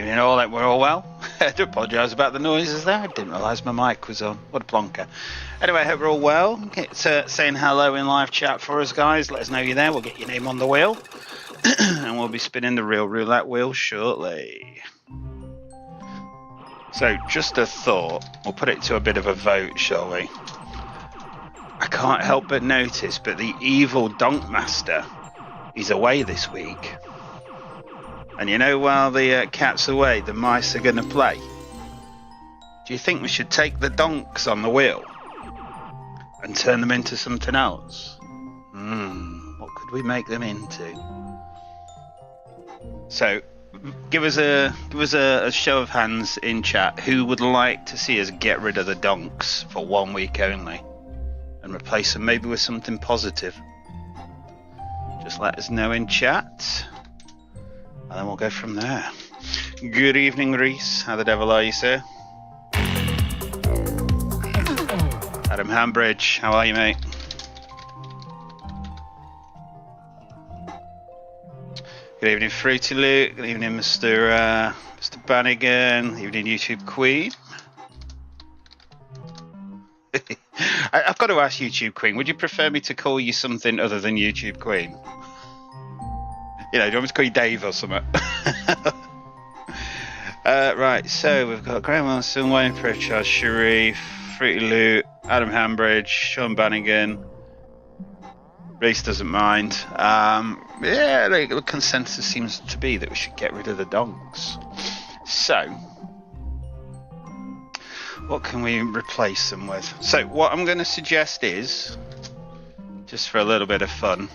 evening all, we're all well. I do apologise about the noises there. I didn't realise my mic was on. What a plonker. Anyway, I hope we're all well. It's saying hello in live chat for us, guys. Let us know you're there. We'll get your name on the wheel. And we'll be spinning the real roulette wheel shortly. So, just a thought. We'll put it to a bit of a vote, shall we? I can't help but notice, but the evil Donk Master is away this week. And you know, while the cat's away, the mice are going to play. Do you think we should take the donks on the wheel and turn them into something else? What could we make them into? So, give us a show of hands in chat. Who would like to see us get rid of the donks for 1 week only and replace them maybe with something positive? Just let us know in chat. And then we'll go from there. Good evening, Reese. How the devil are you, sir? Adam Hambridge, how are you, mate? Good evening, Fruity Luke. Good evening, Mr. Bannigan. Good evening, YouTube Queen. I've got to ask YouTube Queen, would you prefer me to call you something other than YouTube Queen? You know, do you want me to call you Dave or something? Right, so we've got Graham Wilson, Wayne Pritchard, Sharif, Fruity Loot, Adam Hambridge, Sean Bannigan. Reese doesn't mind. Yeah, the consensus seems to be that we should get rid of the donks. So, what can we replace them with? So, what I'm going to suggest is, just for a little bit of fun,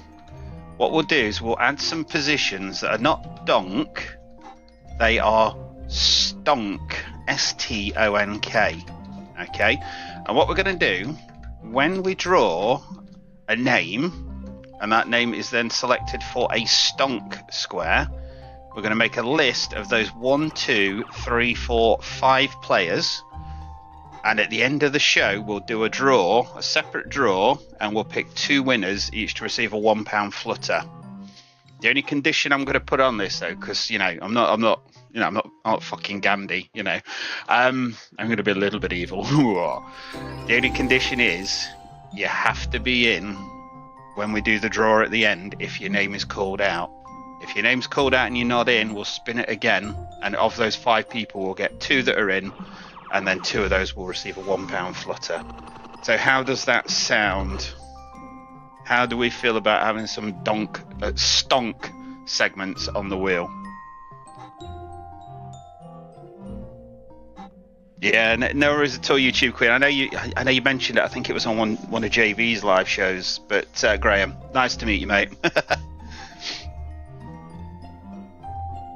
what we'll do is we'll add some positions that are not donk, they are stonk, S-T-O-N-K, okay? And what we're going to do, when we draw a name, and that name is then selected for a stonk square, we're going to make a list of those 1, 2, 3, 4, 5 players, and at the end of the show, we'll do a separate draw, and we'll pick 2 winners, each to receive a £1 flutter. The only condition I'm going to put on this, though, because I'm not fucking Gandhi, I'm going to be a little bit evil. The only condition is you have to be in when we do the draw at the end if your name is called out. If your name's called out and you're not in, we'll spin it again, and of those 5 people, we'll get 2 that are in. And then 2 of those will receive a £1 flutter. So how does that sound? How do we feel about having some stonk segments on the wheel? Yeah, no worries at all, YouTube Queen. I know you mentioned it. I think it was on one of JV's live shows. But Graham, nice to meet you, mate.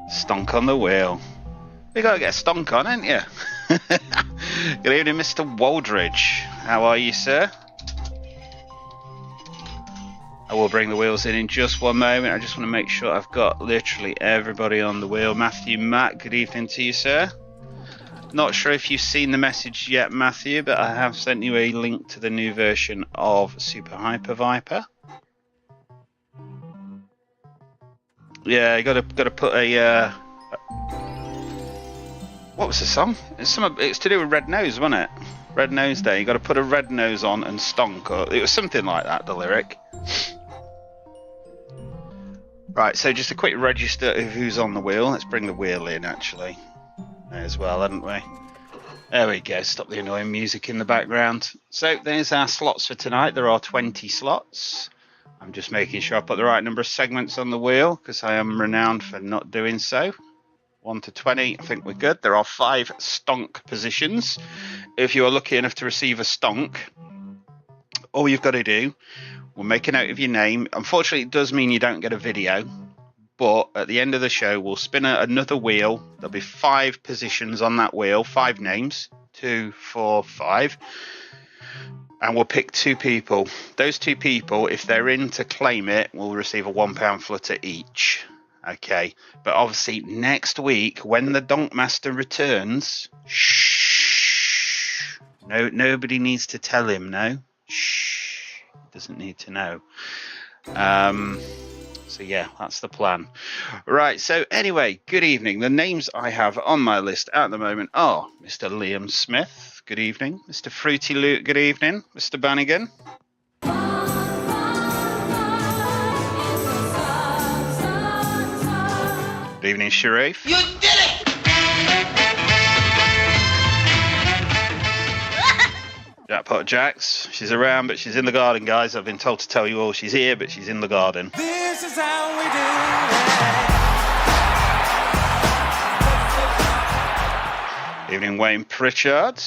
Stonk on the wheel. You gotta get a stonk on, ain't you? Good evening, Mr. Waldridge. How are you, sir? I will bring the wheels in just one moment. I just want to make sure I've got literally everybody on the wheel. Matthew, Matt, good evening to you, sir. Not sure if you've seen the message yet, Matthew, but I have sent you a link to the new version of Super Hyper Viper. Yeah, you got to put a. What was the song? It's to do with Red Nose, wasn't it? Red Nose Day. You got to put a red nose on and stonk. Or it was something like that, the lyric. Right, so just a quick register of who's on the wheel. Let's bring the wheel in, actually, as well, haven't we? There we go. Stop the annoying music in the background. So there's our slots for tonight. There are 20 slots. I'm just making sure I put the right number of segments on the wheel because I am renowned for not doing so. 1 to 20, I think we're good. There are 5 stonk positions. If you are lucky enough to receive a stonk, all you've got to do, we'll make a note of your name. Unfortunately, it does mean you don't get a video, but at the end of the show, we'll spin another wheel. There'll be 5 positions on that wheel, 5 names, 2, 4, 5, and we'll pick 2 people. Those 2 people, if they're in to claim it, will receive a £1 flutter each. Okay, but obviously next week when the Donk Master returns, shh, no, nobody needs to tell him. No, shh, doesn't need to know. So yeah, that's the plan. Right, so anyway, good evening. The names I have on my list at the moment are Mr. Liam Smith, good evening. Mr. Fruity Luke, good evening. Mr. Bannigan. Good evening, Sharif. You did it! Jackpot Jax, she's around, but she's in the garden, guys. I've been told to tell you all she's here, but she's in the garden. This is how we do it. Evening, Wayne Pritchard.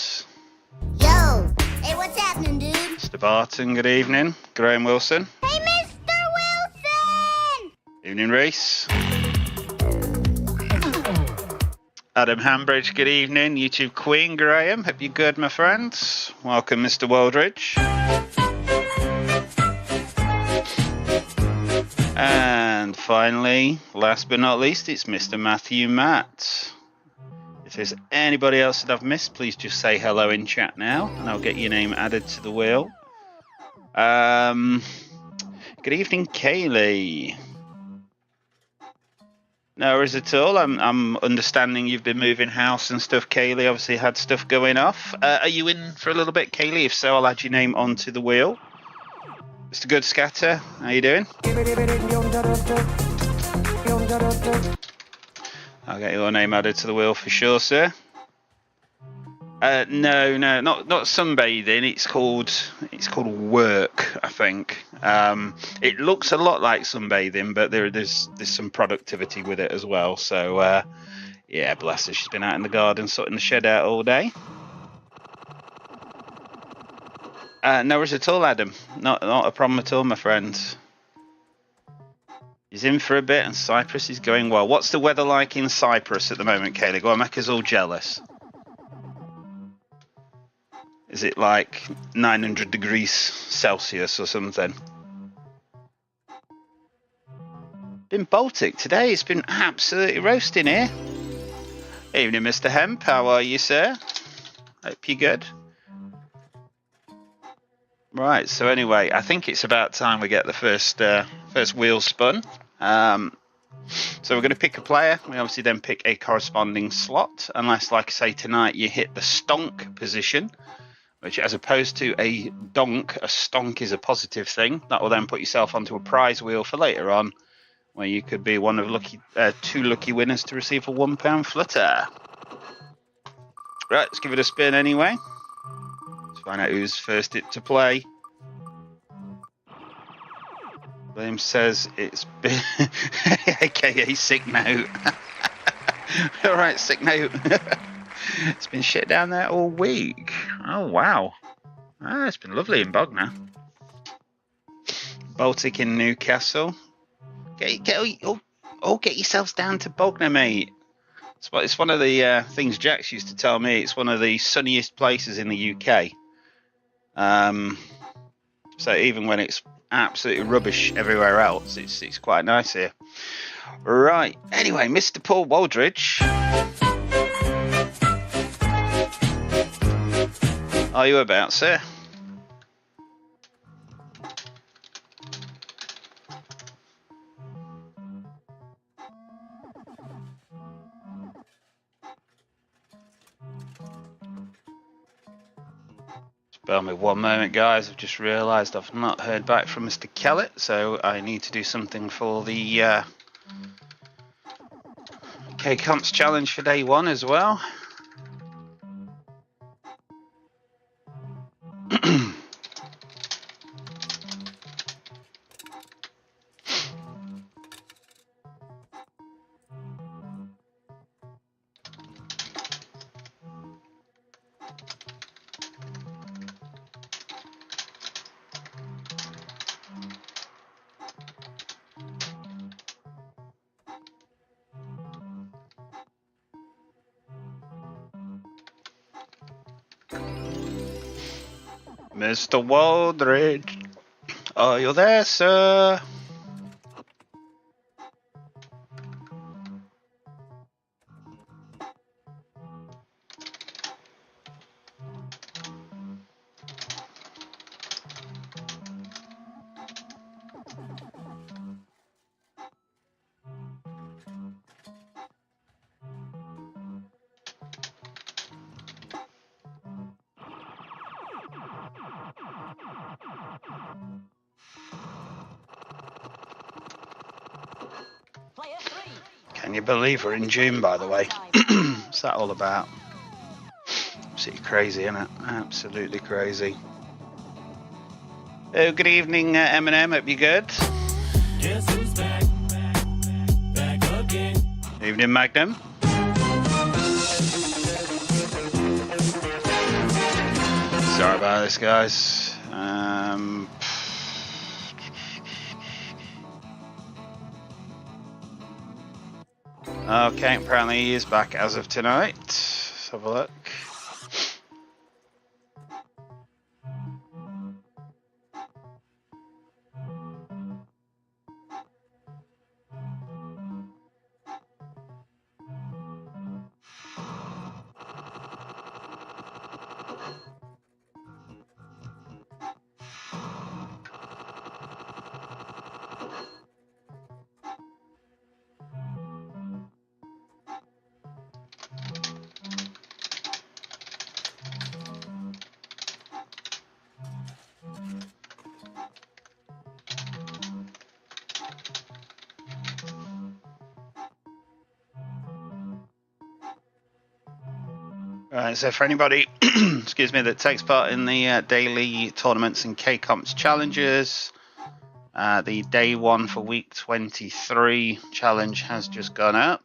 Yo, hey, what's happening, dude? Mr. Barton, good evening. Graham Wilson. Hey, Mr. Wilson! Evening, Reese. Adam Hambridge, good evening. YouTube Queen, Graham. Hope you're good, my friends. Welcome, Mr. Waldridge. And finally, last but not least, it's Mr. Matthew Matt. If there's anybody else that I've missed, please just say hello in chat now, and I'll get your name added to the wheel. Good evening, Kaylee. No worries at all. I'm understanding you've been moving house and stuff, Kaylee. Obviously had stuff going off. Are you in for a little bit, Kaylee? If so, I'll add your name onto the wheel. Mr. Good Scatter, how you doing? I'll get your name added to the wheel for sure, sir. No, not sunbathing. It's called work, I think. It looks a lot like sunbathing, but there's some productivity with it as well. So yeah, bless her. She's been out in the garden, sorting the shed out all day. No worries at all, Adam. Not a problem at all, my friend. He's in for a bit, and Cyprus is going well. What's the weather like in Cyprus at the moment, Kaylee? Go on, make us all jealous. Is it like 900 degrees Celsius or something? Been Baltic today. It's been absolutely roasting here. Evening, Mr. Hemp. How are you, sir? Hope you're good. Right. So anyway, I think it's about time we get the first wheel spun. So we're going to pick a player. We obviously then pick a corresponding slot, unless, like I say, tonight you hit the stonk position, which, as opposed to a donk, a stonk is a positive thing. That will then put yourself onto a prize wheel for later on, where you could be one of two lucky winners to receive a £1 flutter. Right, let's give it a spin anyway. Let's find out who's first to play. William says it's been aka sick note. All right, sick note. It's been shit down there all week. Oh wow. It's been lovely in Bognor. Baltic in Newcastle. Get yourselves down to Bognor, mate. It's one of the things Jax used to tell me. It's one of the sunniest places in the UK. So even when it's absolutely rubbish everywhere else, it's quite nice here. Right. Anyway, Mr. Paul Waldridge. Are you about, sir? Bear me one moment, guys. I've just realised I've not heard back from Mr. Kellett, so I need to do something for the K-Comps challenge for day one as well. Mr. Waldridge, are you there, sir? Can you believe we're in June, by the way? What's that all about? Absolutely crazy, isn't it? Absolutely crazy. Oh, good evening, Eminem. Hope you're good. Guess who's back? Back again. Evening, Magnum. Sorry about this, guys. Okay, apparently he is back as of tonight. Let's have a look. Right, so for anybody, excuse me, that takes part in the daily tournaments and K-Comps challenges, the day one for week 23 challenge has just gone up.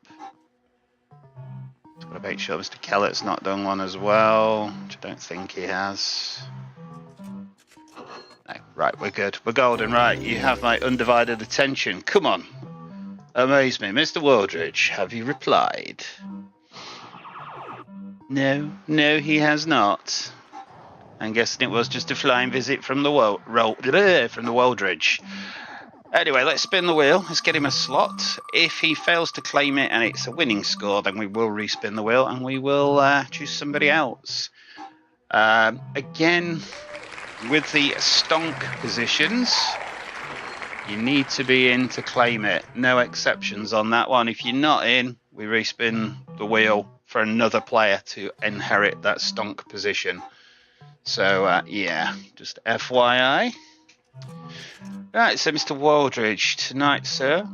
Just got to make sure Mr. Kellett's not done one as well, which I don't think he has. No, right, we're good. We're golden. Right, you have my undivided attention. Come on. Amaze me. Mr. Waldridge, have you replied? No, he has not. I'm guessing it was just a flying visit from the Waldridge. Anyway, let's spin the wheel. Let's get him a slot. If he fails to claim it and it's a winning score, then we will respin the wheel and we will choose somebody else. Again, with the stonk positions, you need to be in to claim it. No exceptions on that one. If you're not in, we respin the wheel for another player to inherit that stonk position. So yeah, just FYI. Right, so Mr. Waldridge, tonight, sir,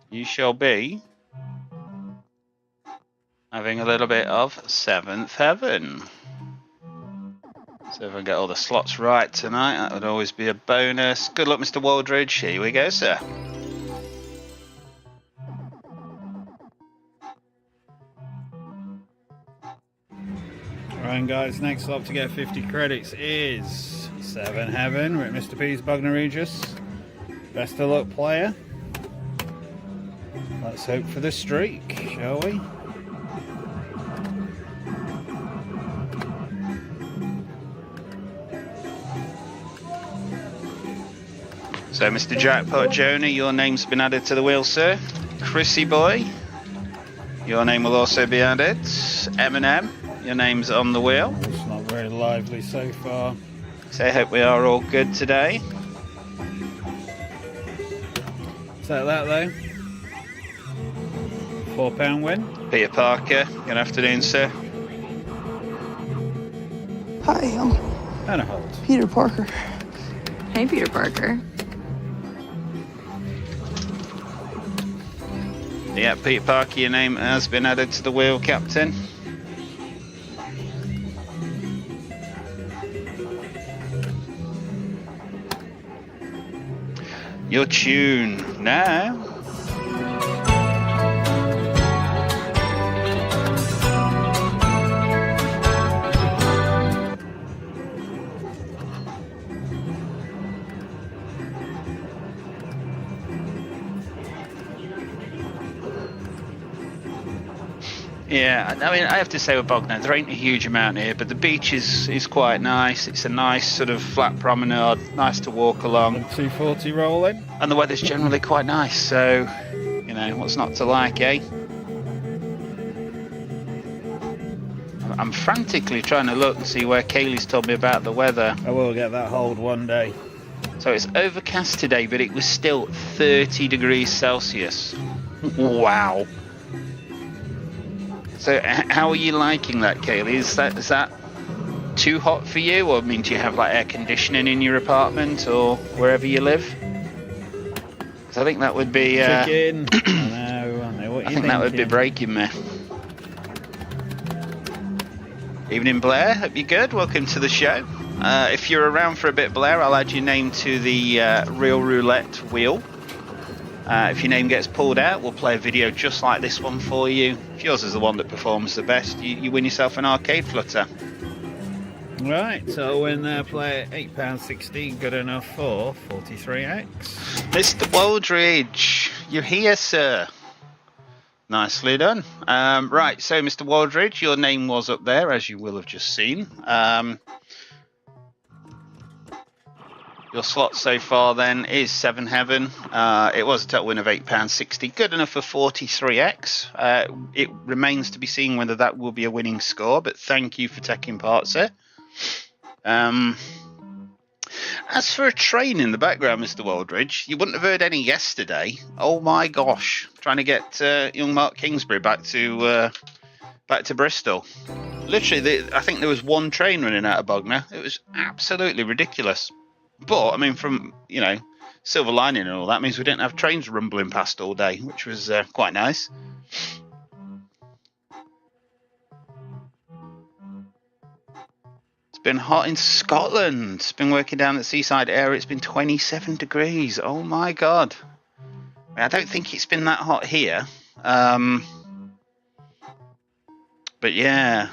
you shall be having a little bit of seventh heaven. So if I get all the slots right tonight, that would always be a bonus. Good luck, Mr. Waldridge. Here we go, sir. Right, guys, next up to get 50 credits is 7 Heaven. We're at Mr. P's Bognor Regis. Best of luck, player. Let's hope for the streak, shall we? So, Mr. Jackpot Jonah, your name's been added to the wheel, sir. Chrissy Boy, your name will also be added. Eminem, your name's on the wheel. It's not very lively so far. So I hope we are all good today. Is that though? £4 win. Peter Parker, good afternoon, sir. Hi, I'm And a hold. Peter Parker. Hey, Peter Parker. Yeah, Peter Parker, your name has been added to the wheel, Captain. Your tune now. Yeah, I mean, I have to say with Bognor, there ain't a huge amount here, but the beach is quite nice. It's a nice sort of flat promenade, nice to walk along. 240 rolling. And the weather's generally quite nice, so, you know, what's not to like, eh? I'm frantically trying to look and see where Kaylee's told me about the weather. I will get that hold one day. So it's overcast today, but it was still 30 degrees Celsius. Wow. So how are you liking that, Kaylee? Is that too hot for you? Or, I mean, do you have like air conditioning in your apartment or wherever you live? Because I think that would be... Chicken. I know what I you're think that would be thinking. breaking me. Evening, Blair. Hope you're good. Welcome to the show. If you're around for a bit, Blair, I'll add your name to the Real Roulette wheel. If your name gets pulled out, we'll play a video just like this one for you. If yours is the one that performs the best, you win yourself an arcade flutter. Right, so when play at £8.60, good enough for 43x. Mr. Waldridge, you're here, sir. Nicely done. Right, so Mr. Waldridge, your name was up there, as you will have just seen. Your slot so far then is 7 Heaven. It was a total win of £8.60, good enough for 43x. It remains to be seen whether that will be a winning score, but thank you for taking part, sir. As for a train in the background, Mr. Waldridge, you wouldn't have heard any yesterday. Oh my gosh, trying to get young Mark Kingsbury back to Bristol. Literally, I think there was one train running out of Bognor. It was absolutely ridiculous. But I mean, from silver lining and all that means we didn't have trains rumbling past all day, which was quite nice. It's been hot in Scotland. It's been working down at Seaside area. It's been 27 degrees. Oh my god. I don't think it's been that hot here. But yeah.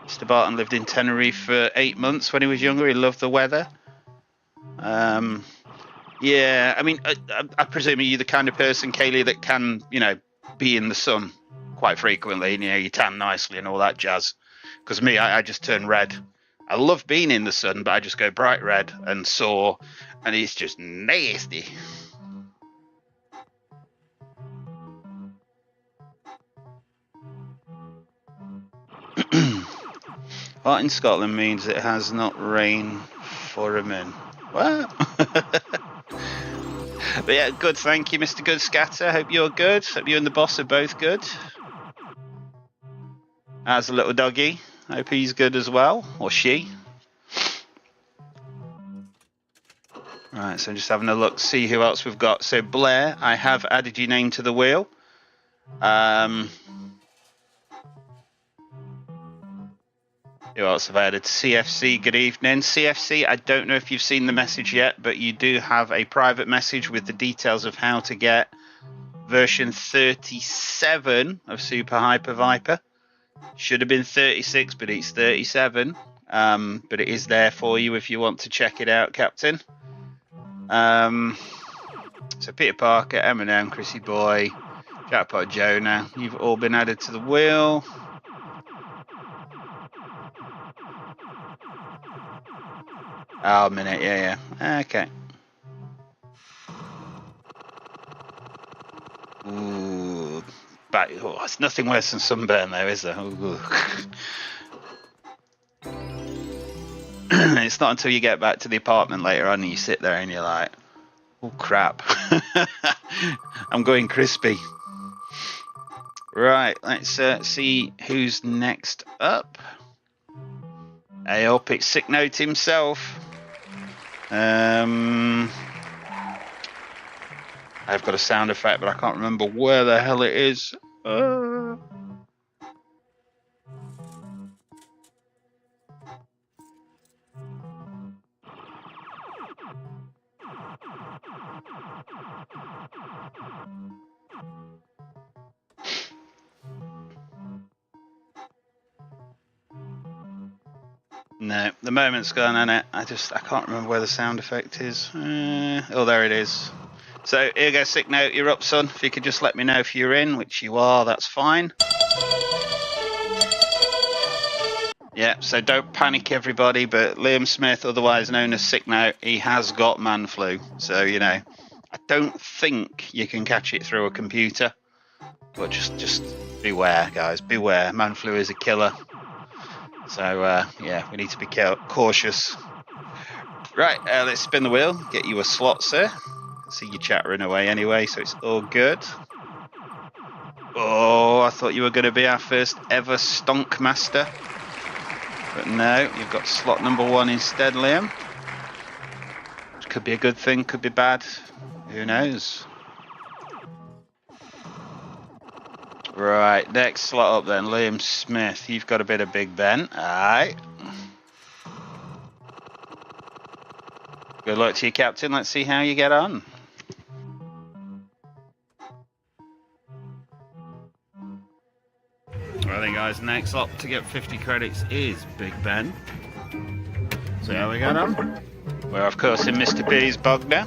Mr. Barton lived in Tenerife for 8 months when he was younger. He loved the weather. Yeah, I mean, I presume you're the kind of person, Kaylee, that can, be in the sun quite frequently. You tan nicely and all that jazz. Because me, I just turn red. I love being in the sun, but I just go bright red and sore, and it's just nasty. Hot in Scotland means it has not rained for a min. What? But yeah, good. Thank you, Mr. Good Scatter. Hope you're good. Hope you and the boss are both good. How's the little doggy? Hope he's good as well, or she. Right, so I'm just having a look, see who else we've got. So Blair, I have added your name to the wheel. Who else have I added? CFC, good evening. CFC, I don't know if you've seen the message yet, but you do have a private message with the details of how to get version 37 of Super Hyper Viper. Should have been 36, but it's 37. But it is there for you if you want to check it out, Captain. So Peter Parker, Eminem, Chrissy Boy, Jackpot Jonah, you've all been added to the wheel. Oh, a minute, yeah. Okay. Ooh, but it's nothing worse than sunburn, though, is there? It's not until you get back to the apartment later on and you sit there and you're like, oh crap, I'm going crispy. Right, let's see who's next up. Hey up, it's Sick Note himself. I've got a sound effect, but I can't remember where the hell it is. No, the moment's gone on it. I can't remember where the sound effect is. Oh, there it is. So here goes, Sick Note, you're up, son. If you could just let me know if you're in, which you are, that's fine. Yeah, so don't panic, everybody, but Liam Smith, otherwise known as Sick Note, he has got man flu. So, I don't think you can catch it through a computer. But just beware, guys, beware. Man flu is a killer. So, yeah, we need to be cautious. Right, let's spin the wheel, get you a slot, sir. I see you chattering away anyway, so it's all good. Oh, I thought you were going to be our first ever stonk master. But no, you've got slot number 1 instead, Liam. Which could be a good thing, could be bad. Who knows? Right, next slot up then, Liam Smith. You've got a bit of Big Ben. Alright. Good luck to you, Captain. Let's see how you get on. I think, guys, next up to get 50 credits is Big Ben. So how we got on? We're of course in Mr. B's bog now.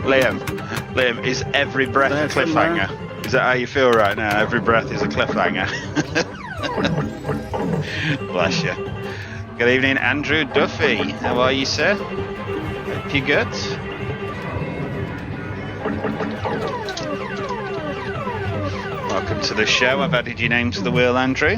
Liam, is every breath a cliffhanger? Is that how you feel right now? Every breath is a cliffhanger. Bless you. Good evening, Andrew Duffy. How are you, sir? Hope you're good. Welcome to the show. I've added your name to the wheel, Andrew.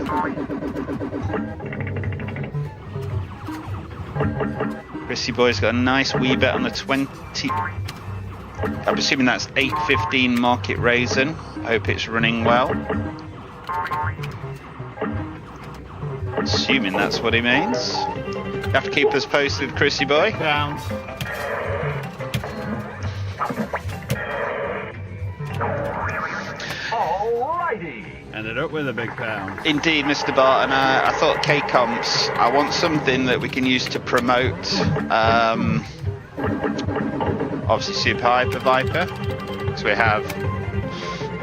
Chrissy Boy's got a nice wee bet on the 20. I'm assuming that's 8.15 market raisin. I hope it's running well. Assuming that's what he means. You have to keep us posted, Chrissy Boy. Pounds. Ended up with a big pound. Indeed, Mr. Barton. I thought K-Comps, I want something that we can use to promote, obviously Super Hyper Viper, because we have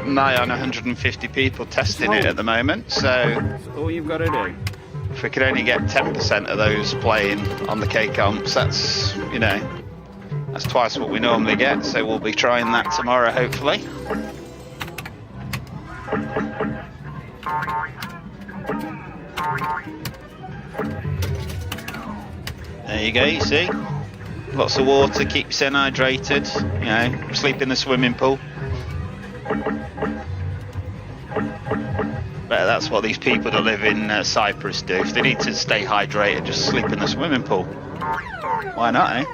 nigh on 150 people testing it at the moment, so That's all you've got to do. if we could only get 10% of those playing on the K-Comps, that's, you know, that's twice what we normally get, so we'll be trying that tomorrow, hopefully. There you go, you see? Lots of water, keeps you hydrated, you know, sleep in the swimming pool. But that's what these people that live in Cyprus do. If they need to stay hydrated, just sleep in the swimming pool. Why not, eh?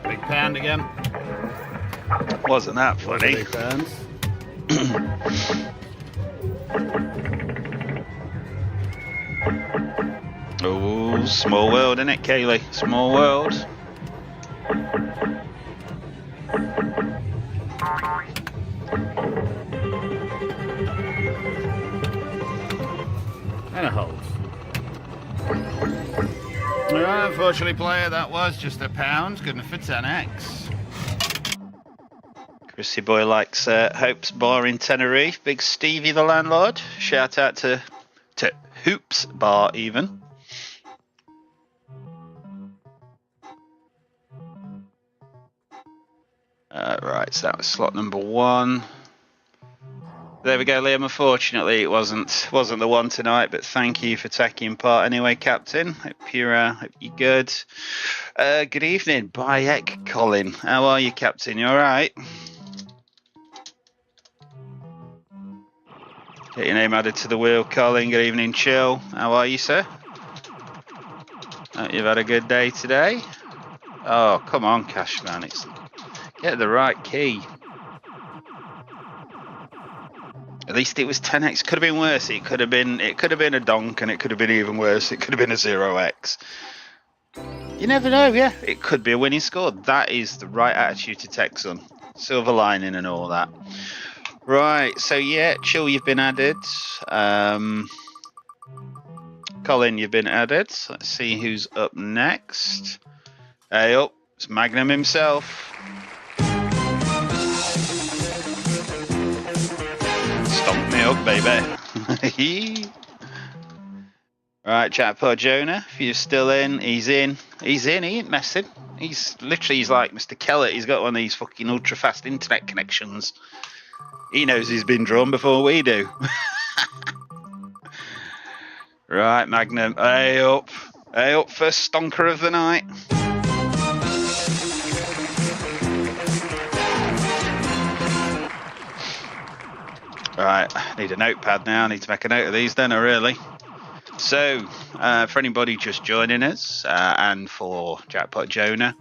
Big pound again. Wasn't that funny? Big pounds. Oh, small world, innit, Kaylee? Small world. And a hold. Well, unfortunately, player, that was just a pound. Good enough for 10x. Chrissy Boy likes Hope's Bar in Tenerife. Big Stevie, the landlord. Shout out to Hoops Bar, even. Right, so that was slot number 1. There we go, Liam. Unfortunately, it wasn't the one tonight, but thank you for taking part anyway, Captain. Hope you're good. Good evening, Bayek Colin. How are you, Captain? You all right? Get your name added to the wheel, Colin. Good evening, Chill. How are you, sir? Hope you've had a good day today. Oh, come on, Cashman. Get the right key. At least it was 10x. Could have been worse. It could have been a donk, and it could have been even worse. It could have been a 0x. You never know, yeah. It could be a winning score. That is the right attitude to Texan. Silver lining and all that. Right, so yeah, Chill, you've been added. Colin, you've been added. Let's see who's up next. Hey up, it's Magnum himself. Stomp me up, baby. Right, Chatpod Jonah, if you're still in, he's in. He ain't messing. He's like Mr. Kellett. He's got one of these fucking ultra fast internet connections. He knows he's been drawn before we do. Right, Magnum. Hey up. Hey, up first stonker of the night. Right, I need a notepad now. I need to make a note of these, don't I, really? So, for anybody just joining us, and for Jackpot Jonah,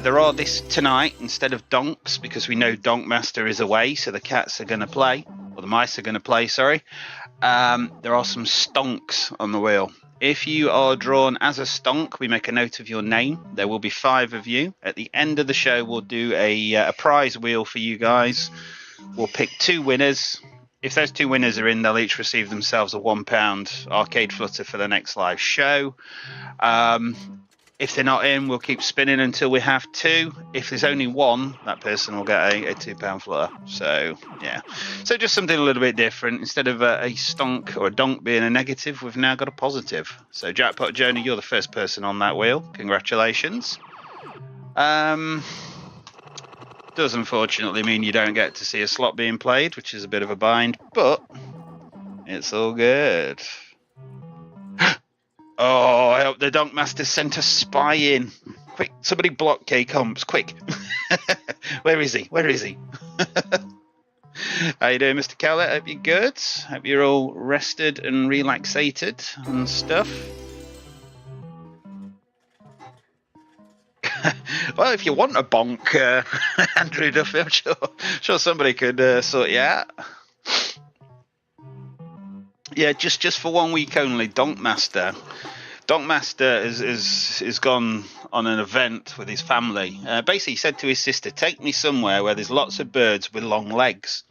there are this tonight instead of donks, because we know Donk Master is away, so the cats are going to play, or the mice are going to play, sorry. There are some stonks on the wheel. If you are drawn as a stonk, we make a note of your name. There will be 5 of you. At the end of the show, we'll do a prize wheel for you guys. We'll pick 2 winners. If those 2 winners are in, they'll each receive themselves a £1 arcade flutter for the next live show. If they're not in, we'll keep spinning until we have 2. If there's only 1, that person will get a £2 flutter. So, yeah. So just something a little bit different. Instead of a stonk or a donk being a negative, we've now got a positive. So, Jackpot Jonah, you're the first person on that wheel. Congratulations. Does unfortunately mean you don't get to see a slot being played, which is a bit of a bind, but it's all good. Oh, I hope the Donk Master sent a spy in. Quick, somebody block K-Comps, quick. Where is he? Where is he? How you doing, Mr. Kellett? Hope you're good. Hope you're all rested and relaxated and stuff. Well, if you want a bonk, Andrew Duffy, I'm sure somebody could sort you out. Yeah, just for 1 week only, Donk Master. Donk Master is gone on an event with his family. Basically, he said to his sister, "Take me somewhere where there's lots of birds with long legs."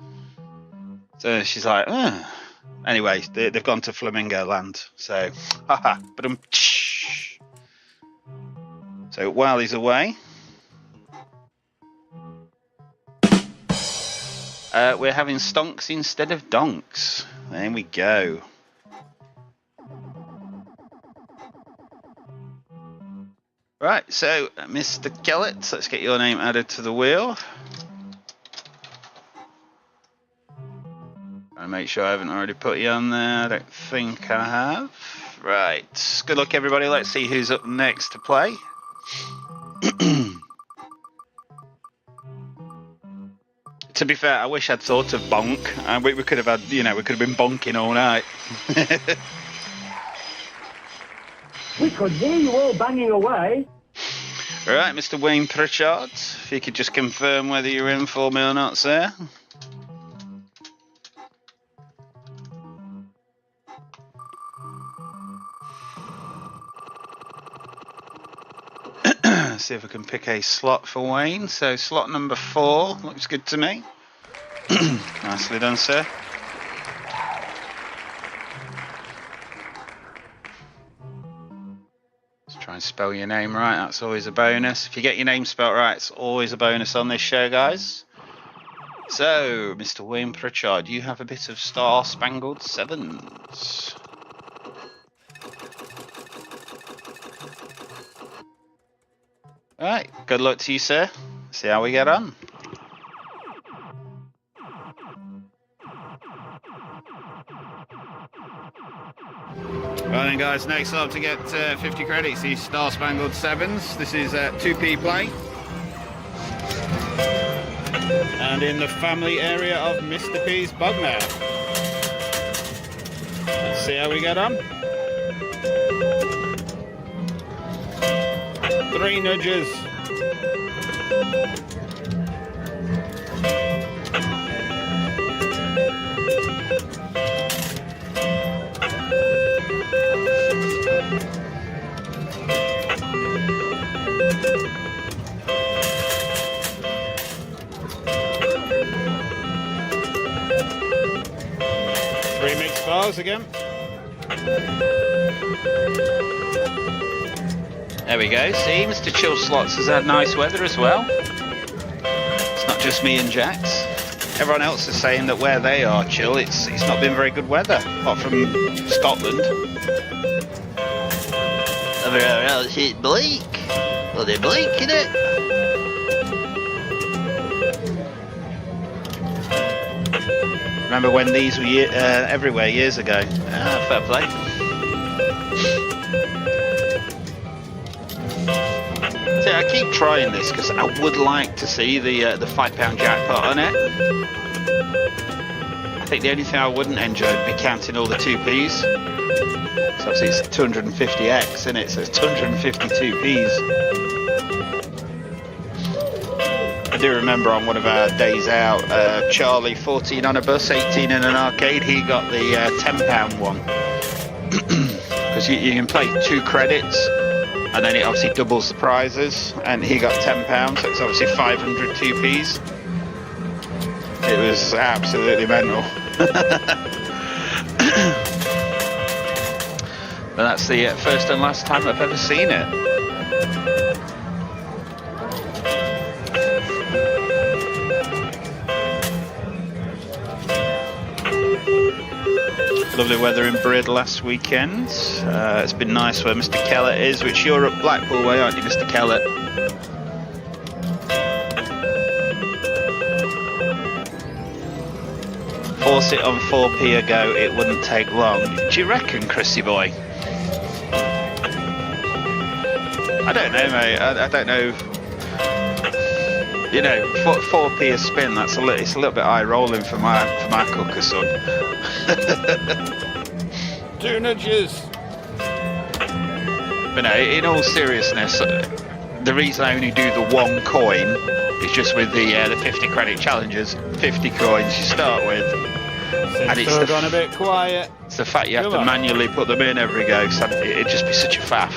So she's like, "Oh." Anyway, they've gone to Flamingo Land. So, haha. But so while he's away, we're having stonks instead of donks. There we go. Right, so Mr. Kellett, let's get your name added to the wheel. And make sure I haven't already put you on there. I don't think I have. Right, good luck everybody. Let's see who's up next to play. To be fair, I wish I'd thought of bonk. We could have had, we could have been bonking all night. We could hear you all banging away. Right, Mr. Wayne Pritchard, if you could just confirm whether you're in for me or not, sir. See if I can pick a slot for Wayne. So slot number 4 looks good to me. Nicely done, sir. Let's try and spell your name right. That's always a bonus. If you get your name spelled right, it's always a bonus on this show, guys. So, Mr. Wayne Pritchard, you have a bit of Star Spangled Sevens. Alright, good luck to you, sir. See how we get on. Right then, guys, next up to get 50 credits, these Star Spangled Sevens. This is 2p play. And in the family area of Mr. P's Bugmare. Let's see how we get on. 3 nudges. Three mixed bars again. There we go. See, Mr. Chill Slots has had nice weather as well. It's not just me and Jax. Everyone else is saying that where they are, Chill, it's not been very good weather, apart from Scotland. Everywhere else it's bleak. Well, they're bleak, innit? Remember when these were everywhere years ago? Fair play. See, I keep trying this because I would like to see the £5 jackpot on it. I think the only thing I wouldn't enjoy would be counting all the 2p's. So obviously it's 250x, isn't it? So it's 252p's. I do remember on one of our days out, Charlie, 14 on a bus, 18 in an arcade, he got the £10 one. Because you can play 2 credits, and then it obviously doubles the prizes, and he got £10, so it's obviously 500 2p's. It was absolutely mental. But that's the first and last time I've ever seen it. Lovely weather in Brid last weekend. It's been nice where Mr. Kellett is, which you're up Blackpool way, aren't you, Mr. Kellett? Force it on 4p a go, it wouldn't take long. Do you reckon, Chrissy boy? I don't know, mate. I don't know. You know, 4p a spin. It's a little bit eye rolling for my cooker son. 2 nudges. But no, in all seriousness, the reason I only do the 1 coin is just with the 50 credit challenges. 50 coins you start with, and it's gone a bit quiet. It's the fact you have to manually put them in every go. So it'd just be such a faff.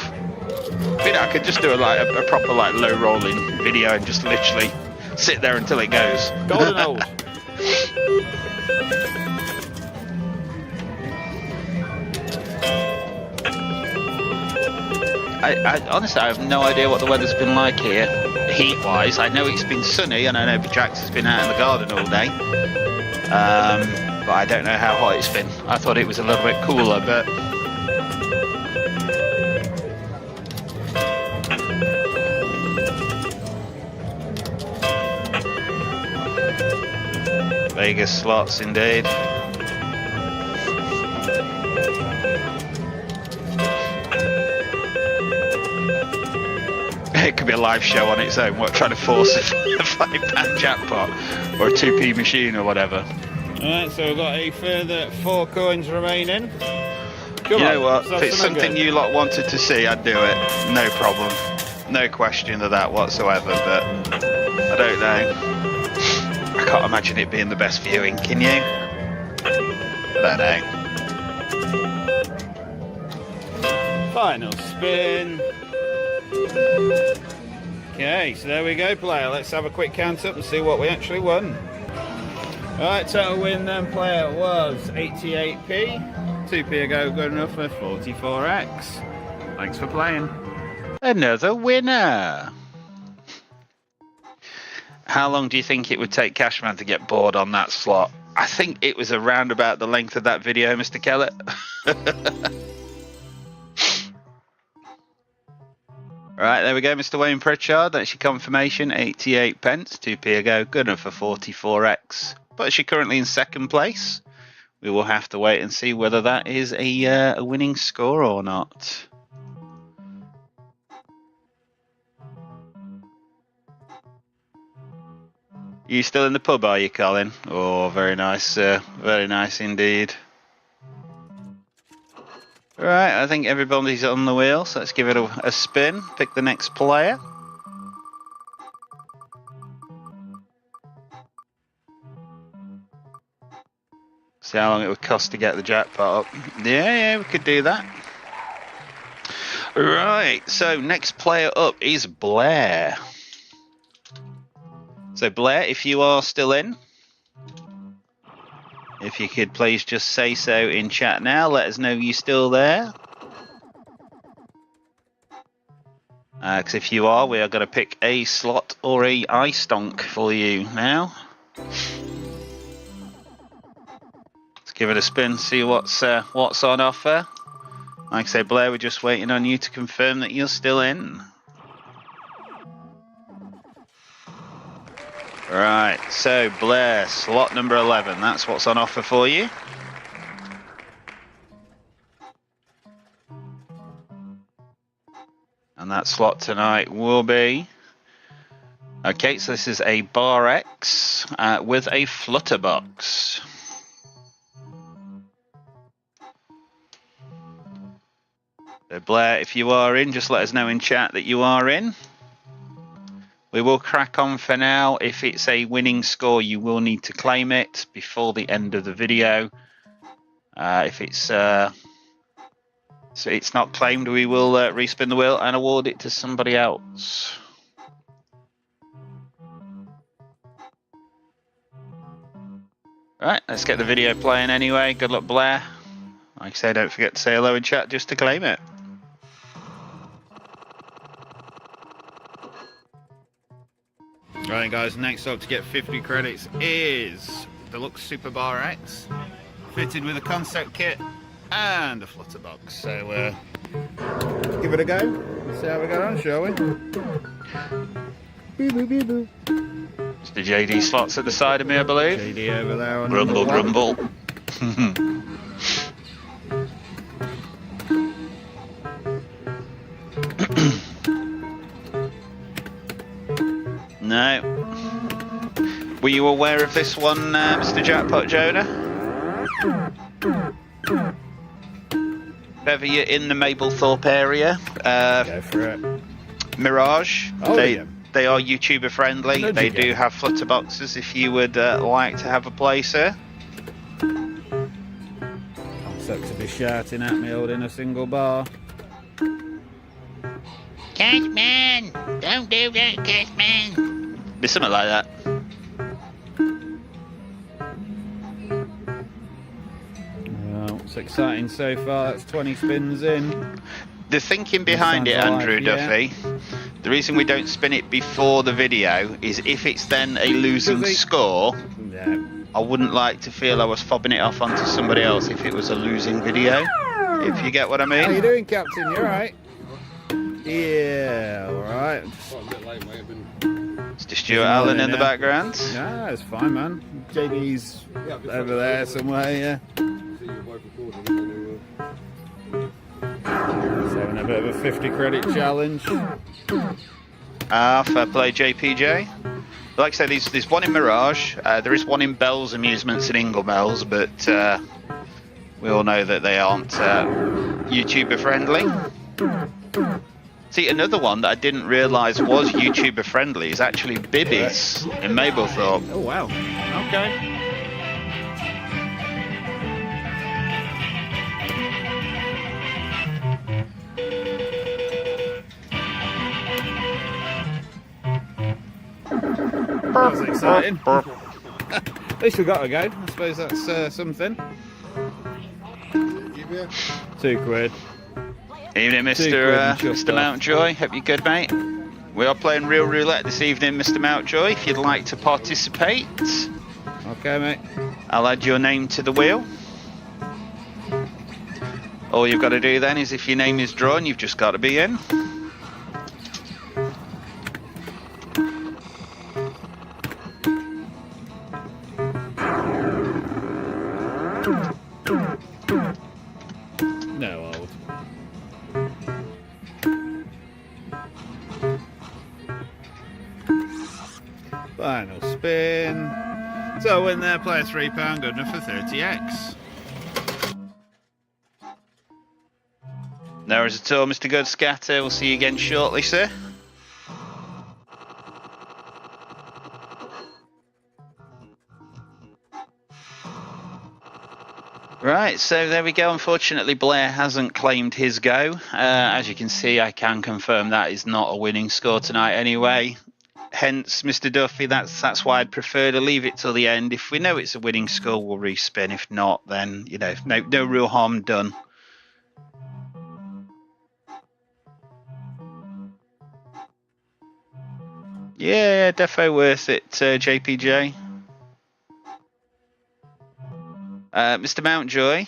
You know, I could just do a proper low rolling video and just literally sit there until it goes. Golden old. I honestly, I have no idea what the weather's been like here, heat-wise. I know it's been sunny, and I know Jax has been out in the garden all day. But I don't know how hot it's been. I thought it was a little bit cooler, but... Vegas slots, indeed. It could be a live show on its own, trying to force a £5 jackpot or a 2p machine or whatever. Alright, so we've got a further 4 coins remaining. You know what? If it's something you lot wanted to see, I'd do it. No problem. No question of that whatsoever, but I don't know. I can't imagine it being the best viewing, can you? I don't know. Final spin. Okay, so there we go, player. Let's have a quick count up and see what we actually won. Alright, total win then, player, was 88p. 2p a go, good enough for 44x. Thanks for playing. Another winner. How long do you think it would take Cashman to get bored on that slot? I think it was around about the length of that video, Mr. Kellett. Right, there we go, Mr. Wayne Pritchard. That's your confirmation, 88 pence, 2p a go, good enough for 44x. But you're currently in second place. We will have to wait and see whether that is a winning score or not. You still in the pub, are you, Colin? Oh, very nice, sir. Very nice indeed. Right, I think everybody's on the wheel, so let's give it a spin. Pick the next player. See how long it would cost to get the jackpot up. Yeah, we could do that. Right, so next player up is Blair. So Blair, if you are still in, if you could please just say so in chat now, let us know you're still there. Because if you are, we are going to pick a slot or a stonk for you now. Let's give it a spin, see what's on offer. Like I say, Blair, we're just waiting on you to confirm that you're still in. Right, so Blair, slot number 11, that's what's on offer for you. And And that slot tonight will be... Okay, so this is a Bar X with a flutter box. So Blair, if you are in, just let us know in chat that you are in. We will crack on for now. If it's a winning score, you will need to claim it before the end of the video. If it's so it's not claimed, we will respin the wheel and award it to somebody else. Right, let's get the video playing anyway. Good luck, Blair. Like I say, don't forget to say hello in chat just to claim it. Right guys, next up to get 50 credits is Deluxe Super Bar X, fitted with a concept kit and a flutter box. So give it a go, let's see how we got on, shall we? Boo boo boo boo. It's the JD slots at the side of me, I believe. JD over there on Grumble, grumble. No. Were you aware of this one, Mr. Jackpot Jonah? If ever you're in the Mablethorpe area, Go for it. Mirage, Oh, yeah. they are YouTuber friendly. Don't They you do get? have flutter boxes if you would like to have a play, sir. Concept to be shouting at me holding a single bar. Cashman! Don't do that, Cashman! Be something like that. Well, it's exciting so far, that's 20 spins in. The thinking behind it, sounds alright, Andrew yeah. Duffy, the reason we don't spin it before the video is if it's then a losing Because they- score, Yeah. I wouldn't like to feel I was fobbing it off onto somebody else if it was a losing video, if you get what I How you mean. doing, Captain? You alright? Yeah, alright. Mr. Stuart Allen in the Yeah. background. Yeah, it's fine, man. JD's over there somewhere, yeah. He's having a bit of a 50 credit challenge. Fair play, JPJ. Like I said, there's one in Mirage, there is one in Bell's Amusements in Inglemells, but we all know that they aren't YouTuber friendly. See, another one that I didn't realise was YouTuber friendly is actually Bibby's in Mablethorpe. Oh, wow. Okay. That was exciting. At least we got a go. I suppose that's something. £2. Evening, £2 Mr. and chuffed Mr. off. Mountjoy. Hope you're good, mate. We are playing Real Roulette this evening, Mr. Mountjoy. If you'd like to participate, Okay, mate. I'll add your name to the wheel. All you've got to do then is if your name is drawn, you've just got to be in. No old. Final spin. So win there, play a £3, good enough for 30x. No worries at all, Mr. Good Scatter. We'll see you again shortly, sir. Right, so there we go. Unfortunately, Blair hasn't claimed his go. As you can see, I can confirm that is not a winning score tonight anyway. Hence, Mr. Duffy, that's why I'd prefer to leave it till the end. If we know it's a winning score, we'll respin. If not, then, you know, no real harm done. Yeah, defo worth it, JPJ. Mr. Mountjoy,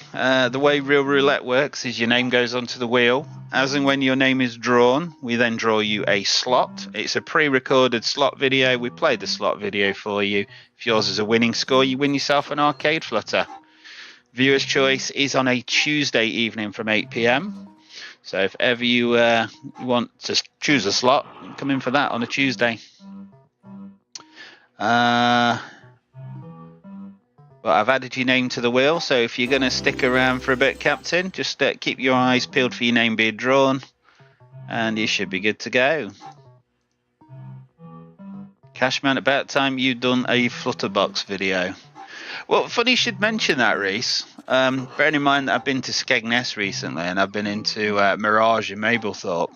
the way Real Roulette works is your name goes onto the wheel. As and when your name is drawn, we then draw you a slot. It's a pre-recorded slot video. We played the slot video for you. If yours is a winning score, you win yourself an arcade flutter. Viewer's choice is on a Tuesday evening from 8 PM. So if ever you want to choose a slot, come in for that on a Tuesday. But I've added your name to the wheel, so if you're going to stick around for a bit, Captain, just keep your eyes peeled for your name being drawn, and you should be good to go. Cashman, about time you'd done a Flutterbox video. Well, funny you should mention that, Reese. Bearing in mind that I've been to Skegness recently, and I've been into Mirage in Mablethorpe.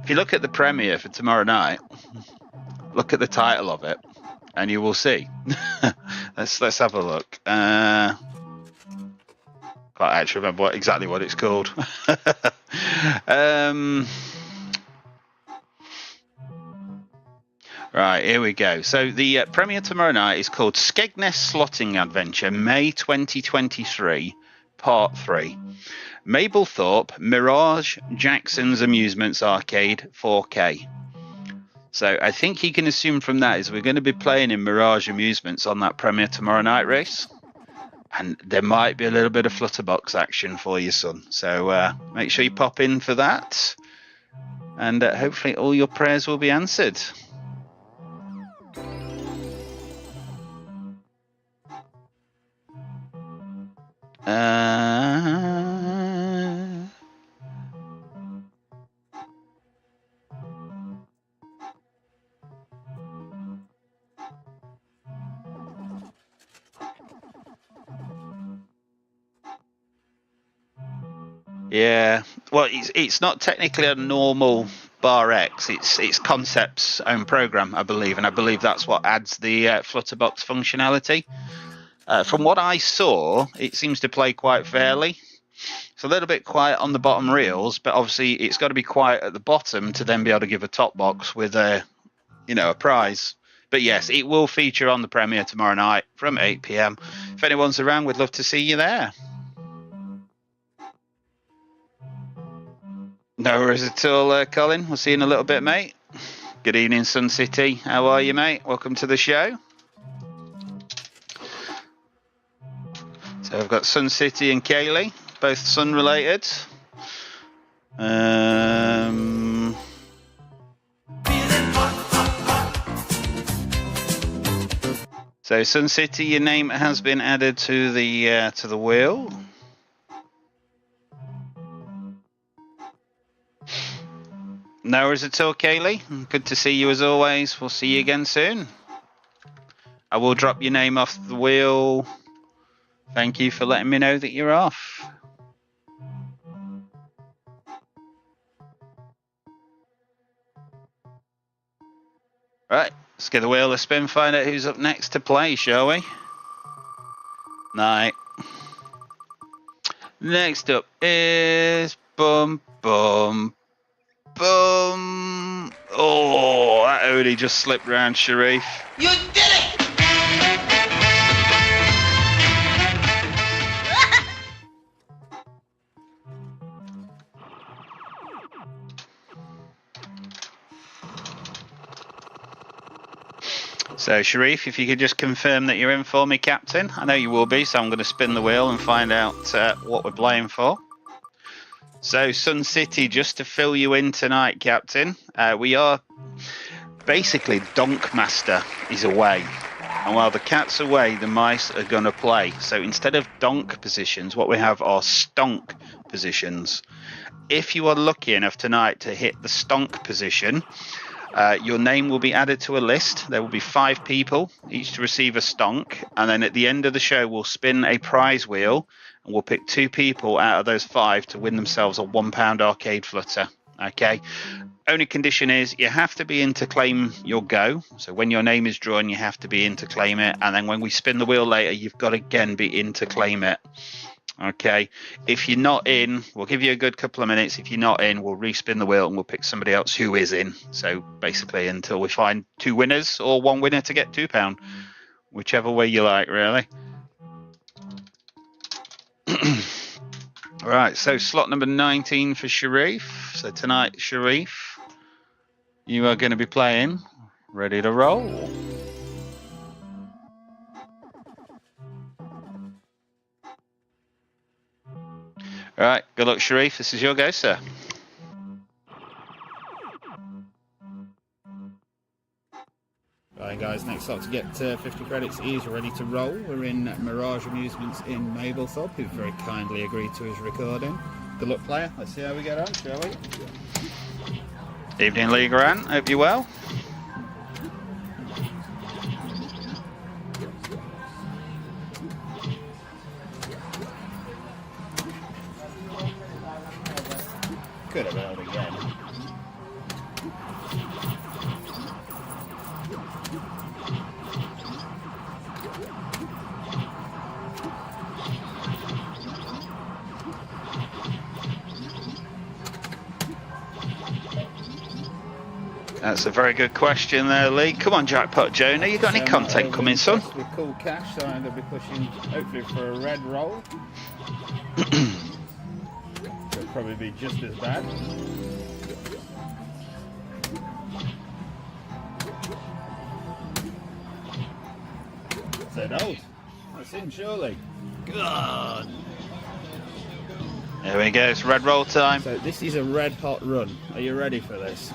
If you look at the premiere for tomorrow night, look at the title of it, and you will see. let's have a look. Can't actually remember exactly what it's called. Right, here we go. So the premiere tomorrow night is called Skegness Slotting Adventure, May 2023, Part 3. Mablethorpe Mirage Jackson's Amusements Arcade 4K. So I think you can assume from that is we're going to be playing in Mirage Amusements on that premiere tomorrow night, race. And there might be a little bit of Flutterbox action for you, son. So make sure you pop in for that. And hopefully all your prayers will be answered. Yeah, well, it's not technically a normal bar X. It's Concept's own program, I believe, and I believe that's what adds the Flutterbox functionality. From what I saw, it seems to play quite fairly. It's a little bit quiet on the bottom reels, but obviously it's got to be quiet at the bottom to then be able to give a top box with a prize. But yes, it will feature on the premiere tomorrow night from 8 PM. If anyone's around, we'd love to see you there. No worries at all, Colin. We'll see you in a little bit, mate. Good evening, Sun City. How are you, mate? Welcome to the show. So I've got Sun City and Kaylee, both Sun related. So Sun City, your name has been added to the wheel. No worries at all, Kaylee. Good to see you as always. We'll see you again soon. I will drop your name off the wheel. Thank you for letting me know that you're off. Right, let's give the wheel a spin, find out who's up next to play, shall we? Night. Next up is Bum Bum Boom! Oh, that only just slipped round Sharif. You did it! So, Sharif, if you could just confirm that you're in for me, Captain. I know you will be, so I'm going to spin the wheel and find out what we're playing for. So, Sun City, just to fill you in tonight, Captain, we are basically Donk Master is away. And while the cat's away, the mice are going to play. So instead of donk positions, what we have are stonk positions. If you are lucky enough tonight to hit the stonk position, your name will be added to a list. There will be 5 people, each to receive a stonk. And then at the end of the show, we'll spin a prize wheel. And we'll pick 2 people out of those 5 to win themselves a £1 arcade flutter. Okay. Only condition is you have to be in to claim your go. So when your name is drawn, you have to be in to claim it. And then when we spin the wheel later, you've got to again be in to claim it. Okay. If you're not in, we'll give you a good couple of minutes. If you're not in, we'll respin the wheel and we'll pick somebody else who is in. So basically until we find 2 winners or 1 winner to get £2. Whichever way you like, really. Right, so slot number 19 for Sharif. So tonight, Sharif, you are going to be playing Ready to Roll. All right, good luck, Sharif. This is your go, sir. Right guys, next up to get 50 credits is ready to roll. We're in Mirage Amusements in Mablethorpe, who very kindly agreed to his recording. Good luck, player. Let's see how we get on, shall we? Evening, Lee Grant. Hope you're well. Could have held again. That's a very good question there, Lee. Come on, Jackpot Jonah. You got any content coming, son? With cool cash, so I'm going to be pushing hopefully for a red roll. It'll probably be just as bad. Said old. That's him, surely. God. There we go. It's red roll time. So this is a red hot run. Are you ready for this?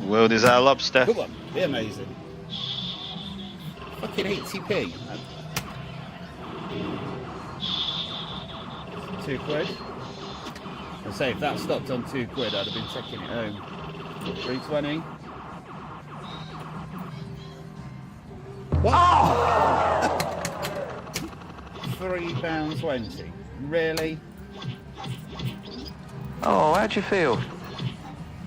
World is our lobster. Come on, be amazing. Fucking 80p. £2. I'd say if that stopped on £2, I'd have been taking it home. 320. What? Oh! £3.20. Really? Oh, how'd you feel?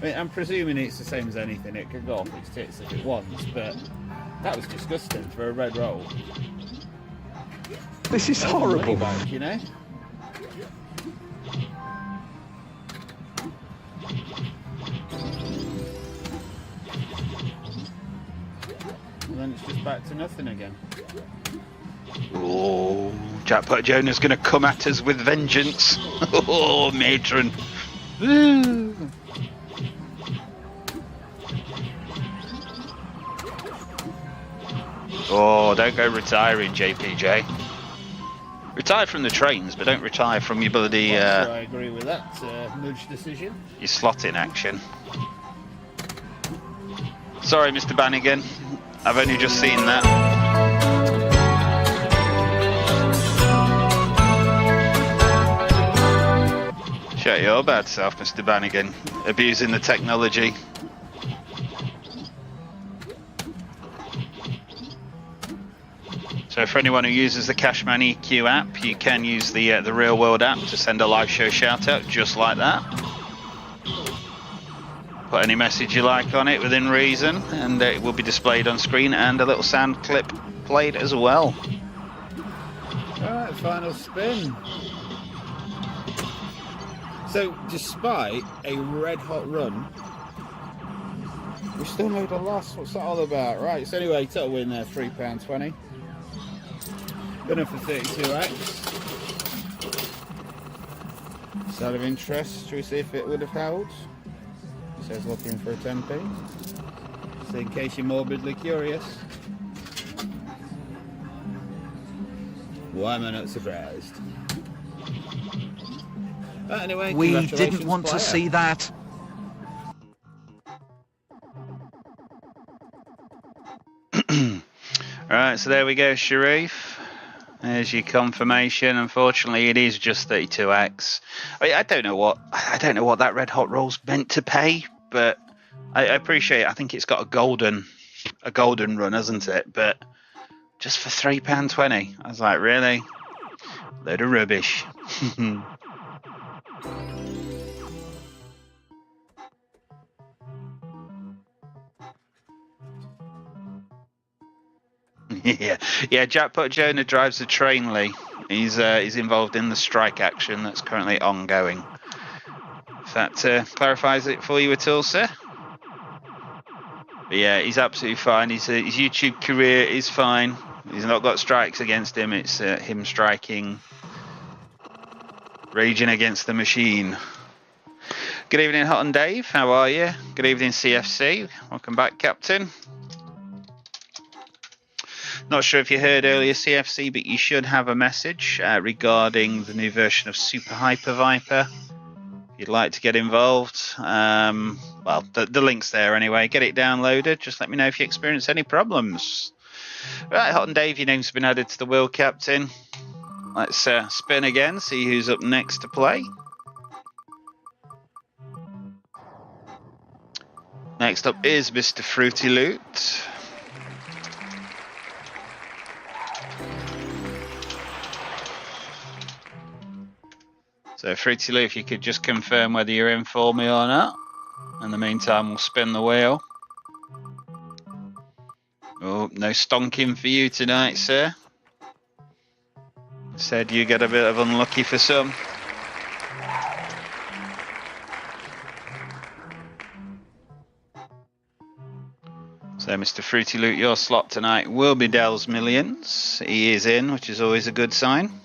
I mean, I'm presuming it's the same as anything. It could go off its tits if it wants, but that was disgusting for a red roll. This is horrible. Back, you know? And then it's just back to nothing again. Oh, Jackpot Jonah's going to come at us with vengeance. Oh, matron. Woo. Oh, don't go retiring, JPJ. Retire from the trains, but don't retire from your bloody... I agree with that nudge decision. Your slotting action. Sorry, Mr. Bannigan. I've only just seen that. Shut your bad self, Mr. Bannigan. Abusing the technology. So for anyone who uses the Cash Money EQ app, you can use the Real World app to send a live show shout out just like that. Put any message you like on it within reason, and it will be displayed on screen, and a little sound clip played as well. Alright, final spin. So, despite a red hot run, we still made a loss. What's that all about? Right, so anyway, total win there, £3.20. Gunning for 32x. Just out of interest, should we see if it would have held? It says looking for a 10p. So in case you're morbidly curious. Why am I not surprised? Anyway, We didn't want to see that. Alright, so there we go, Sharif. There's your confirmation. Unfortunately, it is just 32x. I don't know what that red hot roll's meant to pay, but I appreciate it. I think it's got a golden run, hasn't it? But just for £3.20, I was like, really? Load of rubbish. yeah. Jackpot Jonah drives a train, Lee. He's involved in the strike action that's currently ongoing. If that clarifies it for you at all, sir. But yeah, he's absolutely fine. His YouTube career is fine. He's not got strikes against him. It's him striking, raging against the machine. Good evening, Hot and Dave. How are you? Good evening, CFC. Welcome back, Captain. Not sure if you heard earlier, CFC, but you should have a message regarding the new version of Super Hyper Viper. If you'd like to get involved, well, the link's there anyway. Get it downloaded. Just let me know if you experience any problems. Right, Hot and Dave, your name's been added to the World Captain. Let's spin again, see who's up next to play. Next up is Mr. Fruity Loot. So Fruity Loot, if you could just confirm whether you're in for me or not. In the meantime, we'll spin the wheel. Oh, no stonking for you tonight, sir. Said you get a bit of unlucky for some. So, Mr. Fruity Loot, your slot tonight will be Dell's Millions. He is in, which is always a good sign.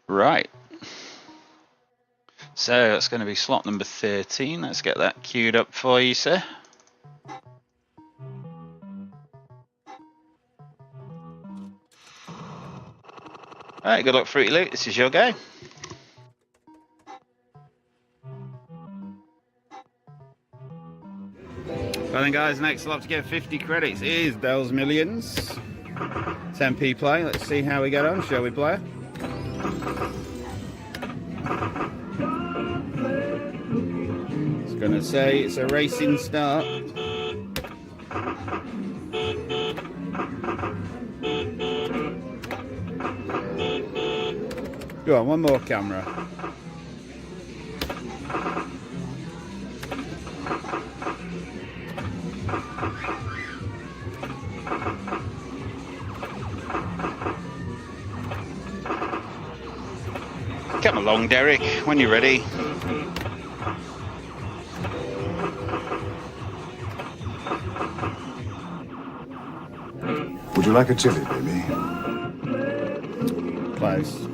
Right. So that's going to be slot number 13. Let's get that queued up for you, sir. Alright, good luck, Fruity Loot. This is your go. Well then guys, next slot to get 50 credits is Dell's Millions. 10p play. Let's see how we get on, shall we, player? It's gonna say it's a racing start. Go on, one more camera. Come along, Derek, when you're ready. Would you like a chili, baby? Close.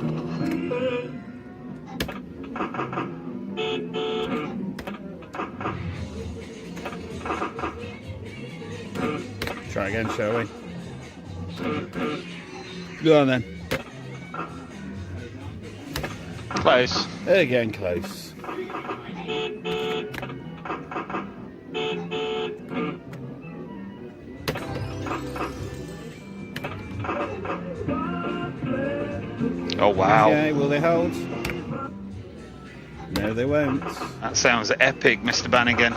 Try again, shall we? Go on then. Close. Again, close. Oh, wow. Okay, will they hold? No, they won't. That sounds epic, Mr. Bannigan.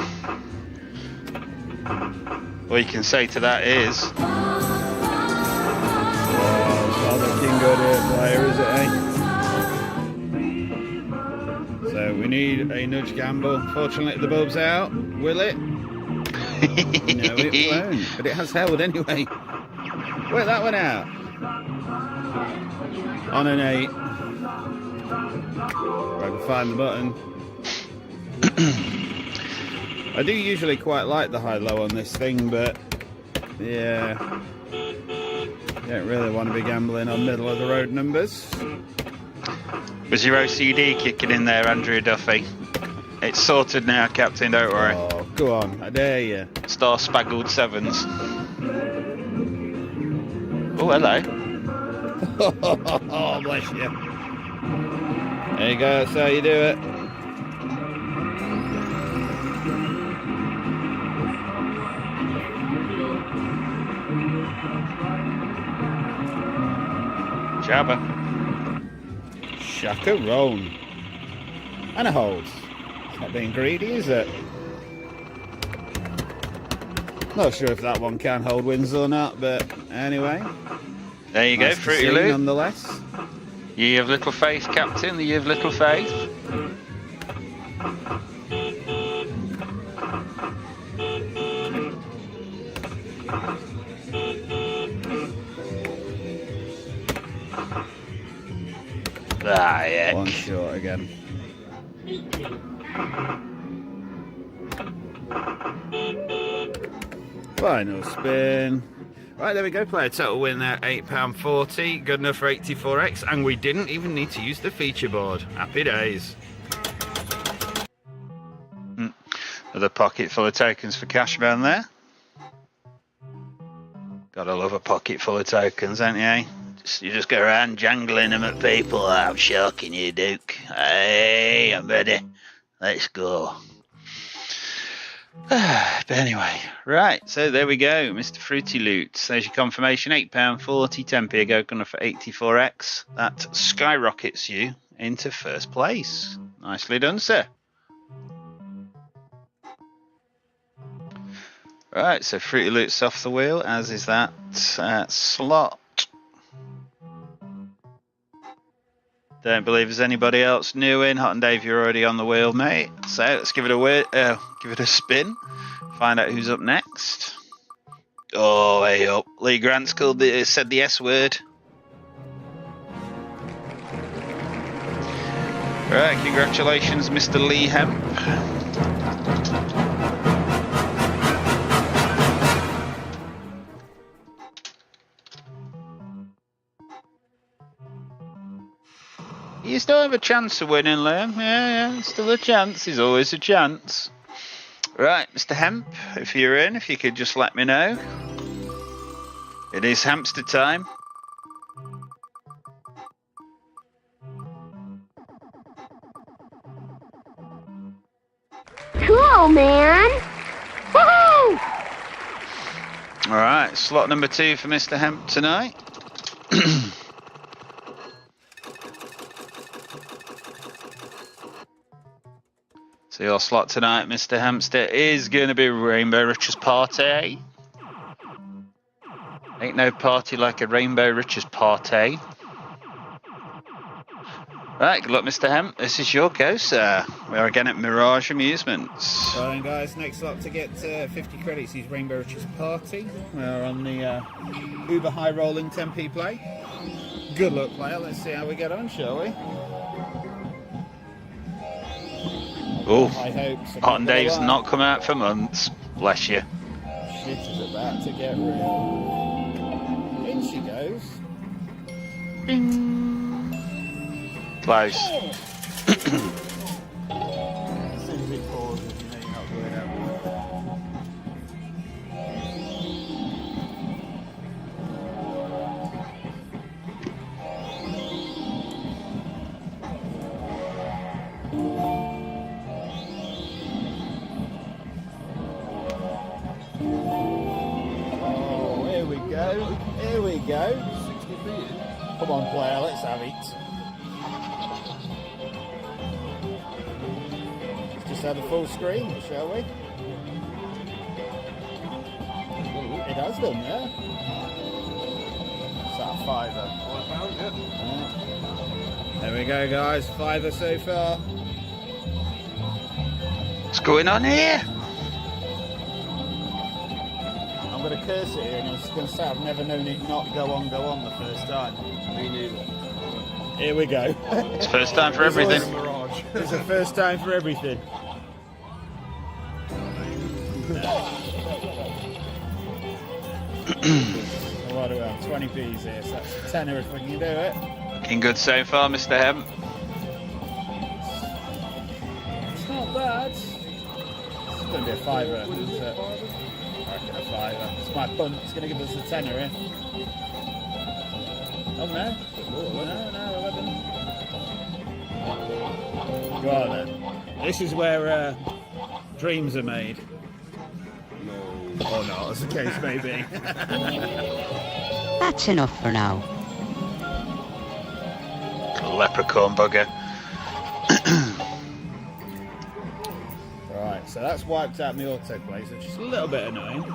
All you can say to that is... Oh, it's not looking good here, player, is it, eh? So we need a nudge gamble. Fortunately, the bulb's out. Will it? No, it won't. But it has held anyway. Work that one out. On an 8. If I can find the button. I do usually quite like the high-low on this thing, but yeah, don't really want to be gambling on middle-of-the-road numbers. Was your OCD kicking in there, Andrew Duffy? It's sorted now, Captain, don't worry. Oh, go on, I dare you. Star spaggled sevens. Oh, hello. Oh, bless you. There you go, that's how you do it. Jabba. Chaperone. And a hold. It's not being greedy, is it? Not sure if that one can hold wins or not, but anyway. There you go, Nice to Fruity see, Loot. nonetheless. Ye of little faith, Captain, the ye of little faith. Ah, yeah. One short again. Final spin. Right, there we go, player. Total win there, £8.40. Good enough for 84x. And we didn't even need to use the feature board. Happy days. Another pocket full of tokens for Cashman there. Gotta love a pocket full of tokens, don't you? You just go around jangling them at people. Oh, I'm shocking you, Duke. Hey, I'm ready. Let's go. But anyway, right, so there we go, Mr. Fruity Loot. There's your confirmation, £8.40, 10p ago, going for 84x. That skyrockets you into first place. Nicely done, sir. Right, so Fruity Loot's off the wheel, as is that slot. Don't believe there's anybody else new in. Hot and Dave, you're already on the wheel, mate. So let's give it a spin. Find out who's up next. Oh, hey up. Lee Grant's said the S word. Right, congratulations, Mr. Lee Hemp. You still have a chance of winning, Liam. Yeah, still a chance. There's always a chance. Right, Mr. Hemp, if you're in, if you could just let me know. It is hamster time. Cool, man. Woohoo! Alright, slot number 2 for Mr. Hemp tonight. So your slot tonight, Mr. Hamster, is going to be Rainbow Riches Party. Ain't no party like a Rainbow Riches Party. Right, good luck, Mr. Hemp. This is your go, sir. We are again at Mirage Amusements. Right then, guys, next slot to get 50 credits is Rainbow Riches Party. We're on the Uber High Rolling 10p play. Good luck, player. Let's see how we get on, shall we? Oh, I hope so. Hot and Dave's not come out for months. Bless you. Shit is about to get real. In she goes. Close. As soon as it pauses, you know you're not going out. Oh, here we go. Here we go. 60p. Come on, player, let's have it. Let's just have a full screen, shall we? It has done, yeah. It's that £5. There we go, guys. £5 so far. What's going on here? I'm going to curse it here and I'm just going to say I've never known it not go on the first time. Me neither. Here we go. It's first time for everything. It's the first time for everything. What do we have? 20p's here, so that's a tenner if we can do it. Looking good so far, Mr. Hemp. It's not bad. It's going to be a £5, isn't it? I reckon a £5. It's my punt. It's going to give us a tenner here. Oh no. No, 11. Go on then. This is where dreams are made. No. Or not, as the case may be. That's enough for now. Leprechaun bugger. Right, so that's wiped out my autoplay, so just a little bit annoying.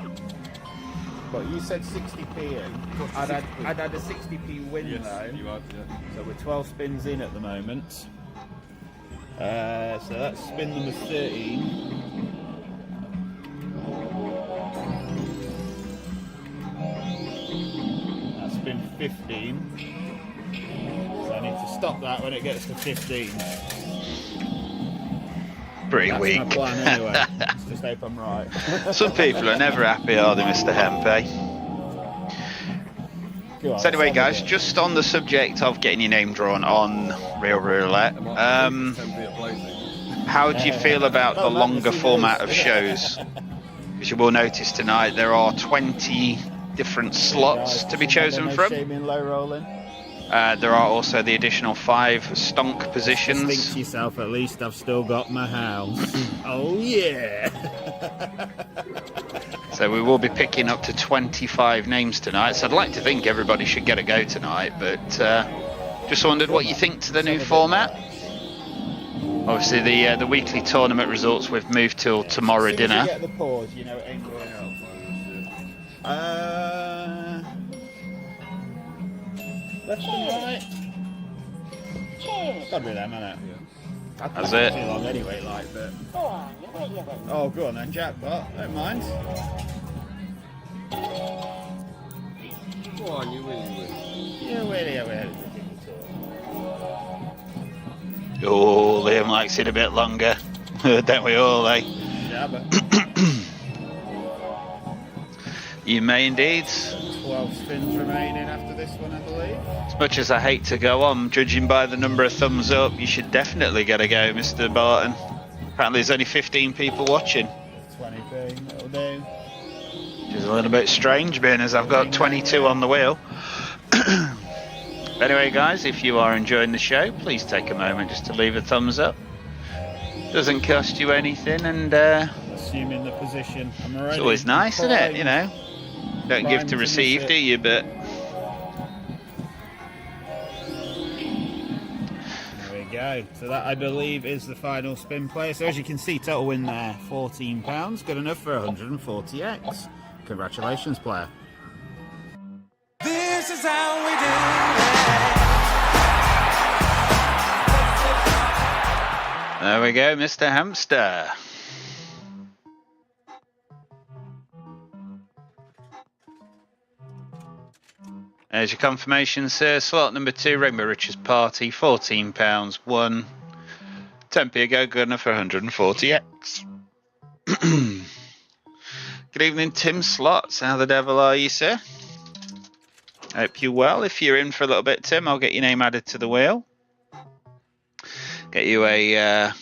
But you said 60p in. I'd had a 60p win though. You had, yeah. So we're 12 spins in at the moment. So that's spin number 13. That's spin 15. So I need to stop that when it gets to 15. Pretty That's weak. my plan anyway. Let's just hope I'm right. Some people are never happy, are they, Mr. Hemp, eh? So anyway, guys, just on the subject of getting your name drawn on Real Roulette, How do you feel about the longer format of shows? Because you will notice tonight there are 20 different slots to be chosen from. Low rolling. There are also the additional 5 stonk Just positions. think to yourself, at least I've still got my house. Oh yeah! So we will be picking up to 25 names tonight. So I'd like to think everybody should get a go tonight, but just wondered what you think to the new format. Obviously the weekly tournament results we've moved till tomorrow dinner. Get the pause, you know, it ain't going up. Left and right. It's gotta be them, isn't it? That's it. Too long anyway, like, but. Oh, go on then, jackpot. Don't mind. Go on, you win. You win, you win. Oh, Liam likes it a bit longer. Don't we all, eh? Yeah, but You may indeed. 12 spins remaining after this one, I believe. As much as I hate to go on, judging by the number of thumbs up, you should definitely get a go, Mr. Barton. Apparently there's only 15 people watching. 20p, that'll do. Which is a little bit strange, being as I've got 22 on the wheel. Anyway, guys, if you are enjoying the show, please take a moment just to leave a thumbs up. Doesn't cost you anything, and Assuming the position. I'm already. it's always nice, isn't it? You know, don't give to receive, do you? But there we go. So that, I believe, is the final spin play. So as you can see, total win there, £14. Good enough for 140x. Congratulations, player. This is how we do it. there we go, Mr. Hamster. There's your confirmation, sir. Slot number 2, Rainbow Riches Party, £14, won. 10p ago, good enough for 140x. Good evening, Tim Slots. How the devil are you, sir? Hope you're well. If you're in for a little bit, Tim, I'll get your name added to the wheel. Get you a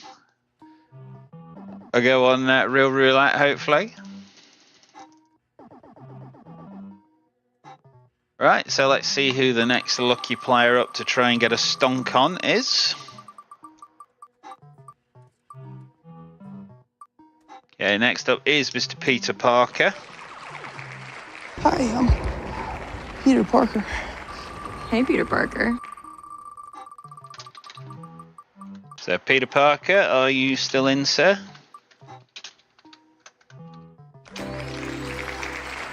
go on real roulette, hopefully. Right, so let's see who the next lucky player up to try and get a stonk on is. Okay, next up is Mr. Peter Parker. Hi, I'm Peter Parker. Hey, Peter Parker. So, Peter Parker, are you still in, sir?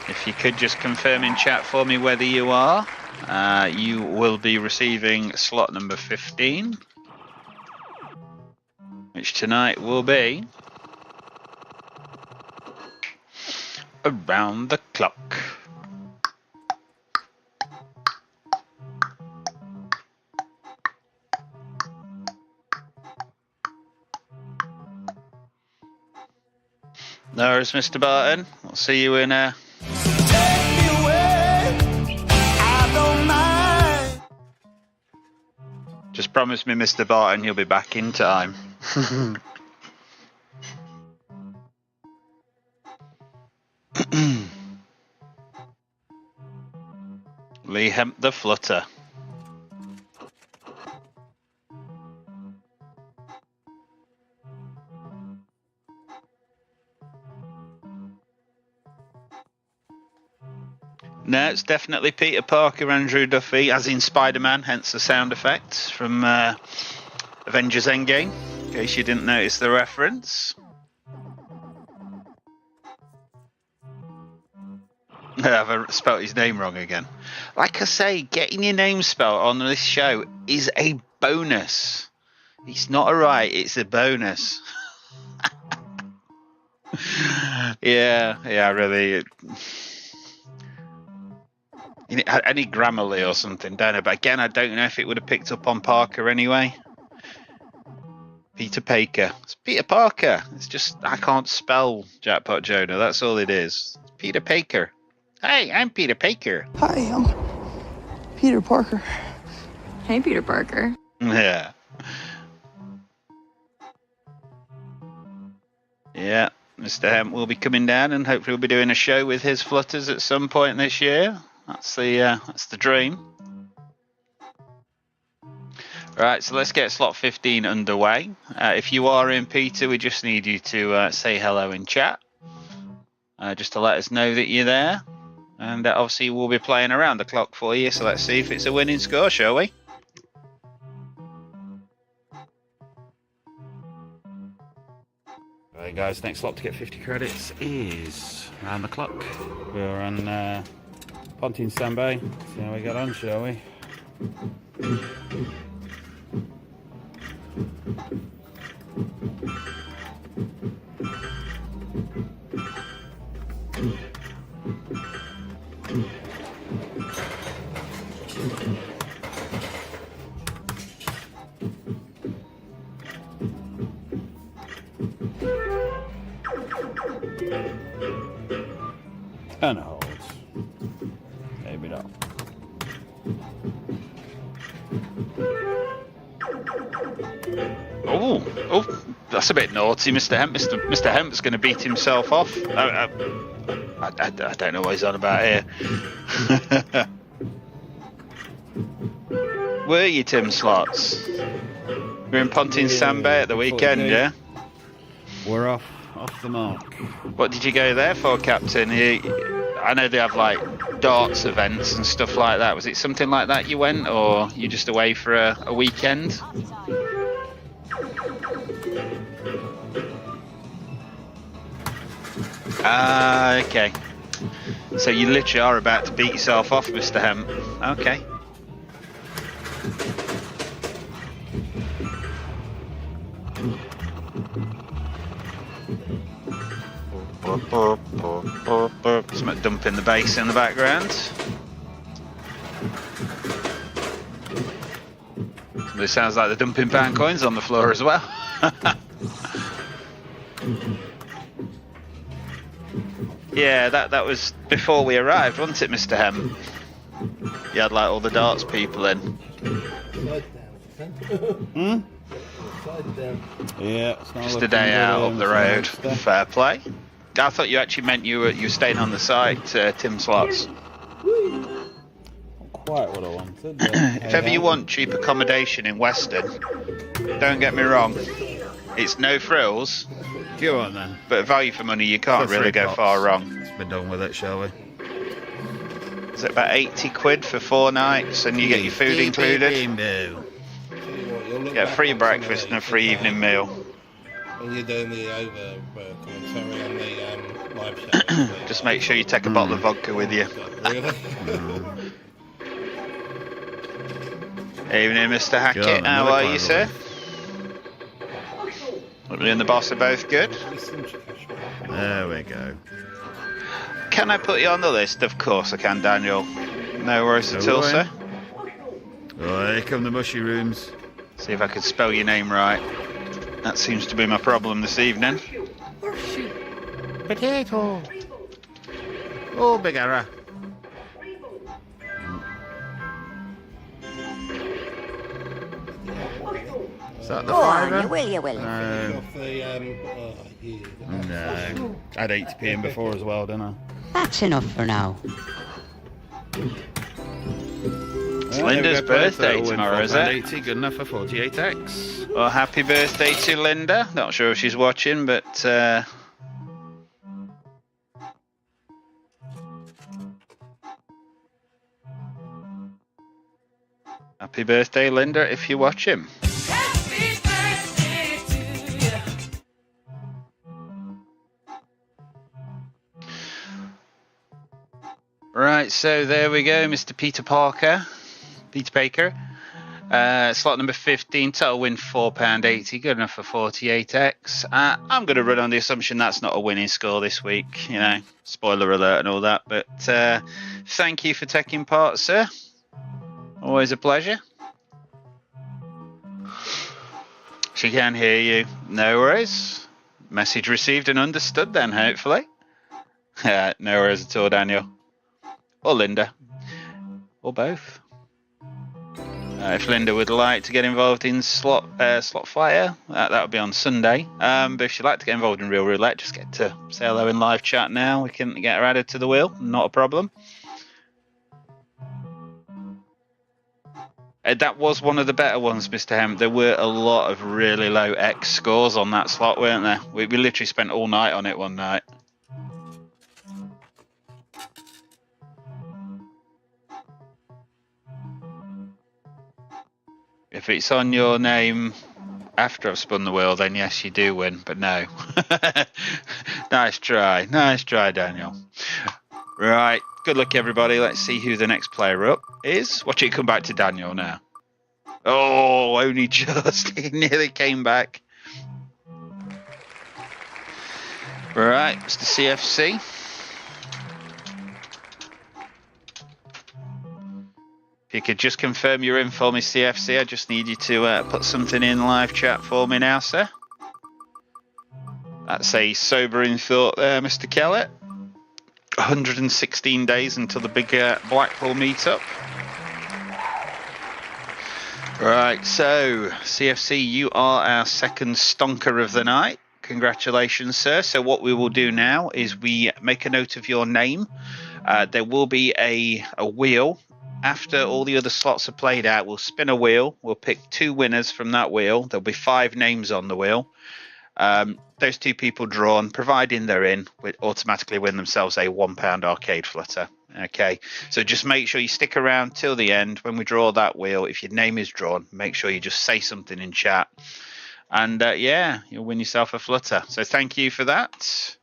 If you could just confirm in chat for me whether you are, you will be receiving slot number 15, which tonight will be Around the Clock. There's Mr. Barton. I'll see you in a. Just promise me, Mr. Barton, you'll be back in time. Lee Hemp the Flutter. No, it's definitely Peter Parker, Andrew Duffy, as in Spider-Man, hence the sound effects from Avengers Endgame, in case you didn't notice the reference. I've spelt his name wrong again. Like I say, getting your name spelt on this show is a bonus. It's not a right, it's a bonus. yeah, really. I need Grammarly or something, don't I? But again, I don't know if it would have picked up on Parker anyway. Peter Parker. It's Peter Parker. It's just, I can't spell Jackpot Jonah. That's all it is. It's Peter Parker. Hey, I'm Peter Parker. Hi, I'm Peter Parker. Hey, Peter Parker. Yeah. Yeah, Mr. Hemp will be coming down, and hopefully we'll be doing a show with his flutters at some point this year. That's the dream. Right, so let's get slot 15 underway. If you are in, Peter, we just need you to say hello in chat, just to let us know that you're there. And obviously we'll be playing around the clock for you, so let's see if it's a winning score, shall we? Right guys, next slot to get 50 credits is round the clock. We're on Pontine standby. See how we get on, shall we? And holds. Maybe not. Oh, that's a bit naughty, Mr. Hemp. Mr. Hemp's going to beat himself off. I don't know what he's on about here. Were you, Tim Slots? We're in Pontine Sandbay at the weekend, yeah? We're off the mark. What did you go there for, Captain? I know they have like darts events and stuff like that. Was it something like that you went, or you just away for a weekend? Ah, okay. So you literally are about to beat yourself off, Mr. Hemp. Okay. Something dumping the bass in the background. Somebody sounds like they're dumping pound coins on the floor as well. Yeah, that was before we arrived, wasn't it, Mr. Hemp? You had like all the darts people in. Yeah, it's not just a day out up the road. Fair play. I thought you actually meant you were staying on the site, Tim Slots. Not quite what I wanted. If ever you want cheap accommodation in Weston, don't get me wrong, it's no frills. Go on then. But value for money, you can't really go far wrong. Let's be done with it, shall we? Is it about 80 quid for 4 nights, and you get your food included? You get a free breakfast and a free evening meal. When you're doing the over commentary on the live show. Just make sure you take a bottle of vodka with you. Really? Evening, Mr. Hackett. How are you, sir? You and the boss are both good? There we go. Can I put you on the list? Of course I can, Daniel. No worries at all, sir. Oh, here come the mushy rooms. See if I can spell your name right. That seems to be my problem this evening. Potato. Oh, big error. Is that the fiver? Will you? No. No. I had 80p in before as well, didn't I? That's enough for now. It's Linda's birthday tomorrow, is it? 80, good enough for 48x. Well, happy birthday to Linda. Not sure if she's watching, but happy birthday, Linda, if you're watching. Happy birthday to you. Right, so there we go, Mr. Peter Baker. Slot number 15, total win £4.80, good enough for 48x. I'm going to run on the assumption that's not a winning score this week, you know, spoiler alert and all that. But thank you for taking part, sir. Always a pleasure. She can hear you. No worries. Message received and understood then, hopefully. No worries at all, Daniel. Or Linda. Or both. If Linda would like to get involved in slot fire, that would be on Sunday. But if she'd like to get involved in real roulette, just get to say hello in live chat now. We can get her added to the wheel, not a problem. That was one of the better ones, Mr. Hemp. There were a lot of really low X scores on that slot, weren't there? We literally spent all night on it one night. If it's on your name after I've spun the wheel, then yes, you do win, but no. Nice try, Daniel. Right, good luck, everybody. Let's see who the next player up is. Watch it come back to Daniel now. Oh, only just. He nearly came back. Right, Mr. CFC. If you could just confirm you're in for me, CFC, I just need you to put something in live chat for me now, sir. That's a sobering thought there, Mr. Kellett. 116 days until the big Blackpool meetup. Right, so CFC, you are our second stonker of the night. Congratulations, sir. So what we will do now is we make a note of your name. There will be a wheel. After all the other slots are played out, we'll spin a wheel. We'll pick 2 winners from that wheel. There'll be 5 names on the wheel. Those 2 people drawn, providing they're in, will automatically win themselves a £1 arcade flutter. Okay, so just make sure you stick around till the end. When we draw that wheel, if your name is drawn, make sure you just say something in chat. And yeah, you'll win yourself a flutter. So thank you for that.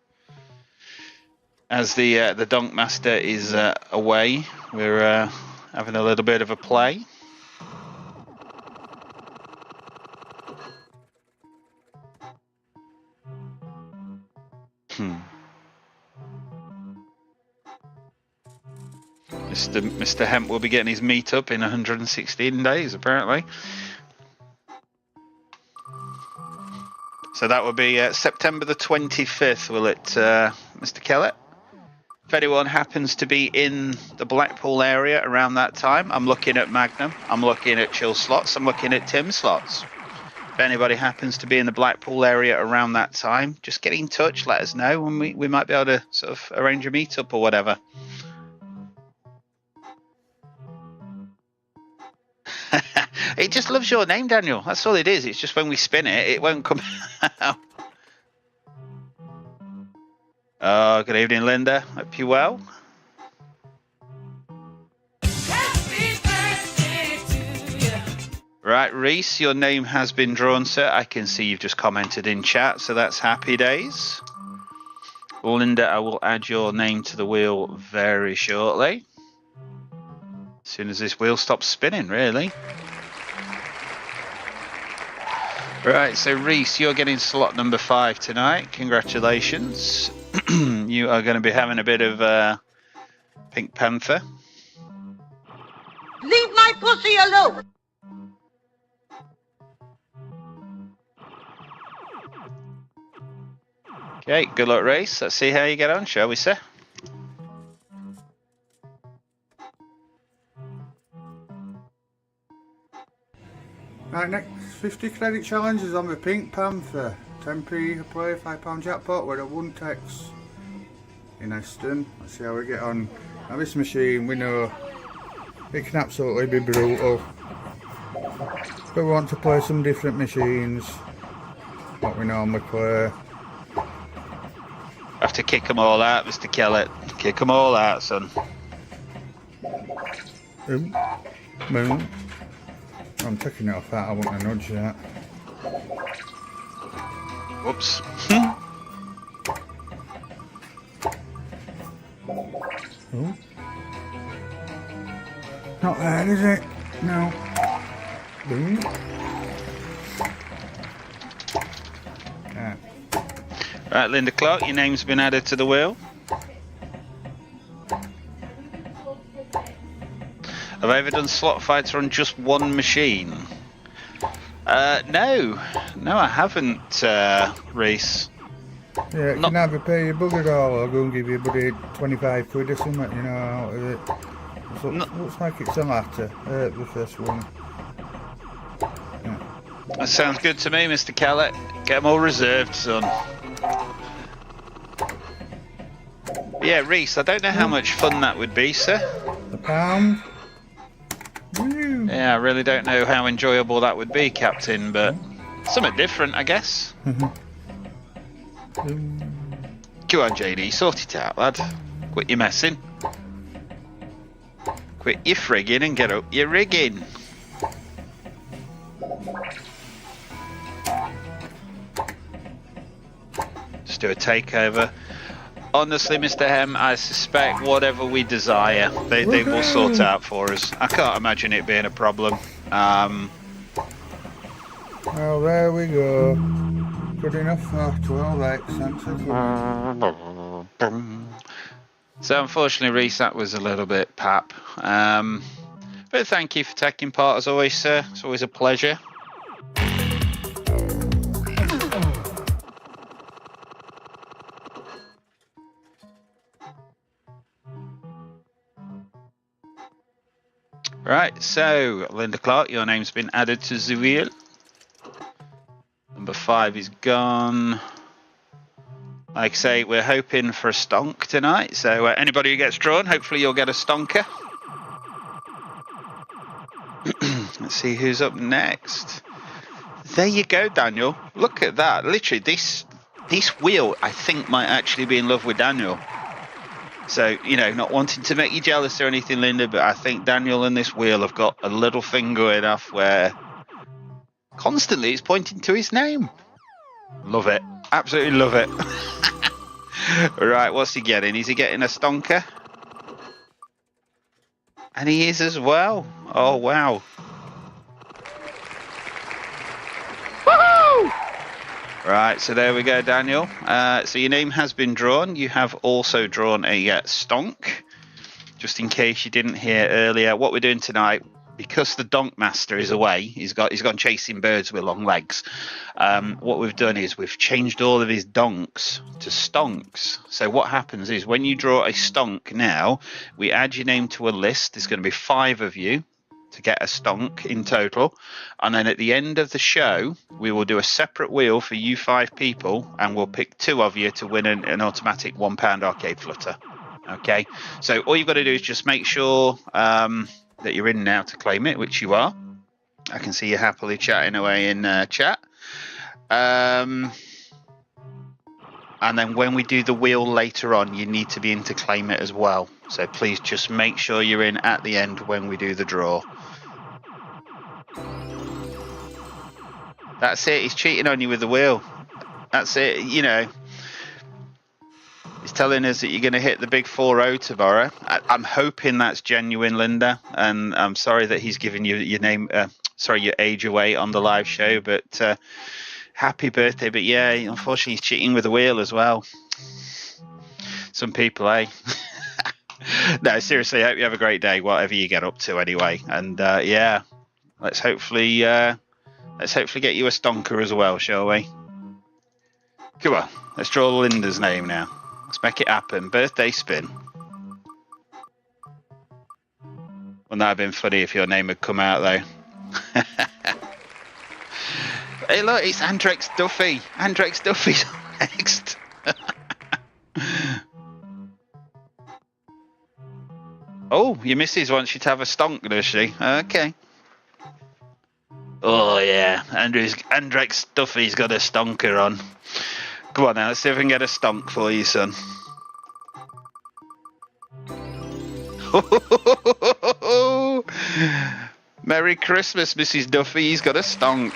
As the Donk Master is away, we're having a little bit of a play. Mr. Hemp will be getting his meetup in 116 days, apparently. So that will be September the 25th, will it, Mr. Kellett? If anyone happens to be in the Blackpool area around that time, I'm looking at Magnum, I'm looking at Chill Slots, I'm looking at Tim Slots. If anybody happens to be in the Blackpool area around that time, just get in touch, let us know, and we might be able to sort of arrange a meetup or whatever. It just loves your name, Daniel. That's all it is. It's just when we spin it, it won't come out. Oh, good evening, Linda. Hope you're well. Happy birthday to you. Right, Reese, your name has been drawn, sir. I can see you've just commented in chat, so that's happy days. Linda, I will add your name to the wheel very shortly. As soon as this wheel stops spinning, really. Right, so Reese, you're getting slot number 5 tonight. Congratulations. You are going to be having a bit of Pink Panther. Leave my pussy alone! Okay, good luck, Reese. Let's see how you get on, shall we, sir? Right, next 50 credit challenge is on the Pink Panther. 10p a play, £5 jackpot with a 1-tex in Eston. Let's see how we get on. Now this machine, we know it can absolutely be brutal. But we want to play some different machines. What we normally play. Have to kick them all out, Mr. Kellett. Kick them all out, son. Moon. I'm taking it off that, I want to nudge that. Whoops. Oh. Not there, is it? No. Boom. Ah. Right, Linda Clark, your name's been added to the wheel. Have I ever done slot fights on just one machine? No, I haven't, Reese. Yeah, you can either pay your bugger all or go and give your buddy 25 quid or something, you know, out of it. Looks like it's a latter, the first one. That sounds good to me, Mr. Kellett. Get them all reserved, son. But yeah, Reese, I don't know how much fun that would be, sir. The pound. Woo. Yeah, I really don't know how enjoyable that would be, Captain, but something different, I guess. Go on, JD, sort it out, lad. Quit your messing. Quit your frigging and get up your rigging. Just do a takeover. Honestly, Mr. Hem, I suspect whatever we desire, they will sort out for us. I can't imagine it being a problem. Well, there we go. Good enough for 12x. So unfortunately, Reese, that was a little bit pap. But thank you for taking part as always, sir. It's always a pleasure. Right, so Linda Clark, your name's been added to the wheel. Number 5 is gone. Like I say, we're hoping for a stonk tonight. So anybody who gets drawn, hopefully you'll get a stonker. Let's see who's up next. There you go, Daniel. Look at that. Literally, this wheel, I think, might actually be in love with Daniel. So, you know, not wanting to make you jealous or anything, Linda, but I think Daniel and this wheel have got a little thing going off where constantly it's pointing to his name. Love it. Absolutely love it. Right, what's he getting? Is he getting a stonker? And he is as well. Oh, wow. Woohoo! Right, so there we go, Daniel. So your name has been drawn. You have also drawn a stonk. Just in case you didn't hear earlier, what we're doing tonight, because the donk master is away, he's gone chasing birds with long legs. What we've done is we've changed all of his donks to stonks. So what happens is when you draw a stonk now, we add your name to a list. There's going to be 5 of you to get a stonk in total, and then at the end of the show we will do a separate wheel for you 5 people, and we'll pick 2 of you to win an automatic £1 arcade flutter. Okay, so all you've got to do is just make sure that you're in now to claim it, which you are. I can see you happily chatting away in chat. And then when we do the wheel later on, you need to be in to claim it as well. So please just make sure you're in at the end when we do the draw. That's it. He's cheating on you with the wheel. That's it. You know, he's telling us that you're going to hit the big 4-0 tomorrow. I'm hoping that's genuine, Linda. And I'm sorry that he's giving you your name, your age away on the live show. But happy birthday. But yeah, unfortunately, he's cheating with the wheel as well. Some people, eh? No, seriously, I hope you have a great day, whatever you get up to anyway. And yeah, let's hopefully get you a stonker as well, shall we? Come on, let's draw Linda's name now. Let's make it happen. Birthday spin. Wouldn't that have been funny if your name had come out though? Hey look, it's Andrex Duffy. Andrex Duffy's next. Oh, your missus wants you to have a stonk, does she? Okay. Oh yeah, Andrex Duffy's got a stonker on. Come on now, let's see if we can get a stonk for you, son. Merry Christmas, Mrs. Duffy. He's got a stonk.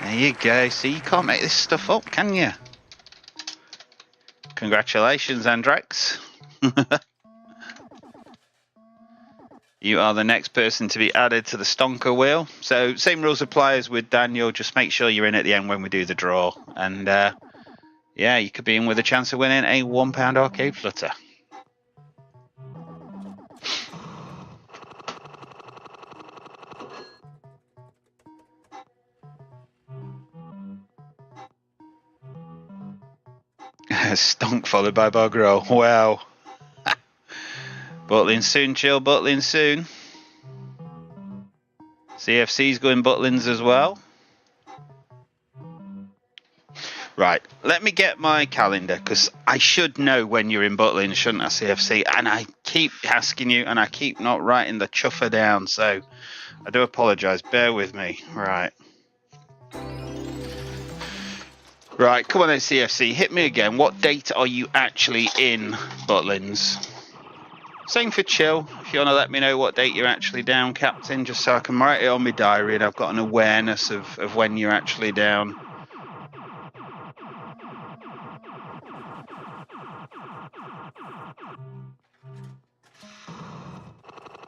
There you go. See, you can't make this stuff up, can you? Congratulations, Andrex. You are the next person to be added to the stonker wheel. So same rules apply as with Daniel. Just make sure you're in at the end when we do the draw. And yeah, you could be in with a chance of winning a £1 arcade flutter. Stonk followed by bog roll. Wow. Bottling soon, chill, bottling soon. CFC's going Butlins as well. Right, let me get my calendar, because I should know when you're in Butlins, shouldn't I, CFC? And I keep asking you, and I keep not writing the chuffer down, so I do apologise. Bear with me. Right. Right, come on then, CFC. Hit me again. What date are you actually in Butlins? Same for Chill. If you want to let me know what date you're actually down, Captain, just so I can write it on my diary and I've got an awareness of when you're actually down.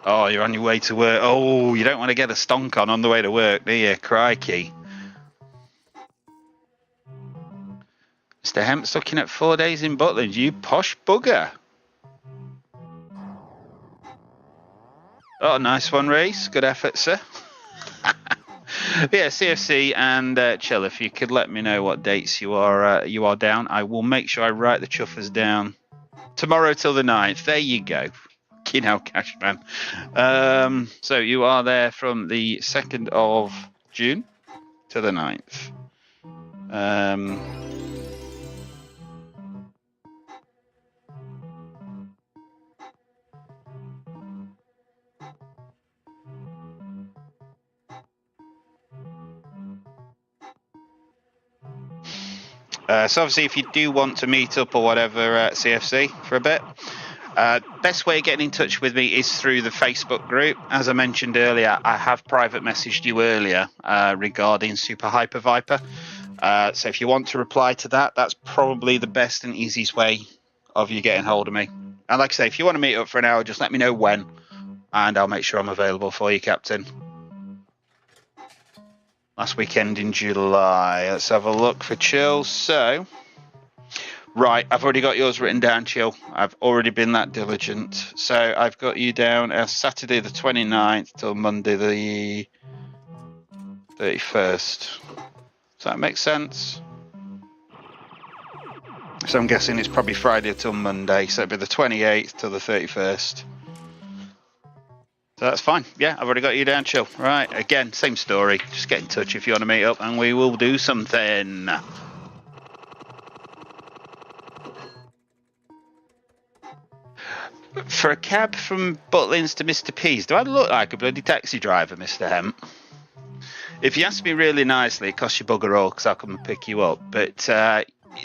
Oh, you're on your way to work. Oh, you don't want to get a stonk on the way to work, do you? Crikey. Mr. Hemp's looking at 4 days in Butlins. You posh bugger. Oh, nice one, Reese. Good effort, sir. Yeah, CFC and Chill, if you could let me know what dates you are down, I will make sure I write the chuffers down. Tomorrow till the 9th. There you go. You know, Cashman. So you are there from the 2nd of June to the 9th. So obviously, if you do want to meet up or whatever at CFC for a bit, best way of getting in touch with me is through the Facebook group. As I mentioned earlier, I have private messaged you earlier regarding Super Hyper Viper. So if you want to reply to that, that's probably the best and easiest way of you getting hold of me. And like I say, if you want to meet up for an hour, just let me know when, and I'll make sure I'm available for you, Captain. Last weekend in July. Let's have a look for Chill. So, right, I've already got yours written down, Chill. I've already been that diligent. So I've got you down as Saturday the 29th till Monday the 31st. Does that make sense? So I'm guessing it's probably Friday till Monday. So it'd be the 28th till the 31st. So that's fine. Yeah, I've already got you down, Chill. Right, again, same story. Just get in touch if you want to meet up and we will do something. For a cab from Butlins to Mr. P's, do I look like a bloody taxi driver, Mr. Hemp? If you ask me really nicely, it costs you bugger all because I'll come and pick you up. But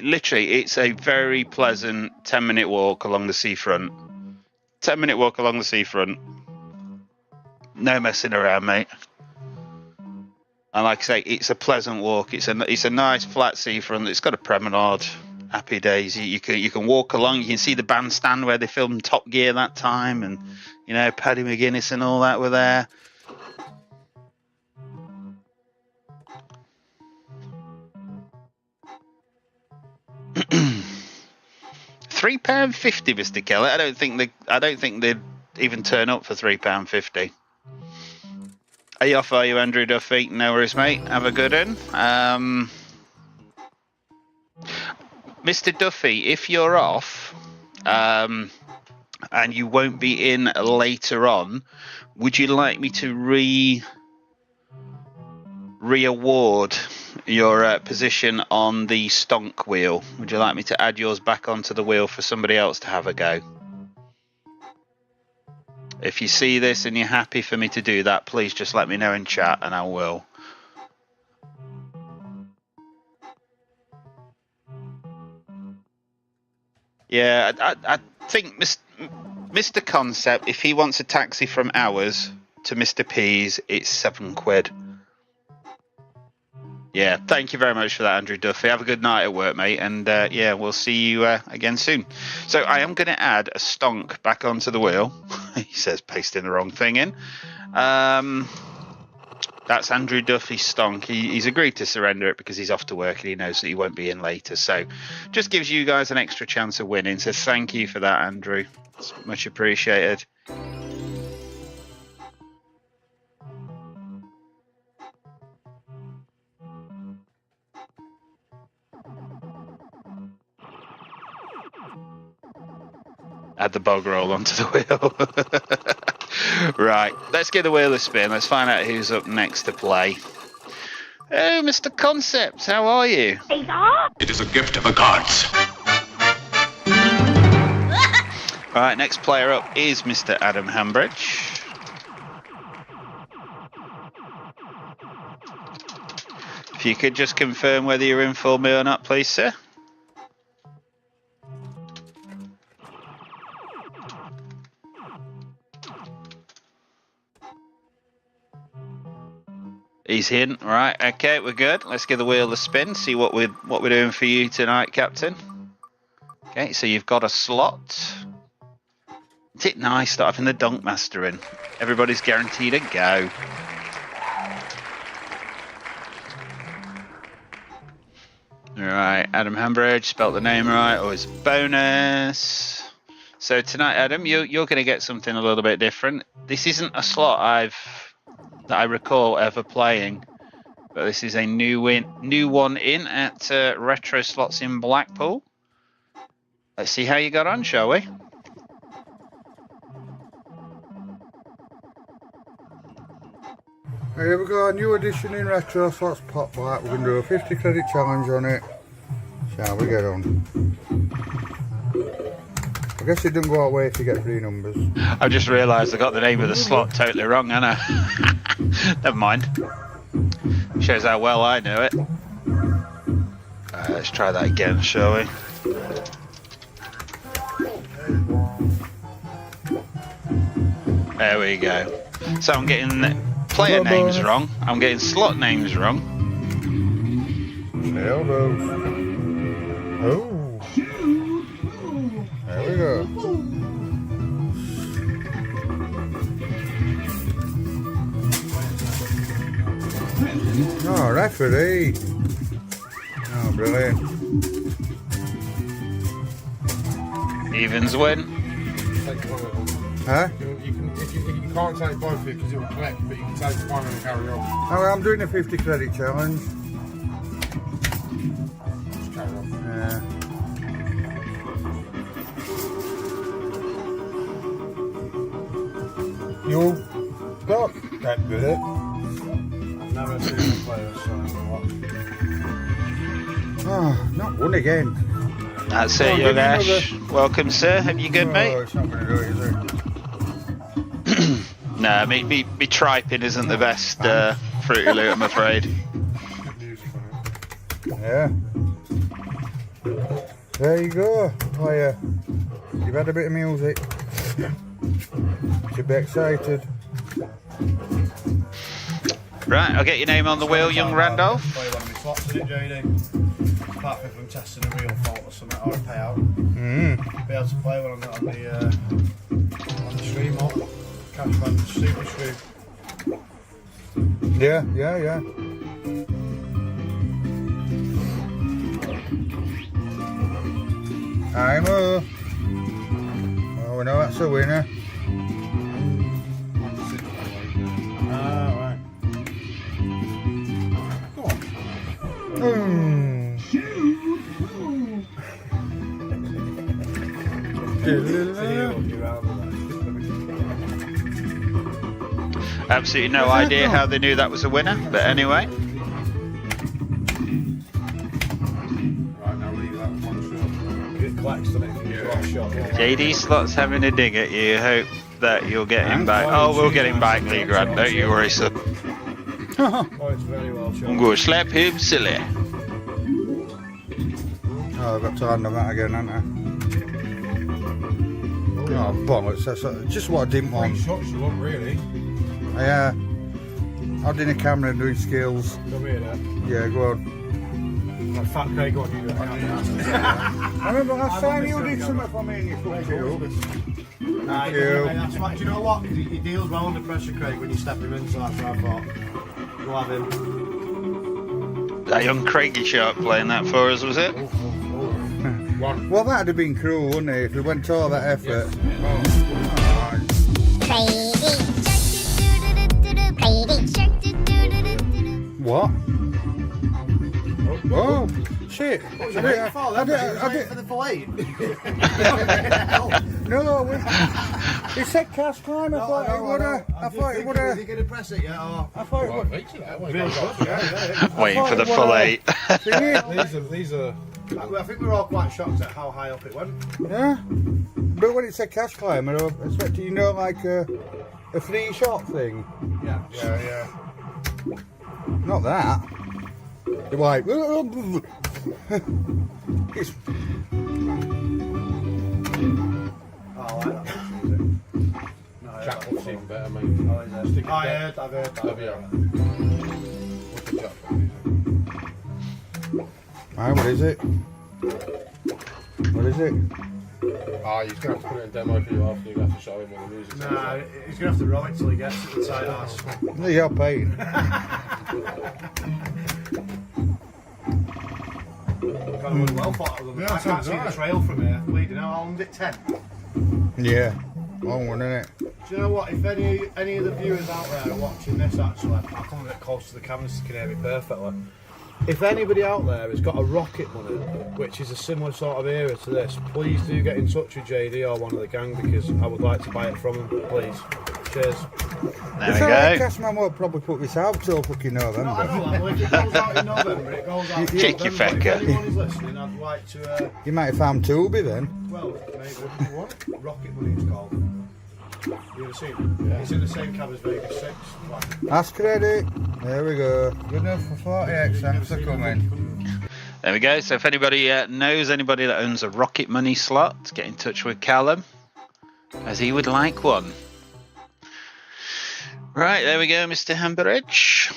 literally, it's a very pleasant 10-minute walk along the seafront. 10-minute walk along the seafront. No messing around, mate. And like I say, it's a pleasant walk. It's a nice flat seafront. It's got a promenade. Happy days. You can walk along. You can see the bandstand where they filmed Top Gear that time, and you know Paddy McGuinness and all that were there. £3.50, Mr. Kelly. I don't think they'd even turn up for £3.50. Are you off, are you, Andrew Duffy? No worries, mate. Have a good one. Mr. Duffy, if you're off and you won't be in later on, would you like me to re-award your position on the stonk wheel? Would you like me to add yours back onto the wheel for somebody else to have a go? If you see this and you're happy for me to do that, please just let me know in chat and I will. Yeah, I think Mr. Concept, if he wants a taxi from ours to Mr. P's, it's £7. Yeah, thank you very much for that, Andrew Duffy. Have a good night at work, mate. And yeah, we'll see you again soon. So I am going to add a stonk back onto the wheel. He says pasting the wrong thing in. That's Andrew Duffy's stonk. He's agreed to surrender it because he's off to work and he knows that he won't be in later. So just gives you guys an extra chance of winning. So thank you for that, Andrew. It's much appreciated. Add the bog roll onto the wheel. Right, let's give the wheel a spin. Let's find out who's up next to play. Oh, Mr. Concept, how are you? It is a gift of the gods. Right, next player up is Mr. Adam Hambridge. If you could just confirm whether you're in for me or not, please, sir. He's in. Right, okay, we're good. Let's give the wheel a spin, see what we're doing for you tonight, Captain. Okay, so you've got a slot. Isn't it nice that having the Dunk Master in? Everybody's guaranteed a go. Alright, Adam Hambridge, spelt the name right, always a bonus. So tonight, Adam, you're going to get something a little bit different. This isn't a slot that I recall ever playing, but this is a new one in at Retro Slots in Blackpool. Let's see how you got on, shall we? Here we go, a new edition in Retro Slots Pop Black. We're going to do a 50 credit challenge on it. Shall we get on? I guess it doesn't go away if you get 3 numbers. I've just realised I got the name of the slot totally wrong, haven't I? Never mind. Shows how well I know it. Let's try that again, shall we? There we go. So I'm getting player names wrong. I'm getting slot names wrong. Oh. There we go. Oh, referee. Oh, brilliant. Evens win. Huh? You can't take both of it because it will collect, but you can take one and carry on. Oh, I'm doing a 50 credit challenge. Just carry on. Yeah. You got that good at. I've never seen him play this Oh, not one again. That's it, young Ash. Welcome, sir. Have you good, mate? Oh, it's not going to do it, is it? No, I mean, me triping isn't the best Fruity Loot, I'm afraid. Yeah. There you go. Oh, yeah. You've had a bit of music. Should be excited. Right, I'll get your name on the wheel, young Randolph. Play one of my slots in it, JD. Apart from if I'm testing a real fault or something, or a payout. Be able to play one on the stream or Cashman Super Stream. Yeah. I'm a. Oh, we know that's a winner. Right. Go on. Absolutely no idea how they knew that was a winner, but anyway. Right, now leave that one shot. It collects the next shot. JD Slot's having a dig at you. Hope that you'll get him back. Oh, we'll get him back, Lee Grant. Don't you worry, sir. Oh, it's very well shot. I'm going to slap him silly. Oh, I've got to hand on that again, haven't I? Oh, bollocks. That's just what I didn't want. 3 shots you want, really. Yeah. I'm doing a camera and doing skills. Come here, Dad. Yeah, go on. Like Fat Craig got you. I remember last time you did something for me and you fucked it up. Thank you. That's right. Do you know what? He deals well under pressure, Craig, when you step him in, so that's what I thought. We'll have him. That young Craigie Shark playing that for us, was it? One. Well, that'd have been cruel, wouldn't it, if we went to all that effort. What? Oh, Shit. What's your waiting for then? Waiting for the fillet? No, it said cast climb. I thought it would have. I thought it would Are have. you going to press it yet? Or? I thought it would. Waiting for the full 8. These are. I think we're all quite shocked at how high up it went. Yeah. But when it said cash climber, I expected, you know, like a free shot thing. Yeah. Not that. You're like, it's, Oh, I like that music. No, Jack will sing better, mate. Oh, is it? I've heard that. What's the Jack music? right, what is it? What is it? Ah, he's going to have to put it in demo for you after. You're going to have to show him what the music's Nah, he's going to have to row it till he gets to the tight ass. No, you're paying. Kind of well thought of them. I can't see the trail from here. Bleeding out. How long did it 10? Yeah. Long one, isn't it? Do you know what? If any of the viewers out there are watching this, actually, I'll come a bit close to the camera so you can hear me perfectly. If anybody out there has got a rocket money, which is a similar sort of era to this, please do get in touch with JD or one of the gang because I would like to buy it from him, please. Cheers. There we go. Cashman won't probably put this out till fucking November. Well, if it goes out in November, it goes out in Check your November. If finger. anyone is listening, I'd like to... You might have found Tubi then. well, maybe. What? Rocket Money it's called. You ever seen it? Yeah. It's in the same cab as Vegas 6. Ask credit. There we go. Good enough for 40x. Thanks for coming. There we go. So if anybody knows anybody that owns a Rocket Money slot, get in touch with Callum, as he would like one. Right, there we go, Mr. Hamberidge.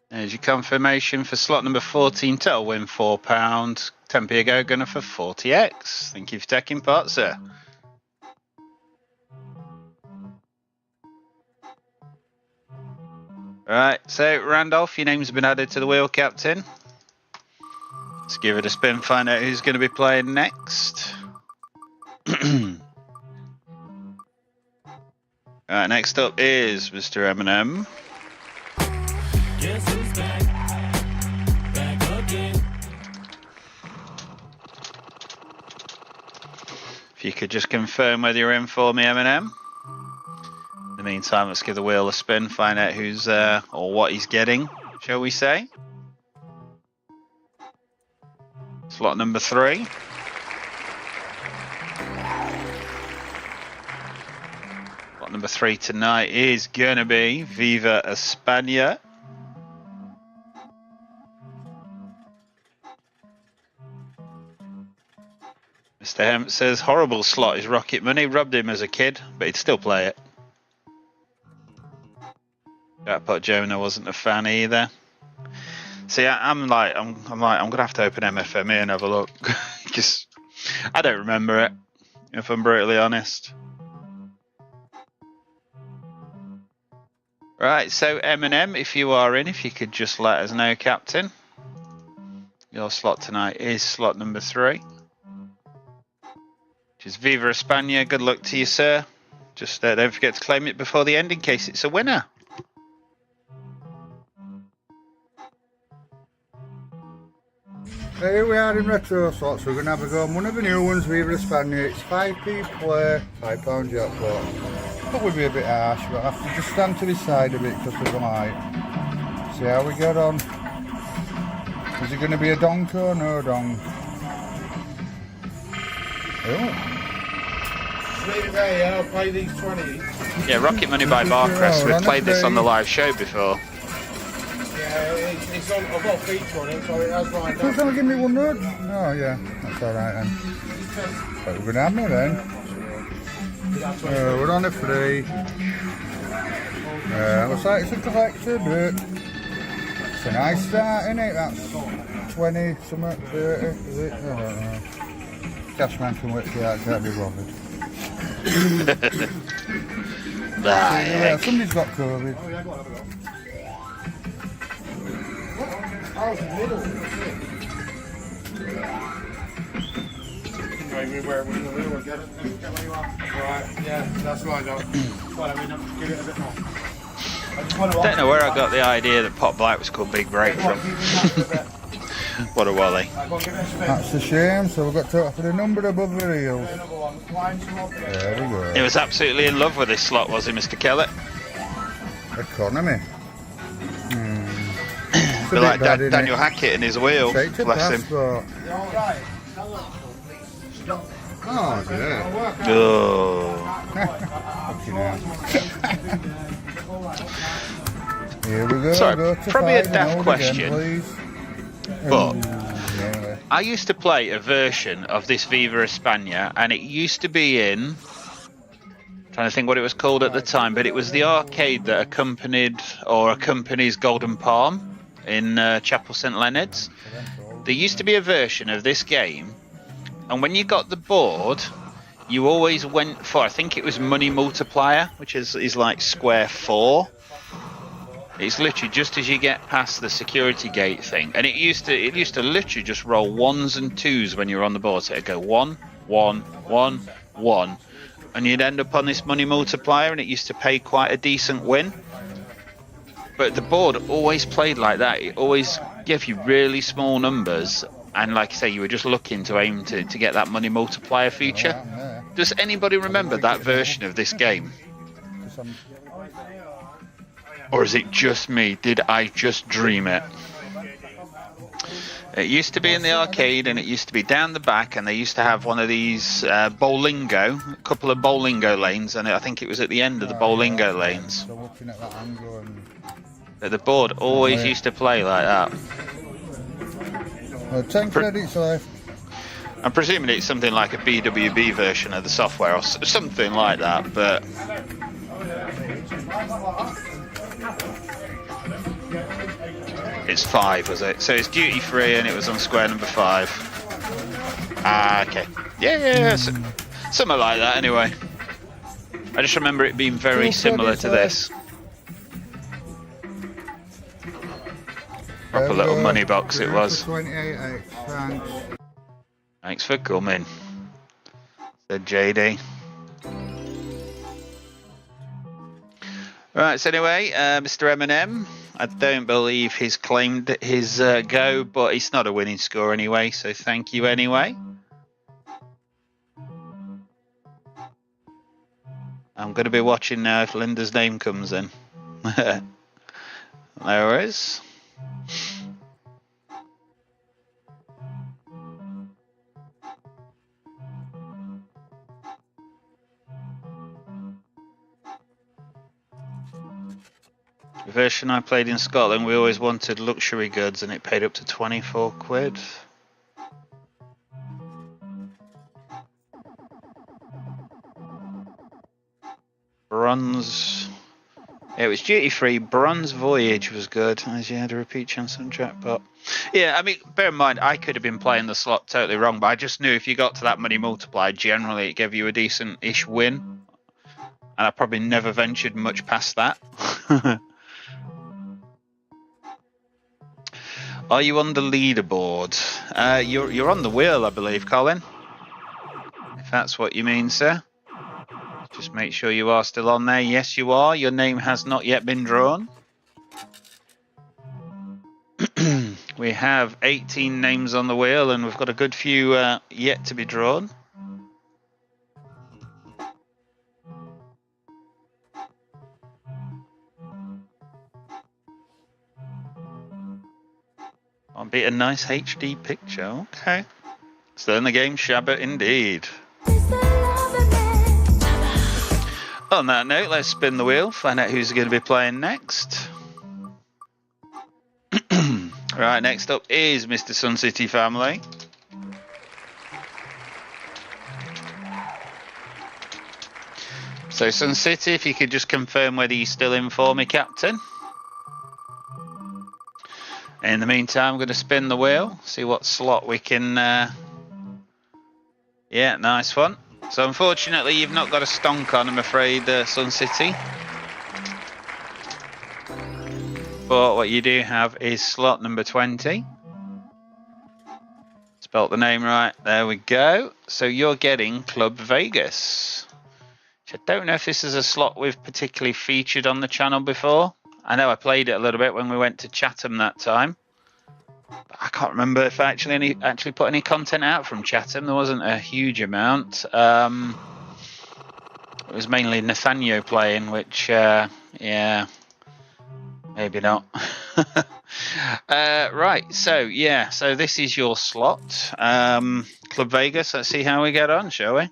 There's your confirmation for slot number 14. Total win £4. 10p ago, gunner for 40x. Thank you for taking part, sir. Right, so Randolph, your name's been added to the wheel, Captain. Let's give it a spin, find out who's going to be playing next. Right, next up is Mr. Eminem. Guess who's back? Back again. If you could just confirm whether you're in for me, Eminem. In the meantime, let's give the wheel a spin, find out who's or what he's getting, shall we say. Slot number 3. Slot number 3 tonight is gonna be Viva España. Mr. Hemp says horrible slot is Rocket Money. Rubbed him as a kid, but he'd still play it. Jackpot Jonah wasn't a fan either. See, I'm gonna have to open MFME and have a look because I don't remember it, if I'm brutally honest. Right, so Eminem, if you are in, if you could just let us know, Captain. Your slot tonight is slot number 3, which is Viva España. Good luck to you, sir. Just don't forget to claim it before the end in case it's a winner. Here we are in retro slots. We're going to have a go on one of the new ones, Viva España. It's 5p play, £5 jackpot. Probably be a bit harsh, but I have to just stand to this side a bit because of the light. See how we get on. Is it going to be a donk or no donk? Oh. Leave it there, yeah, I'll play these 20. Yeah, Rocket Money by Barcrest. We've played this on the live show before. Yeah, it's on, I've got a feature on it, so it has lined Can up. someone give me one nudge? Oh yeah, that's alright then. But we're going to have me then. We're on a 3. Looks like it's a collector, but it's a nice start, isn't it? That's 20, something, 30, is it? I don't know. Cashman can work it out, can't be bothered. Yeah, somebody's got COVID. Oh, yeah, go on, have a go. I was in the middle. Maybe where we're in the middle, get where you are. Right, yeah, that's right, Doc. Well, I mean, give it a bit more. Don't know where I got the idea that Pot Black was called Big Break from. What a wally. That's a shame, so we've got to put a number above the reels. There we go. He was absolutely in love with this slot, was he, Mr. Kellett? Economy. Be like Daniel Hackett and his wheel, bless him. Oh, yeah. Here we go. Sorry, go to probably a 5 daft again, question, please. but Yeah. I used to play a version of this Viva España, and it used to be in... trying to think what it was called at the time, but it was the arcade that accompanies Golden Palm in Chapel St Leonard's. There used to be a version of this game, and when you got the board, you always went for, I think it was Money Multiplier, which is like square 4. It's literally just as you get past the security gate thing, and it used to literally just roll 1s and 2s when you were on the board. So it'd go 1, 1, 1, 1, and you'd end up on this Money Multiplier, and it used to pay quite a decent win. But the board always played like that. It always gave you really small numbers, and like I say, you were just looking to aim to get that Money Multiplier feature. Does anybody remember that version of this game? Or is it just me? Did I just dream it? It used to be in the arcade, and it used to be down the back, and they used to have one of these a couple of bowlingo lanes, and I think it was at the end of the bowlingo lanes. But the board always used to play like that. 10 credits left. I'm presuming it's something like a BWB version of the software, or something like that, but... It's 5, was it? So it's duty free, and it was on square number 5. Ah, okay. Yeah, something like that anyway. I just remember it being very similar to this. Proper little money box it was. 28, thanks. Thanks for coming, said JD. Right, so anyway, Mr. M&M, I don't believe he's claimed his go, but it's not a winning score anyway, so thank you anyway. I'm going to be watching now if Linda's name comes in. There it is. The version I played in Scotland, we always wanted luxury goods, and it paid up to 24 quid. Bronze. Yeah, it was duty free. Bronze Voyage was good, as you had a repeat chance on jackpot. Yeah, I mean, bear in mind, I could have been playing the slot totally wrong, but I just knew if you got to that money multiplier, generally it gave you a decent-ish win. And I probably never ventured much past that. Are you on the leaderboard? You're on the wheel, I believe, Colin. If that's what you mean, sir. Just make sure you are still on there. Yes, you are. Your name has not yet been drawn. We have 18 names on the wheel, and we've got a good few yet to be drawn. I'll be a nice HD picture. Okay. Still in the game, Shabba, indeed. On that note, let's spin the wheel, find out who's going to be playing next. Right, next up is Mr. Sun City Family. So, Sun City, if you could just confirm whether you're still in for me, Captain. In the meantime, I'm going to spin the wheel, see what slot we can... Yeah, nice one. So unfortunately, you've not got a stonk on, I'm afraid, Sun City. But what you do have is slot number 20. Spelt the name right. There we go. So you're getting Club Vegas. Which I don't know if this is a slot we've particularly featured on the channel before. I know I played it a little bit when we went to Chatham that time. But I can't remember if I actually put any content out from Chatham. There wasn't a huge amount. It was mainly Nathaniel playing, which, yeah, maybe not. Right, so yeah, so this is your slot. Club Vegas, let's see how we get on, shall we?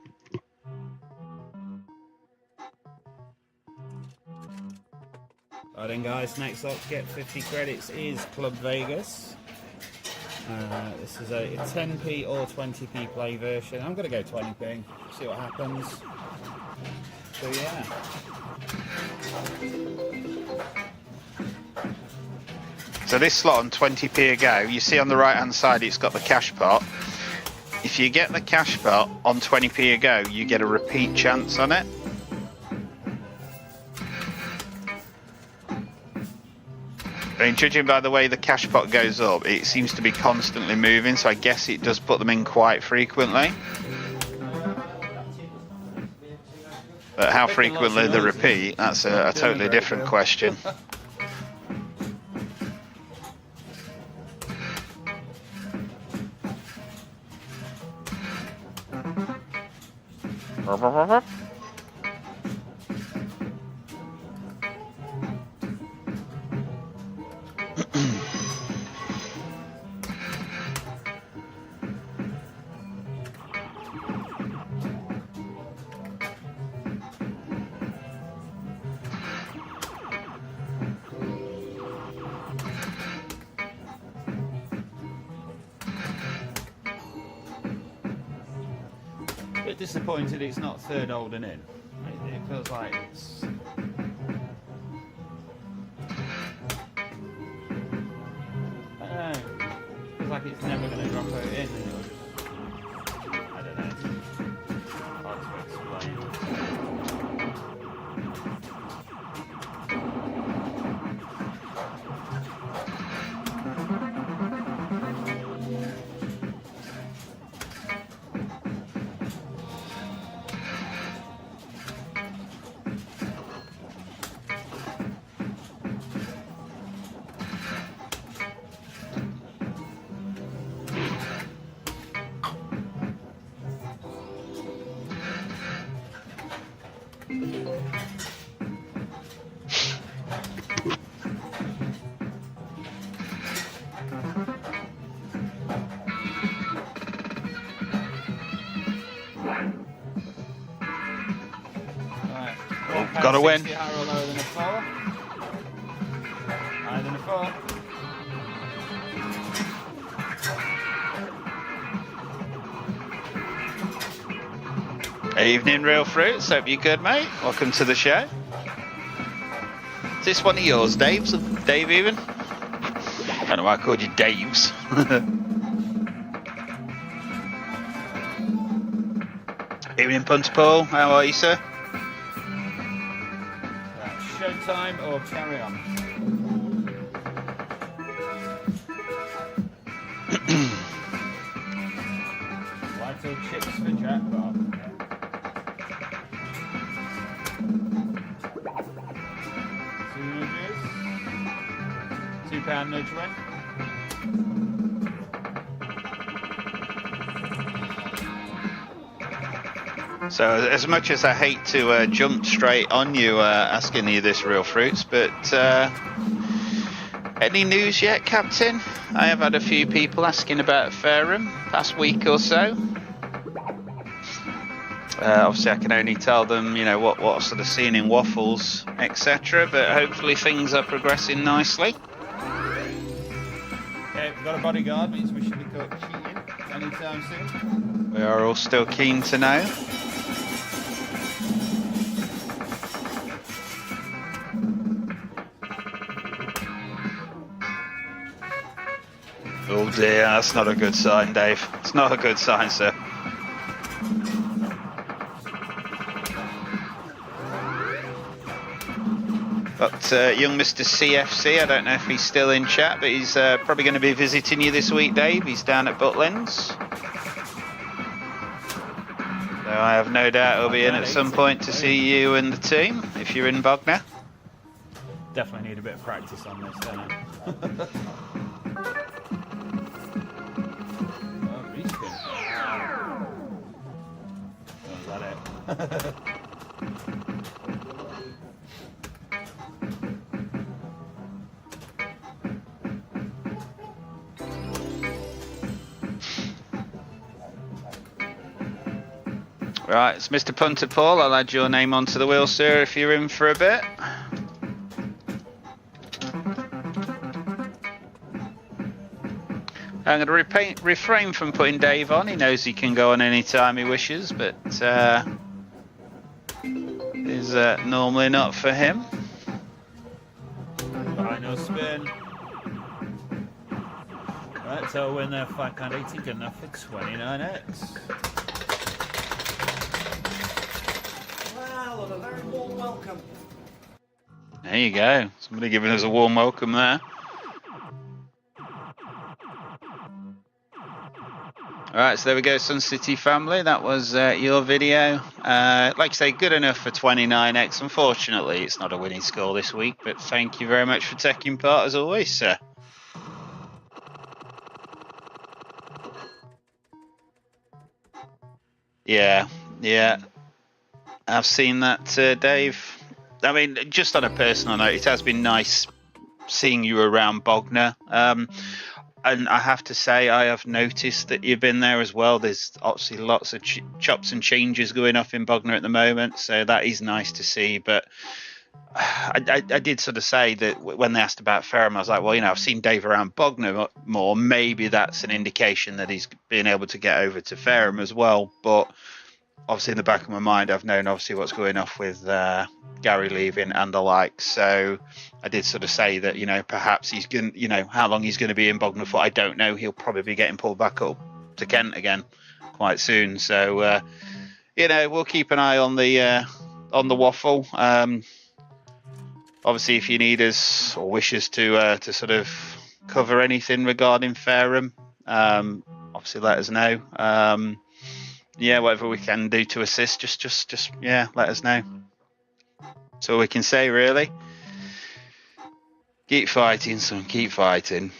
Right then guys, next up to get 50 credits is Club Vegas. This is a 10p or 20p play version. I'm going to go 20p, see what happens. So yeah. So this slot on 20p a go, you see on the right hand side it's got the cash pot. If you get the cash pot on 20p a go, you get a repeat chance on it. I mean, judging by the way the cash pot goes up, it seems to be constantly moving, so I guess it does put them in quite frequently. But how frequently they repeat, that's a totally different question. Bit disappointed it's not third holding in. It feels like it's... I don't know. It feels like it's never going to drop out in. I don't know. Hard to explain. Got to win. Higher or lower than a 4? Higher than a 4. Evening, Real Fruits. Hope you're good, mate. Welcome to the show. Is this one of yours, Dave's? Dave, even? I don't know why I called you Dave's. Evening, Punter Paul. How are you, sir? Showtime or carry on? White or chips for jackpot? Two nudges. £2 nudge win. So as much as I hate to jump straight on you asking you this, Real Fruits, but any news yet, Captain? I have had a few people asking about Fairham past week or so. Obviously I can only tell them, you know, what sort of scene in Waffles, etc. But hopefully things are progressing nicely. Okay, we've got a bodyguard, means we should be caught cheating anytime soon. We are all still keen to know. Oh dear, that's not a good sign, Dave. It's not a good sign, sir. But young Mr. CFC, I don't know if he's still in chat, but he's probably going to be visiting you this week, Dave. He's down at Butlins. So I have no doubt he'll be in at some point to see you and the team, if you're in Bognor. Definitely need a bit of practice on this, don't I? Oh, respin. Oh, is that it? Right, it's Mr. Punter Paul. I'll add your name onto the wheel, sir, if you're in for a bit. I'm going to refrain from putting Dave on. He knows he can go on any time he wishes, but is normally not for him. Final spin. Right, so win there, £5.80, good enough for 29x. Well, and a very warm welcome. There you go. Somebody giving us a warm welcome there. Alright, so there we go, Sun City family. That was your video. Like I say, good enough for 29x. Unfortunately, it's not a winning score this week, but thank you very much for taking part as always, sir. Yeah. I've seen that, Dave. I mean, just on a personal note, it has been nice seeing you around Bognor. And I have to say, I have noticed that you've been there as well. There's obviously lots of chops and changes going off in Bognor at the moment, so that is nice to see. But I did sort of say that when they asked about Ferrum, I was like, well, I've seen Dave around Bognor more. Maybe that's an indication that he's been able to get over to Ferrum as well. But obviously in the back of my mind, I've known obviously what's going off with Gary leaving and the like. So I did sort of say that, perhaps he's going to, how long he's going to be in Bognor for, I don't know. He'll probably be getting pulled back up to Kent again quite soon. So, we'll keep an eye on the waffle. Obviously, if you need us or wish us to sort of cover anything regarding Ferrum, obviously let us know. Whatever we can do to assist, just let us know. That's all we can say, really. Keep fighting, son. Keep fighting.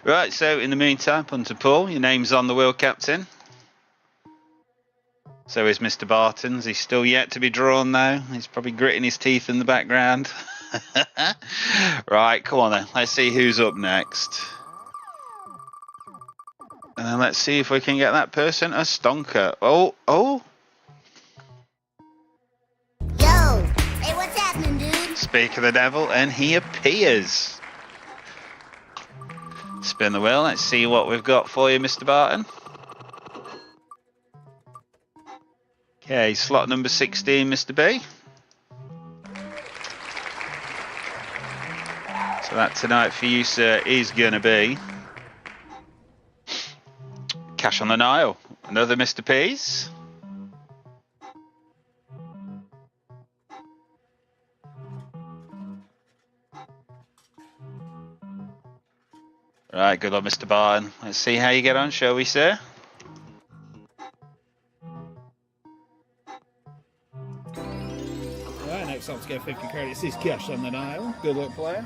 Right, so in the meantime, Punter Paul, your name's on the wheel, Captain. So is Mr. Barton's. He's still yet to be drawn, though. He's probably gritting his teeth in the background. Right, come on then. Let's see who's up next. And then let's see if we can get that person a stonker. Oh. Yo, hey, what's happening, dude? Speak of the devil, and he appears. Spin the wheel. Let's see what we've got for you, Mr. Barton. Okay, slot number 16, Mr. B. So that tonight for you, sir, is going to be cash on the Nile. Another Mr. P's. Right, good luck, Mr. Barton. Let's see how you get on, shall we, sir? Right, next up to get 50 credits is cash on the Nile. Good luck, player.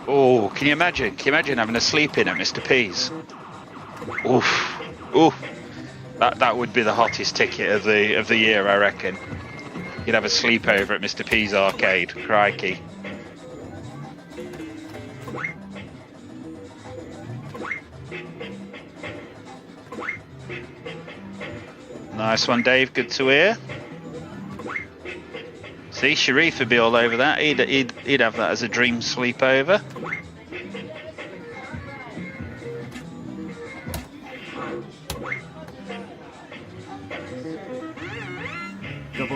Oh, can you imagine? Can you imagine having a sleep in at Mr. P's? Oof. That would be the hottest ticket of the year, I reckon. You'd have a sleepover at Mr. P's arcade. Crikey. Nice one, Dave. Good to hear. See, Sharif would be all over that. He'd have that as a dream sleepover.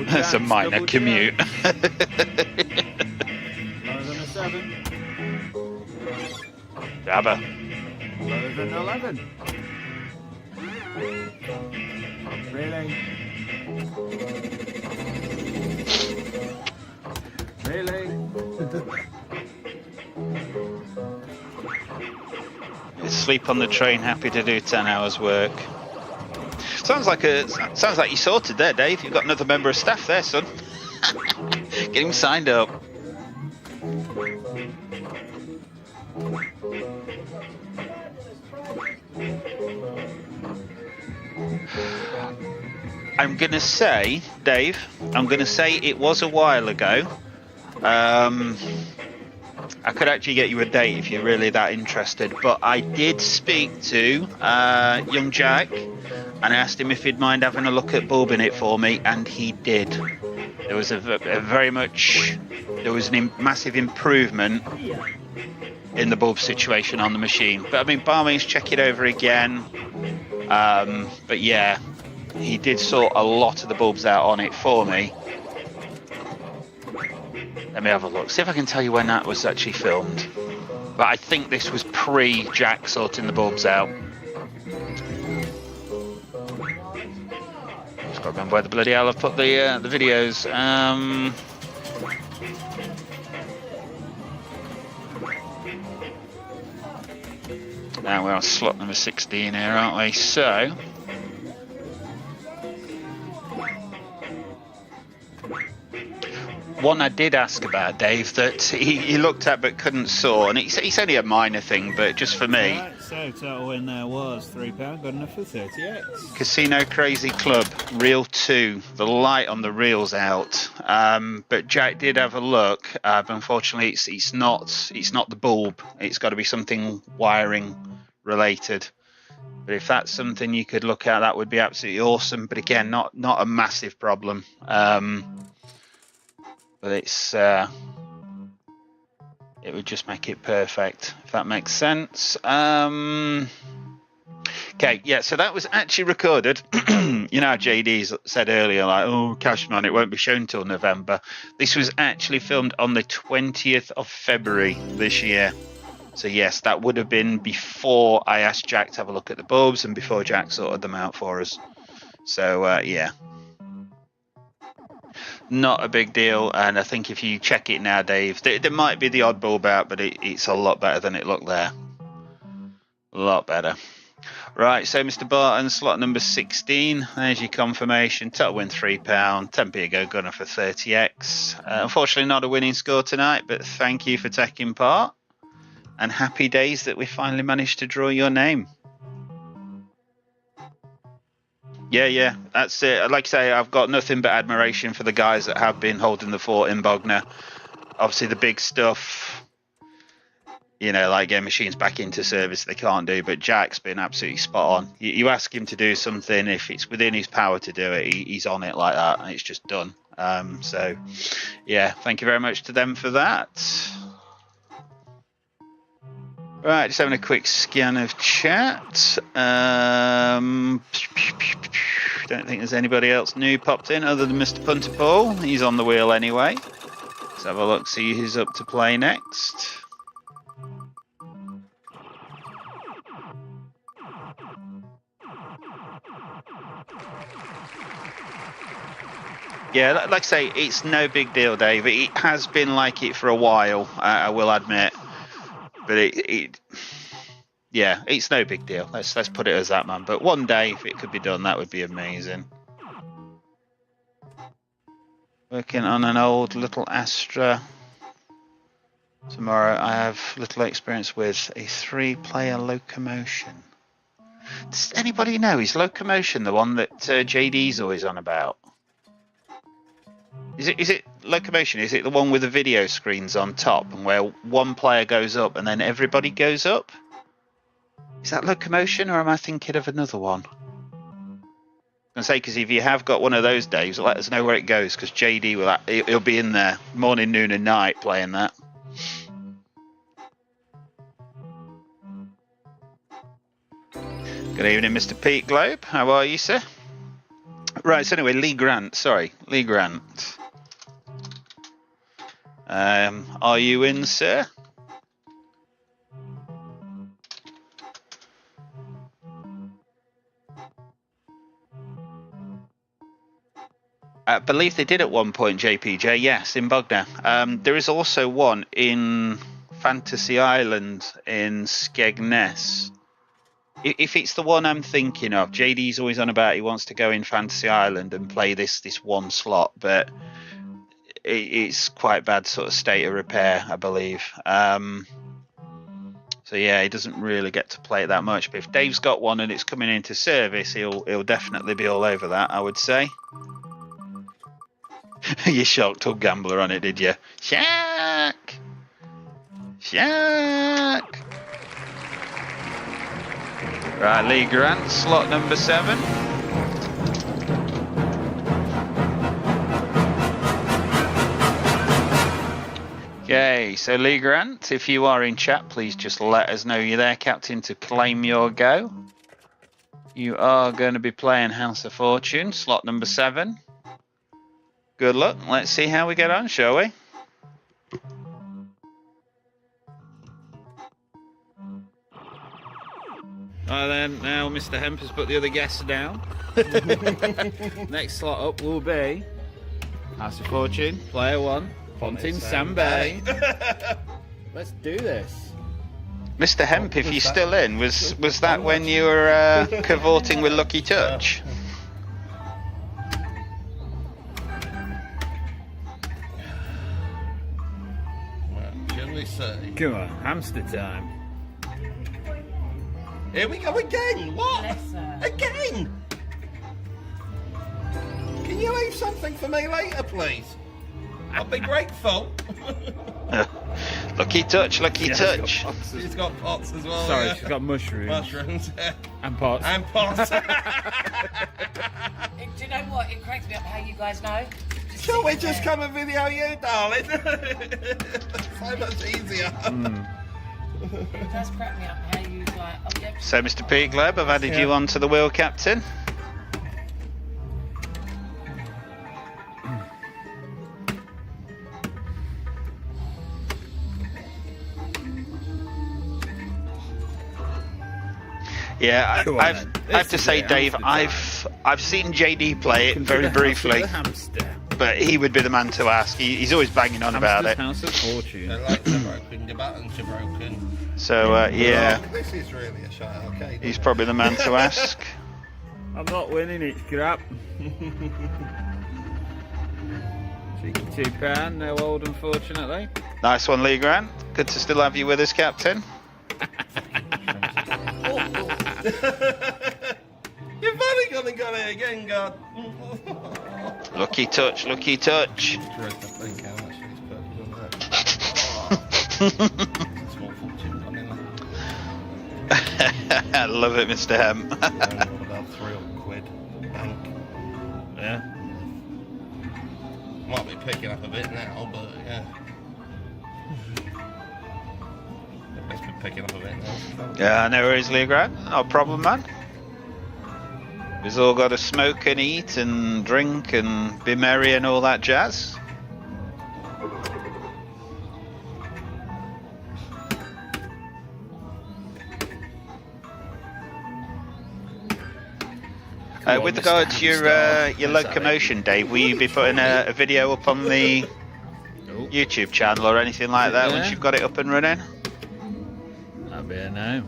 That's a minor commute. Lower than a 7. Jabba. Lower than 11. Really? Really? Sleep on the train, happy to do 10 hours work. Sounds like you sorted there, Dave. You've got another member of staff there, son. Get him signed up. I'm gonna say, Dave, it was a while ago. I could actually get you a date if you're really that interested, but I did speak to young Jack and I asked him if he'd mind having a look at bulbing it for me, and he did. There was a massive improvement in the bulb situation on the machine. But I mean, by all means, check it over again. But yeah, he did sort a lot of the bulbs out on it for me. Let me have a look, see if I can tell you when that was actually filmed. But I think this was pre-Jack sorting the bulbs out. Just gotta remember where the bloody hell I've put the videos. Now we're on slot number 16 here, aren't we? So one I did ask about, Dave, that he looked at but couldn't saw, and it's only a minor thing, but just for me. Right, so total win there was £3, good enough for 30x. Casino Crazy Club, reel 2. The light on the reel's out, but Jack did have a look. But unfortunately, it's not the bulb. It's got to be something wiring related. But if that's something you could look at, that would be absolutely awesome. But again, not a massive problem. But it's it would just make it perfect, if that makes sense. Okay, yeah, so that was actually recorded. You know how JD said earlier, like, oh, Cashman, it won't be shown till November. This was actually filmed on the 20th of February this year. So yes, that would have been before I asked Jack to have a look at the bulbs and before Jack sorted them out for us. So yeah. Not a big deal, and I think if you check it now, Dave, there might be the odd bulb out, but it's a lot better than it looked there. A lot better. Right, so Mr. Barton, slot number 16. There's your confirmation. Total win £3, 10p ago, gunner for 30x. Unfortunately, not a winning score tonight, but thank you for taking part. And happy days that we finally managed to draw your name. Yeah, that's it. Like I say, I've got nothing but admiration for the guys that have been holding the fort in Bognor. Obviously, the big stuff, you know, like getting machines back into service, they can't do. But Jack's been absolutely spot on. You ask him to do something, if it's within his power to do it, he's on it like that, and it's just done. So, yeah, thank you very much to them for that. Right, just having a quick scan of chat. Don't think there's anybody else new popped in other than Mr. Punter Paul. He's on the wheel anyway. Let's have a look, see who's up to play next. Yeah, like I say, it's no big deal, Dave. It has been like it for a while, I will admit. But yeah, it's no big deal. Let's put it as that, man. But one day, if it could be done, that would be amazing. Working on an old little Astra. Tomorrow, I have little experience with a 3-player locomotion. Does anybody know? Is locomotion the one that JD's always on about? Is it locomotion? Is it the one with the video screens on top and where one player goes up and then everybody goes up? Is that locomotion, or am I thinking of another one? I'm gonna say, because if you have got one of those, Daves, let us know where it goes, because JD he'll be in there morning, noon, and night playing that. Good evening, Mr. Pete Globe. How are you, sir? Right. So anyway, Lee Grant. Are you in, sir? I believe they did at one point, JPJ, yes, in Bognor. There is also one in Fantasy Island in Skegness. If it's the one I'm thinking of, JD's always on about he wants to go in Fantasy Island and play this one slot, but it's quite bad sort of state of repair, I believe. So yeah, he doesn't really get to play it that much. But if Dave's got one and it's coming into service, he'll definitely be all over that, I would say. You shocked old gambler on it, did you? Shaq! Right, Lee Grant, slot number 7. Okay, so Lee Grant, if you are in chat, please just let us know you're there, Captain, to claim your go. You are going to be playing House of Fortune, slot number 7. Good luck. Let's see how we get on, shall we? Right then, now Mr. Hemp has put the other guests down. Next slot up will be House of Fortune, player 1. Pontin Sambay. Let's do this. Mr. Hemp, if you're still in, was that when you were cavorting with Lucky Touch? Well, shall we say? Come on, hamster time. Here we go again. What? Again? Can you leave something for me later, please? I'll be grateful. Lucky touch, lucky touch. She's got pots as well. Sorry, yeah. she's got mushrooms. Mushrooms, yeah. And pots. And pots. Do you know what? It cracks me up how you guys know. Shall we just come and video you, darling? So much easier. It does crack me up how you like. Oh, yeah. So, Mr. P. Gleb, I've added you onto the wheel, Captain. Yeah, I have to say, Dave, I've seen JD play it very briefly, but he would be the man to ask. He's always banging on about it. House of Fortune. The lights are broken, the buttons are broken. So yeah, This is really a shot arcade. he's probably the man to ask. I'm not winning, it's crap. Cheeky £2, no old, unfortunately. Nice one, Lee Grant. Good to still have you with us, Captain. You've only got it again, God. Lucky touch, lucky touch. Dread to think how much these purples on that. Small fortune gone in there. I love it, Mr. Hemp. About £3 bank. Yeah. Might be picking up a bit now, but yeah. It's been picking up a bit now. Yeah, no worries, Lee Grant. No problem, man. We've all got to smoke and eat and drink and be merry and all that jazz. With regard to your locomotion, Dave, will you be putting a video up on the YouTube channel or anything like that once you've got it up and running? That'd be a no.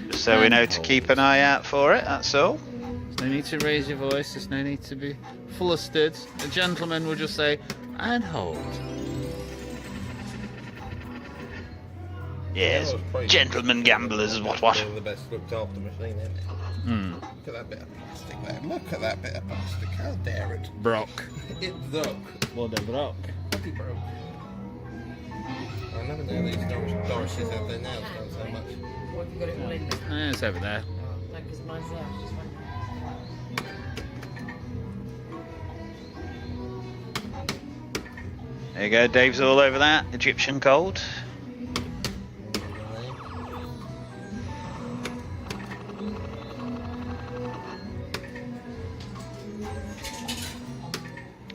Just so we know to keep an eye out for it, that's all. There's no need to raise your voice, there's no need to be flustered. A gentleman will just say, and hold. Yes, gentlemen gamblers is what? One of the best looked after machine, isn't it? Hmm. Look at that bit of plastic there. Look at that bit of plastic. How dare it? Brock. It broke. What a Brock. Bloody broke. I never knew these Dorises had their nails done so much. What have you got it all in there? It's over there. No, because mine's there. I was just wondering. There you go, Dave's all over that. Egyptian gold.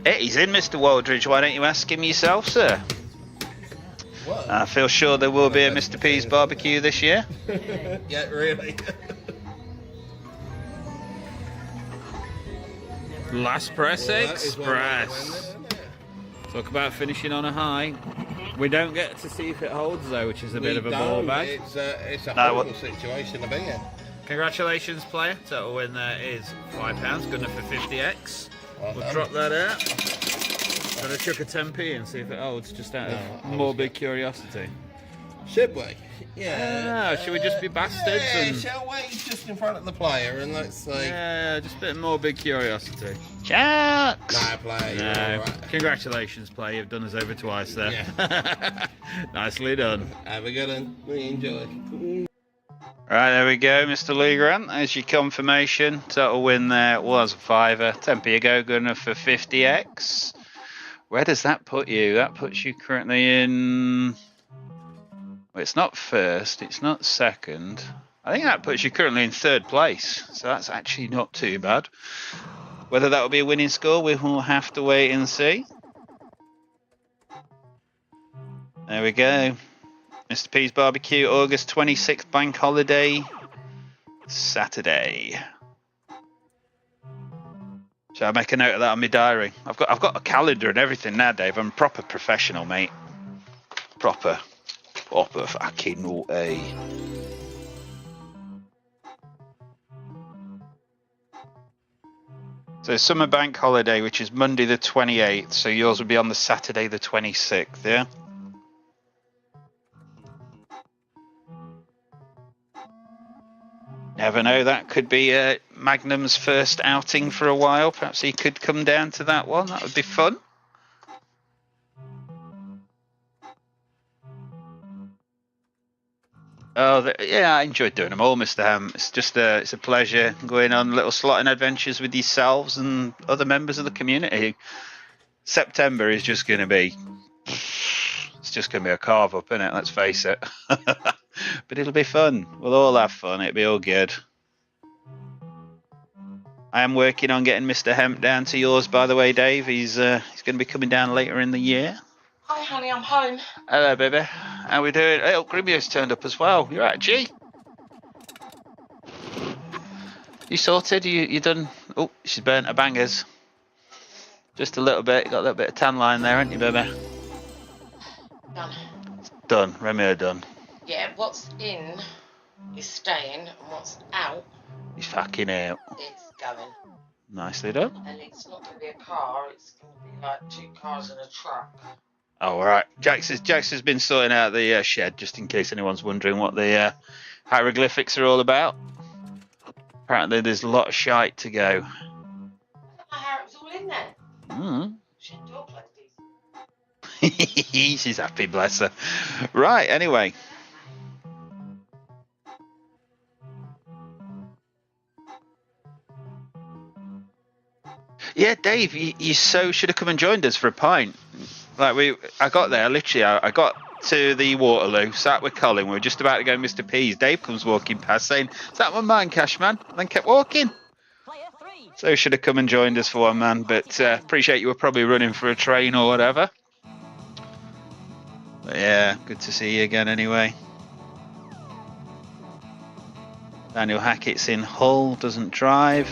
Hey, he's in, Mr. Waldridge. Why don't you ask him yourself, sir? What? I feel sure there will be a Mr. P's barbecue this year. Yeah, really. Last press Well, that is one way to win express. this, isn't it? Talk about finishing on a high. We don't get to see if it holds though, which is a bit of a ball don't. bag. It's a No, horrible situation to be in. Congratulations, player. Total win there is £5. Good enough for 50x. Well We'll done. drop that out. Gonna chuck a 10p and see if it holds, just out of morbid curiosity. Should we? Yeah. Should we just be bastards? Yeah, and... shall we? Just in front of the player and let's see. Yeah, just a bit of morbid curiosity. Jacks! No, player. No. You're all right. Congratulations, player. You've done us over twice there. Yeah. Nicely done. Have a good one. We enjoy. Right, there we go, Mr. Lee Grant. There's your confirmation. Total win there was a fiver. 10p ago, good enough for 50x. Where does that put you? That puts you currently in... Well, it's not first, it's not second. I think that puts you currently in third place. So that's actually not too bad. Whether that will be a winning score, we will have to wait and see. There we go. Mr. P's Barbecue, August 26th, bank holiday, Saturday. Shall I make a note of that on my diary? I've got a calendar and everything now, Dave. I'm a proper professional, mate. Proper fucking naughty. So summer bank holiday, which is Monday the 28th. So yours will be on the Saturday the 26th, yeah? Never know, that could be Magnum's first outing for a while. Perhaps he could come down to that one. That would be fun. Oh, yeah, I enjoyed doing them all, Mr. Ham. It's just it's a pleasure going on little slotting adventures with yourselves and other members of the community. September is just going to be... It's just going to be a carve up, isn't it? Let's face it. But it'll be fun. We'll all have fun. It'll be all good. I am working on getting Mr. Hemp down to yours, by the way, Dave. He's going to be coming down later in the year. Hi, honey, I'm home. Hello, baby. How we doing? Oh, Grimmio's turned up as well. You're right, G. You sorted? You done? Oh, she's burnt her bangers. Just a little bit. Got a little bit of tan line there, haven't you, baby? Done. Done. Remy done. Yeah, what's in is staying, and what's out He's fucking out. is going. Nicely done. And it's not going to be a car, it's going to be like 2 cars and a truck. Oh, all right. Jax has been sorting out the shed, just in case anyone's wondering what the hieroglyphics are all about. Apparently, there's a lot of shite to go. I don't know how it was all in there. Mm. She had dog like these. She's happy, bless her. Right, anyway. Yeah, Dave, you so should have come and joined us for a pint. Like I got there, literally, I got to the Waterloo, sat with Colin, we were just about to go Mr. P's. Dave comes walking past saying, "Is that one mine, Cashman?" And then kept walking. So should have come and joined us for one, man. But appreciate you were probably running for a train or whatever. But yeah, good to see you again anyway. Daniel Hackett's in Hull, doesn't drive.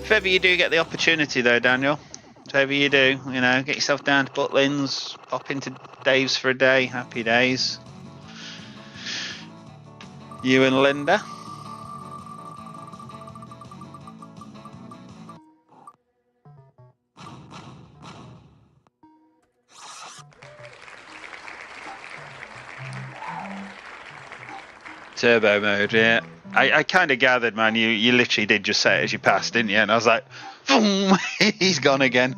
If ever you do get the opportunity though, Daniel, if ever you do, you know, get yourself down to Butlins, pop into Dave's for a day, happy days. You and Linda. Turbo mode, yeah. I kind of gathered, man, you literally did just say it as you passed, didn't you? And I was like, boom, he's gone again.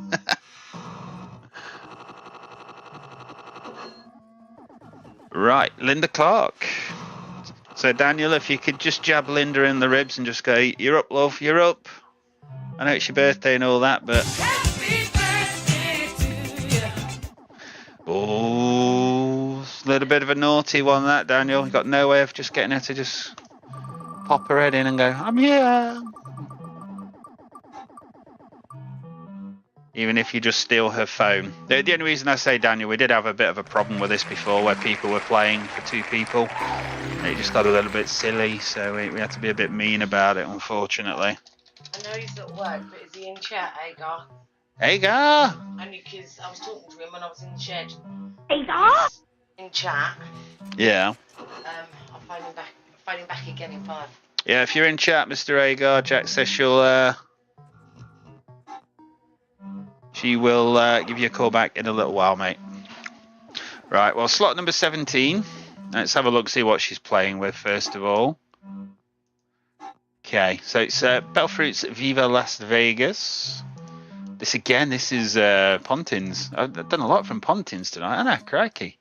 Right, Linda Clark. So, Daniel, if you could just jab Linda in the ribs and just go, "You're up, love, you're up." I know it's your birthday and all that, but... Happy birthday to you. Oh, a little bit of a naughty one, that, Daniel. You got no way of just getting her to just pop her head in and go, "I'm here." Even if you just steal her phone. The only reason I say, Daniel, we did have a bit of a problem with this before where people were playing for 2 people. It just got a little bit silly, so we had to be a bit mean about it, unfortunately. I know he's at work, but is he in chat, Agar? Hagar! Only because I was talking to him when I was in the shed. Agar? He's in chat. Yeah. I'll phone him back. Phone him back again in 5. Yeah, if you're in chat, Mr. Hagar, Jack says she will give you a call back in a little while, mate. Right, well, slot number 17. Let's have a look, see what she's playing with first of all. Okay, so it's Belfruit's Viva Las Vegas. This is Pontins. I've done a lot from Pontins tonight, haven't I? Crikey.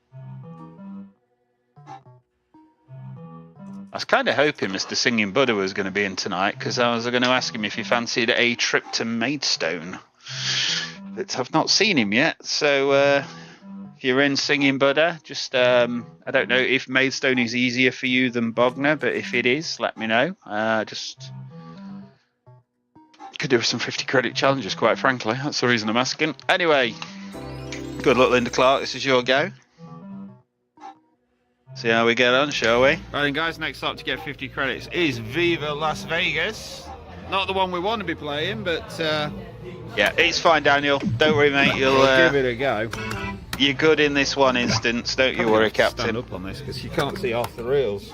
I was kind of hoping Mr. Singing Buddha was going to be in tonight, because I was going to ask him if he fancied a trip to Maidstone. But I've not seen him yet, so if you're in Singing Buddha, just I don't know if Maidstone is easier for you than Bognor, but if it is, let me know. Just could do some 50 credit challenges, quite frankly. That's the reason I'm asking. Anyway, good luck, Linda Clark. This is your go. See how we get on, shall we? Right then, guys, next up to get 50 credits is Viva Las Vegas. Not the one we want to be playing, but yeah, it's fine, Daniel. Don't worry, mate. You'll give it a go. You're good in this one instance. Don't you worry, Captain. Stand up on this because you can't see off the reels.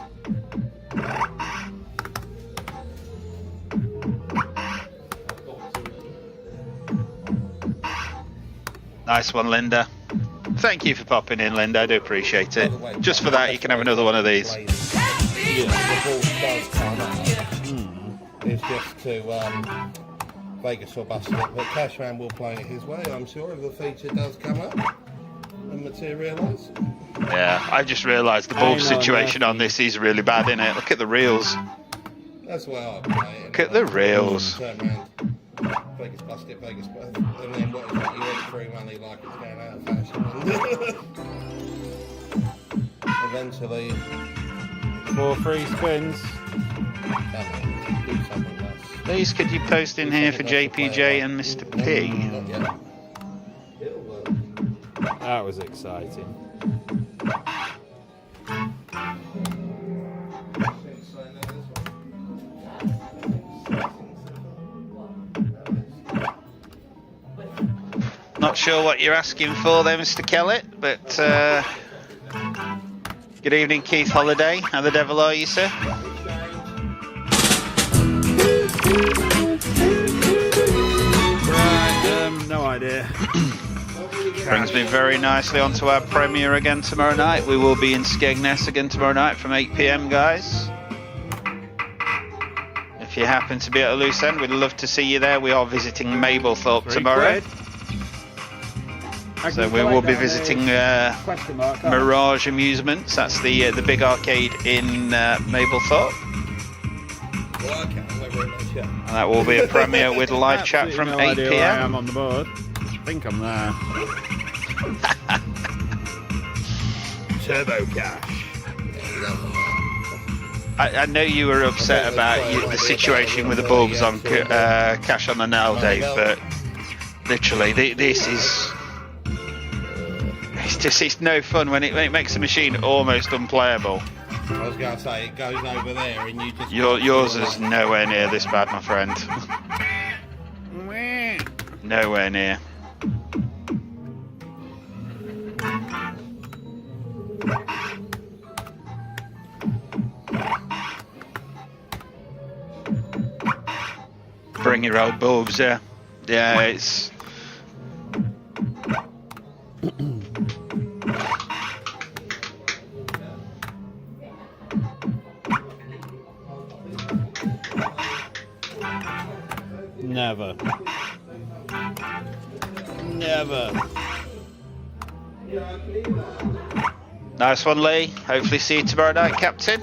Nice one, Linda. Thank you for popping in, Linda. I do appreciate it. Just for that, you can have another one of these. Yeah, the ball does come up. It's just to Vegas or bust it, but Cashman will play it his way, I'm sure, if the feature does come up and materialise. Yeah, I just realised the bulb situation on this is really bad, isn't it? Look at the reels. That's the way I play it. Look at the reels. Turn around, Vegas bust it, Vegas bust, and then what is it? You eat free money like it's going out of fashion. Eventually, 4 free spins. Do something else. Please, could you post in here for JPJ and Mr. P? Not yet. It'll work. That was exciting. Not sure what you're asking for there, Mr. Kellett, but good evening, Keith Holiday. How the devil are you, sir? Right, no idea. Brings me very nicely onto our premiere again tomorrow night. We will be in Skegness again tomorrow night from 8 PM, guys. If you happen to be at a loose end, we'd love to see you there. We are visiting Mablethorpe tomorrow. So we will be visiting Mirage Amusements. That's the big arcade in Mablethorpe. And that will be a premiere with live chat from 8 PM. I'm on the board. I think I'm there. Turbo Cash. I know you were upset about the situation with the bulbs on Cash on the Nail, Dave, but literally this is... It's no fun when it makes the machine almost unplayable. I was going to say, it goes over there and you just... Yours is nowhere near this bad, my friend. Nowhere near. Bring your old bulbs, yeah. Yeah, it's... Never. Never. Nice one, Lee. Hopefully see you tomorrow night, Captain.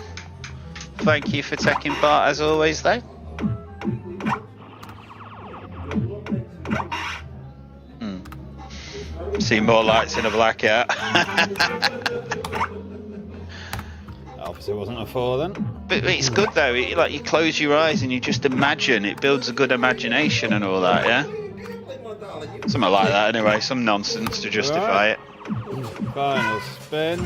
Thank you for taking part as always, though. See more lights in a blackout. Obviously, it wasn't a 4 then. But it's good though. Like you close your eyes and you just imagine. It builds a good imagination and all that. Yeah. Something like that. Anyway, some nonsense to justify it. Final spin.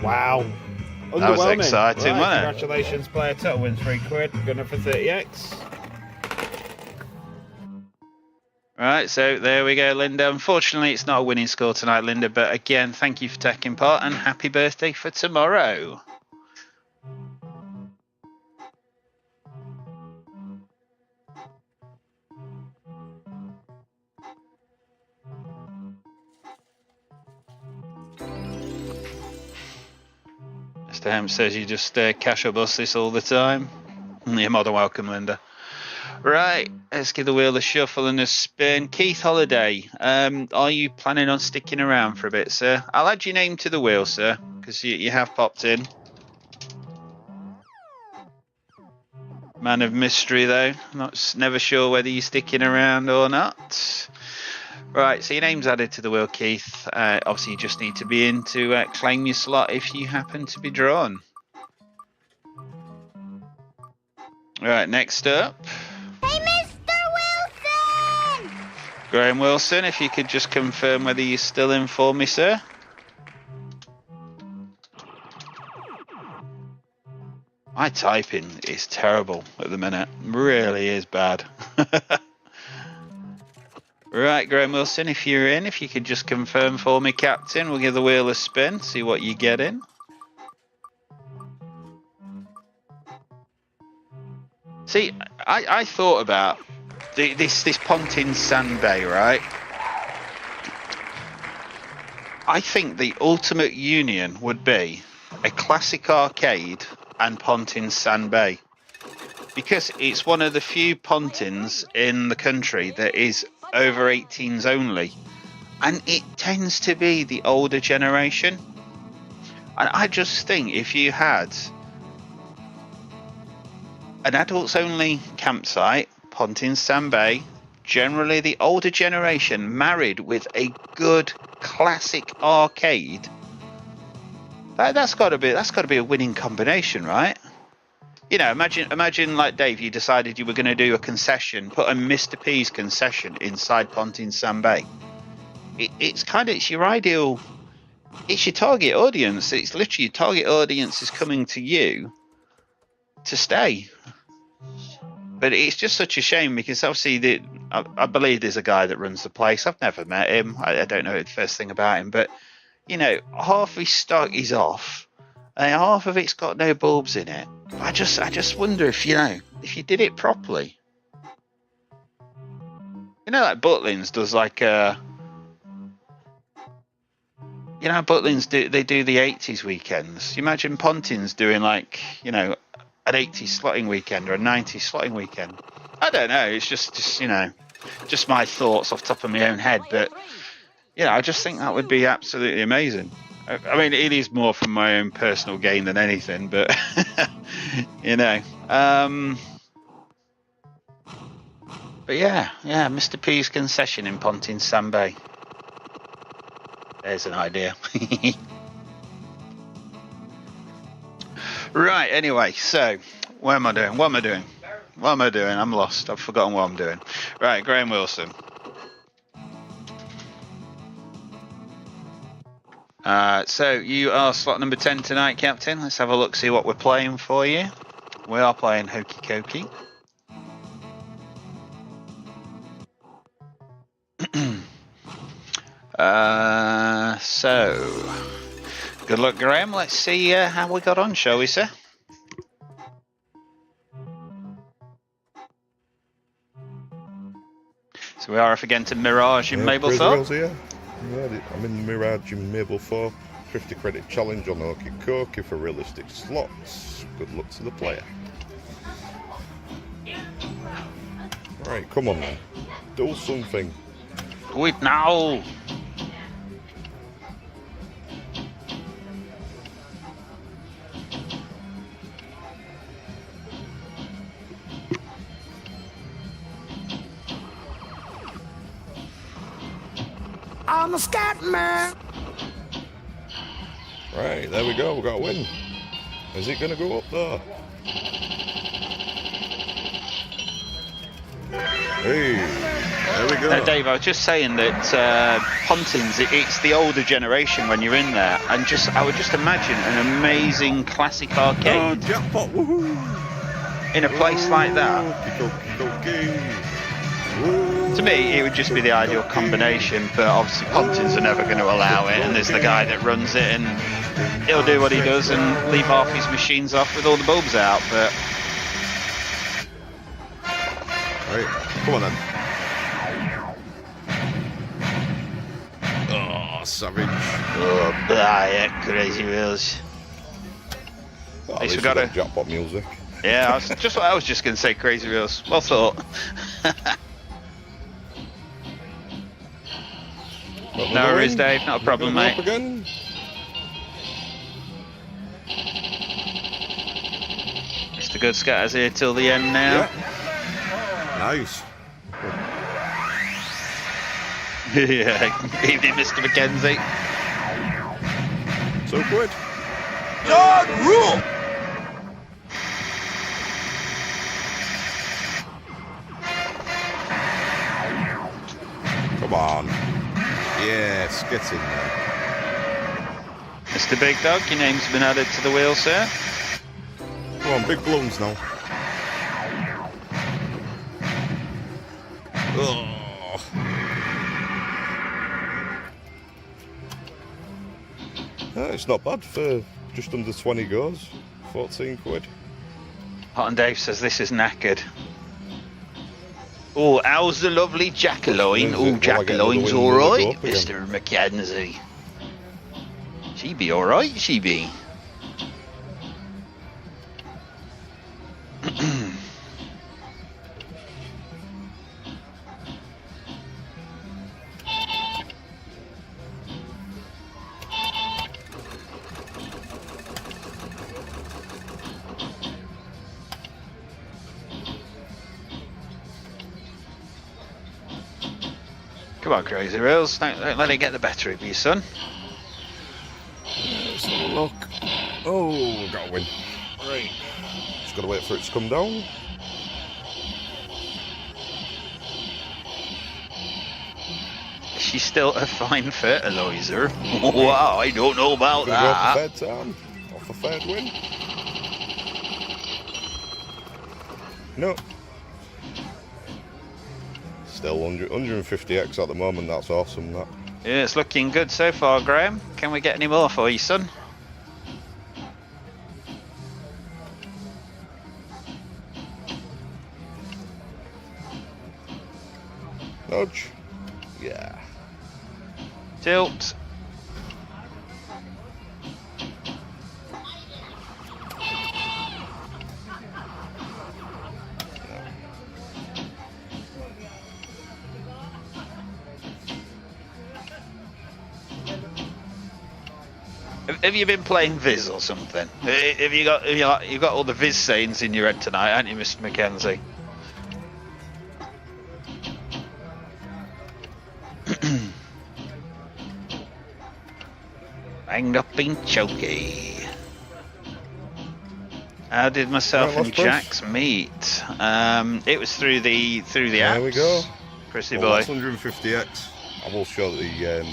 Wow. That was Underwhelming. exciting, Right, wasn't it? congratulations, player two wins £3. Gunner for 30x. Right, so there we go, Linda. Unfortunately, it's not a winning score tonight, Linda, but again, thank you for taking part and happy birthday for tomorrow. Mr. Hemp says you just cash or bust this all the time. You're more than welcome, Linda. Right, let's give the wheel a shuffle and a spin. Keith Holiday, are you planning on sticking around for a bit, sir? I'll add your name to the wheel, sir, because you have popped in. Man of mystery, though. Never sure whether you're sticking around or not. Right, so your name's added to the wheel, Keith. Obviously, you just need to be in to claim your slot if you happen to be drawn. Right, next up. Hey, Mr. Wilson! Graham Wilson, if you could just confirm whether you're still in for me, sir. My typing is terrible at the minute. Really is bad. Right, Graham Wilson, if you're in, if you could just confirm for me, Captain. We'll give the wheel a spin, see what you get in. See, I thought about this Pontin Sand Bay, right? I think the ultimate union would be a classic arcade and Pontin Sand Bay, because it's one of the few Pontins in the country that is over 18s only, and it tends to be the older generation. And I just think if you had an adults only campsite, Pontin Sand Bay, generally the older generation married with a good classic arcade, that's got to be a winning combination, right? You know, imagine like Dave, you decided you were going to do a concession, put a Mr. P's concession inside Pontin Sand Bay. It's your ideal, it's your target audience. It's literally your target audience is coming to you to stay. But it's just such a shame because obviously I believe there's a guy that runs the place. I've never met him. I don't know the first thing about him, but you know, half his stock is off, and half of it's got no bulbs in it. I just wonder if if you did it properly. You know, like Butlins does Butlins do the 80s weekends. You imagine Pontin's doing an 80s slotting weekend or a 90s slotting weekend. I don't know. It's just my thoughts off the top of my own head, but I just think that would be absolutely amazing. I mean, it is more from my own personal gain than anything, but But yeah, Mr. P's concession in Pontin Sand Bay. There's an idea. Right, anyway, so what am I doing? I'm lost. I've forgotten what I'm doing. Right, Graham Wilson. So you are slot number 10 tonight, Captain. Let's have a look, see what we're playing for you. We are playing Hokey Cokey. So good luck, Graham. Let's see how we got on, shall we, sir? So we are off again to Mirage in Mablethorpe. Yeah, I'm in the Mirage in Mablethorpe. 50 credit challenge on Hokey Cokey for realistic slots. Good luck to the player. Right, come on then. Do something. Do it now. I'm a scat man. Right, there we go. We've got a win. Is it going to go up there? Hey, there we go. No, Dave, I was just saying that Pontins, it's the older generation when you're in there, and I would just imagine an amazing classic arcade. Oh, jackpot! Woohoo! In a place like that. To me, it would just be the ideal combination, but obviously Pontins are never going to allow it, and there's the guy that runs it, and he'll do what he does and leave half his machines off with all the bulbs out, but... Right, come on then. Oh, savage. Oh, yeah, crazy wheels. Well, At least we got a jackpot music. Yeah, I was just going to say crazy wheels. Well thought. No worries, Dave. Not a problem, mate. Again. Mr. Good Scatter's here till the end now. Yeah. Nice. Yeah. Evening, Mr. Mackenzie. So good. Yard rule! Come on. Yes, get in there. Mr. Big Dog, your name's been added to the wheel, sir. Come on, big balloons now. Oh. It's not bad for just under 20 goes. 14 quid. Hot and Dave says this is knackered. Oh, how's the lovely Jackaloin? Oh, Jackaloin's alright, Mr. Mackenzie. She be alright, she be. Come on, Crazy Rails. Don't let it get the better of you, son. Let's have a look. Oh, got a win. Right. Just got to wait for it to come down. She's still a fine fertilizer. Wow, I don't know about that. Off the third time. Off the third win. No. Still 150x at the moment. That's awesome. That. Yeah, it's looking good so far, Graham. Can we get any more for you, son? Nudge. Yeah. Tilt. Have you been playing Viz or something? Have you got all the Viz sayings in your head tonight, haven't you, Mr. Mackenzie? Banged up in chokey. How did myself and Jax meet? It was through the apps. There we go. Chrissy Well, boy. that's 150x. I will show the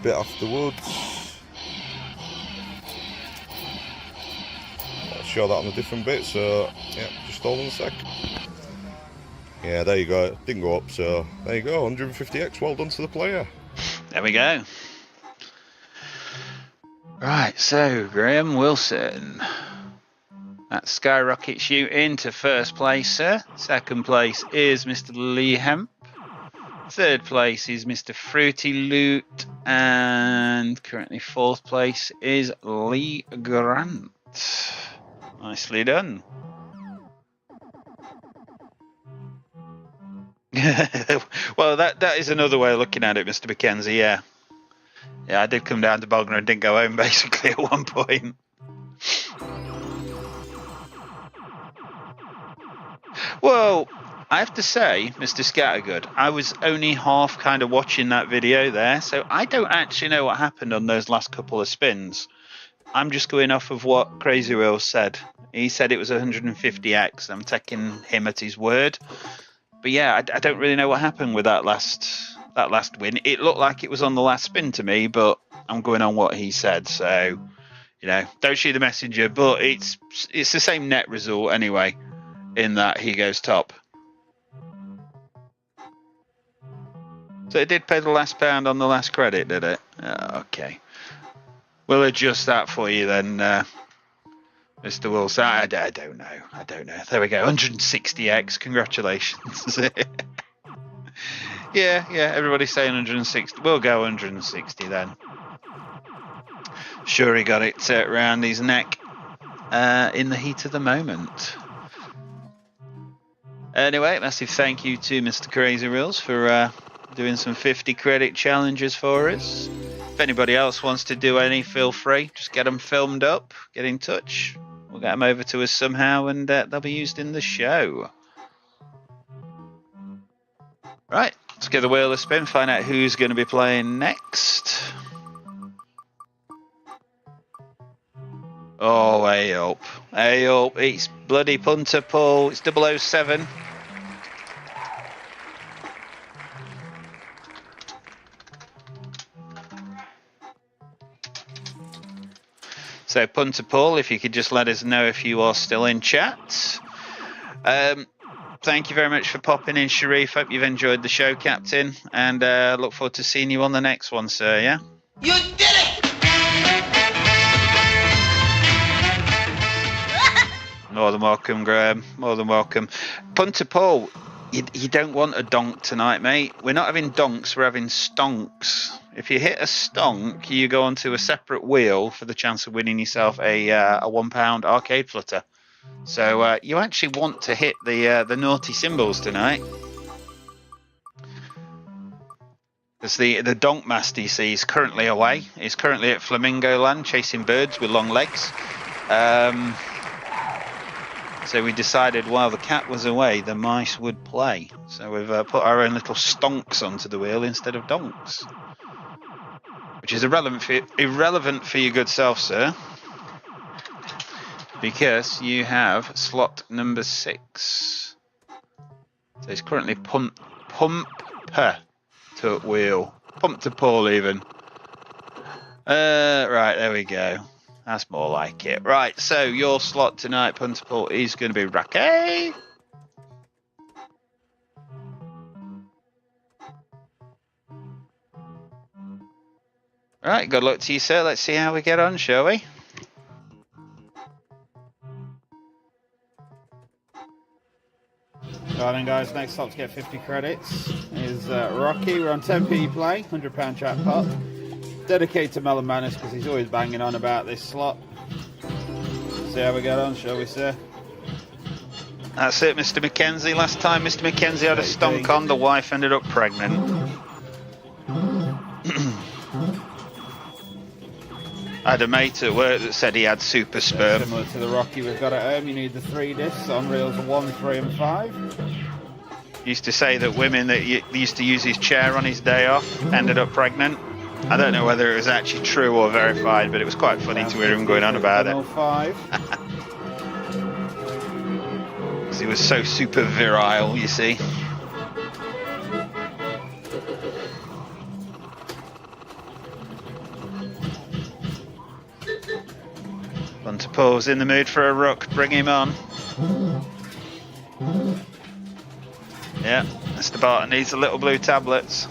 bit afterwards. I'll show that on a different bit. So yeah, just hold on a sec. Yeah, there you go. It didn't go up, so there you go. 150x. Well done to the player. There we go. Right, so Graham Wilson. That skyrockets you into first place, sir. Second place is Mr. Lee Hemp. Third place is Mr. Fruity Loot. And currently fourth place is Lee Grant. Nicely done. Well, that is another way of looking at it, Mr. Mackenzie, yeah. Yeah, I did come down to Bognor and didn't go home, basically, at one point. Well, I have to say, Mr. Scattergood, I was only half kind of watching that video there, so I don't actually know what happened on those last couple of spins. I'm just going off of what Crazy Will said. He said it was 150x. I'm taking him at his word. But yeah, I don't really know what happened with that last win. It looked like it was on the last spin to me, but I'm going on what he said. So, don't shoot the messenger. But it's the same net result anyway, in that he goes top. So it did pay the last pound on the last credit, did it? Okay. We'll adjust that for you then, Mr. Wilson. I don't know. There we go. 160x. Congratulations. Yeah. Everybody's saying 160. We'll go 160 then. Sure, he got it around his neck in the heat of the moment. Anyway, massive thank you to Mr. Crazy Reels for doing some 50 credit challenges for us. If anybody else wants to do any, feel free. Just get them filmed up. Get in touch. We'll get them over to us somehow, and they'll be used in the show. Right, let's give the wheel a spin, find out who's going to be playing next. Oh, hey up. It's bloody punter pull. It's 007. So, punter pull, if you could just let us know if you are still in chat. Thank you very much for popping in, Sharif. Hope you've enjoyed the show, Captain. And look forward to seeing you on the next one, sir, yeah? You did it! More than welcome, Graham. More than welcome. Punter Paul, you don't want a donk tonight, mate. We're not having donks, we're having stonks. If you hit a stonk, you go onto a separate wheel for the chance of winning yourself a £1 arcade flutter. So you actually want to hit the naughty symbols tonight. Because the donk master, you see, is currently away. He's currently at Flamingo Land chasing birds with long legs. So we decided while the cat was away, the mice would play. So we've put our own little stonks onto the wheel instead of donks. Which is irrelevant for your good self, sir. Because you have slot number 6. So it's currently pump to wheel. Pump to Paul even. Right, there we go. That's more like it. Right, so your slot tonight, Punter Paul, is going to be Rocky. Right, good luck to you, sir. Let's see how we get on, shall we? Right then, guys, next slot to get 50 credits is Rocky. We're on 10p play, £100 jackpot. Dedicated to Melon Manus because he's always banging on about this slot. See how we get on, shall we, sir? That's it, Mr. Mackenzie. Last time Mr. Mackenzie had a stonk on, the wife ended up pregnant. I had a mate at work that said he had super sperm. Similar to the Rocky we've got at home, you need the 3 discs on reels of 1, 3 and 5. Used to say that women that used to use his chair on his day off ended up pregnant. I don't know whether it was actually true or verified, but it was quite funny to hear him going on about it. 'Cause he was so super virile, you see. Punter Paul's in the mood for a ruck. Bring him on. Yeah, Mr. Barton needs the little blue tablets.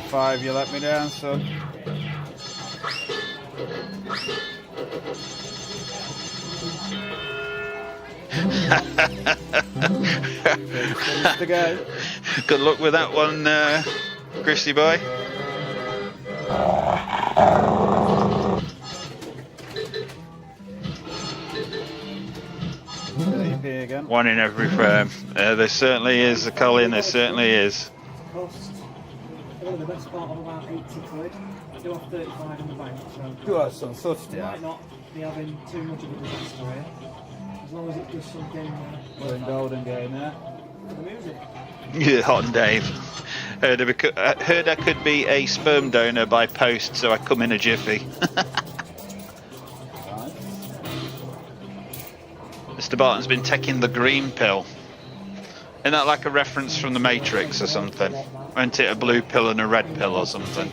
5, you let me down, son. To go. Good luck with that one, Chrissy boy. Again. One in every frame. There certainly is, Colin, there certainly is. One of the best part of about 80 quid. I do have 35 in the bank, so You are some stuff, you might not be having too much of a disaster here. As long as it does something We're in golden game there. for the music. Yeah, Hot and Dave. Heard I could be a sperm donor by post, so I come in a jiffy. Mr. Barton's been taking the green pill. Isn't that like a reference from the Matrix or something? Isn't it a blue pill and a red pill or something?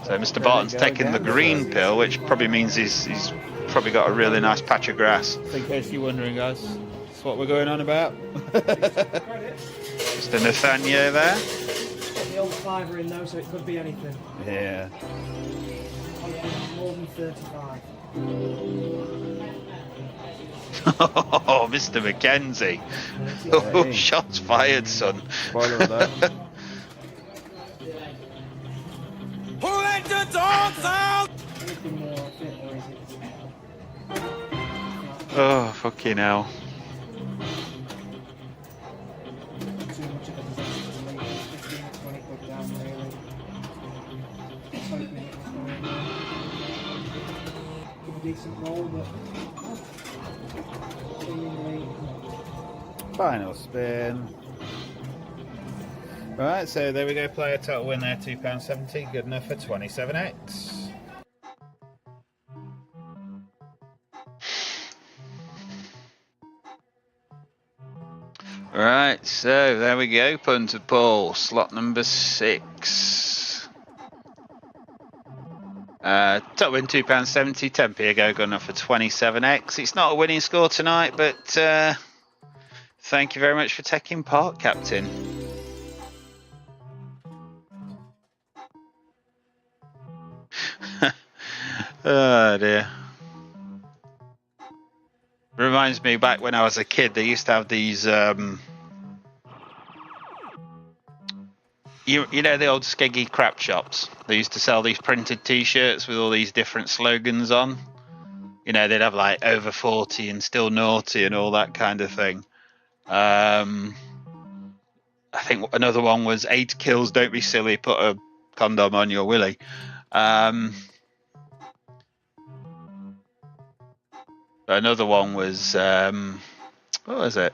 So Mr. Barton's taking the green pill, which probably means he's probably got a really nice patch of grass. In case you're wondering, guys, that's what we're going on about. Mr. Nathaniel there. Got the old fiver in though, so it could be anything. Yeah. More than 35. Oh, Mr. Mackenzie. Oh, shots fired, son. Spoiler alert. Who let the dogs out? Oh, fucking hell. Decent roll, but Final spin. Right, so there we go, player total win there, £2.70, good enough for 27x. Right, so there we go, punter Paul, slot number 6. Top win £2.70, 10p ago, good enough for 27x. It's not a winning score tonight, but thank you very much for taking part, Captain. Oh dear. Reminds me back when I was a kid, they used to have these you know the old skeggy crap shops. They used to sell these printed t-shirts with all these different slogans on. You know, they'd have like over 40 and still naughty and all that kind of thing. I think another one was 8 kills, don't be silly, put a condom on your willy. Another one was, what was it?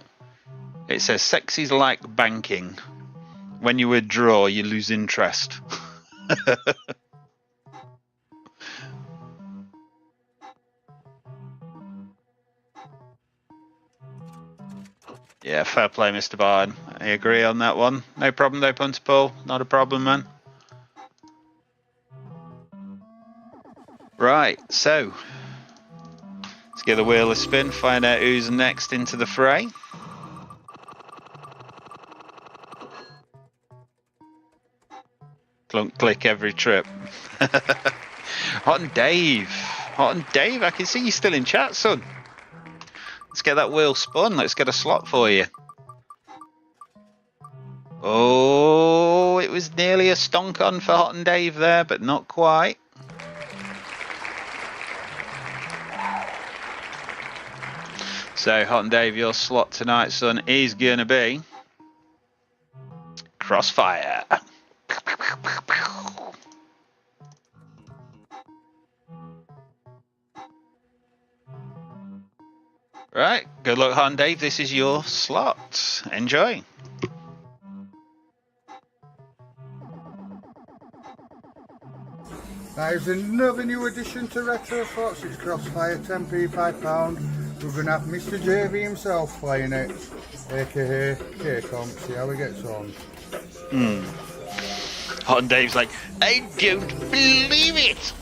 It says, sexy's like banking. When you withdraw, you lose interest. Yeah, fair play, Mr. Barton. I agree on that one. No problem though, Punter Paul. Not a problem, man. Right, so let's give the wheel a spin, find out who's next into the fray. Clunk click every trip. Hot and Dave. Hot and Dave, I can see you still in chat, son. Let's get that wheel spun. Let's get a slot for you. Oh, it was nearly a stonk on for Hot and Dave there, but not quite. So, Hot and Dave, your slot tonight, son, is going to be Crossfire. Right, good luck, Hot and Dave. This is your slot. Enjoy. That is another new addition to Retro Fox. It's Crossfire, 10p, £5. We're going to have Mr. JV himself playing it, aka K-Comp, see how he gets on. Hot and Dave's like, I don't believe it.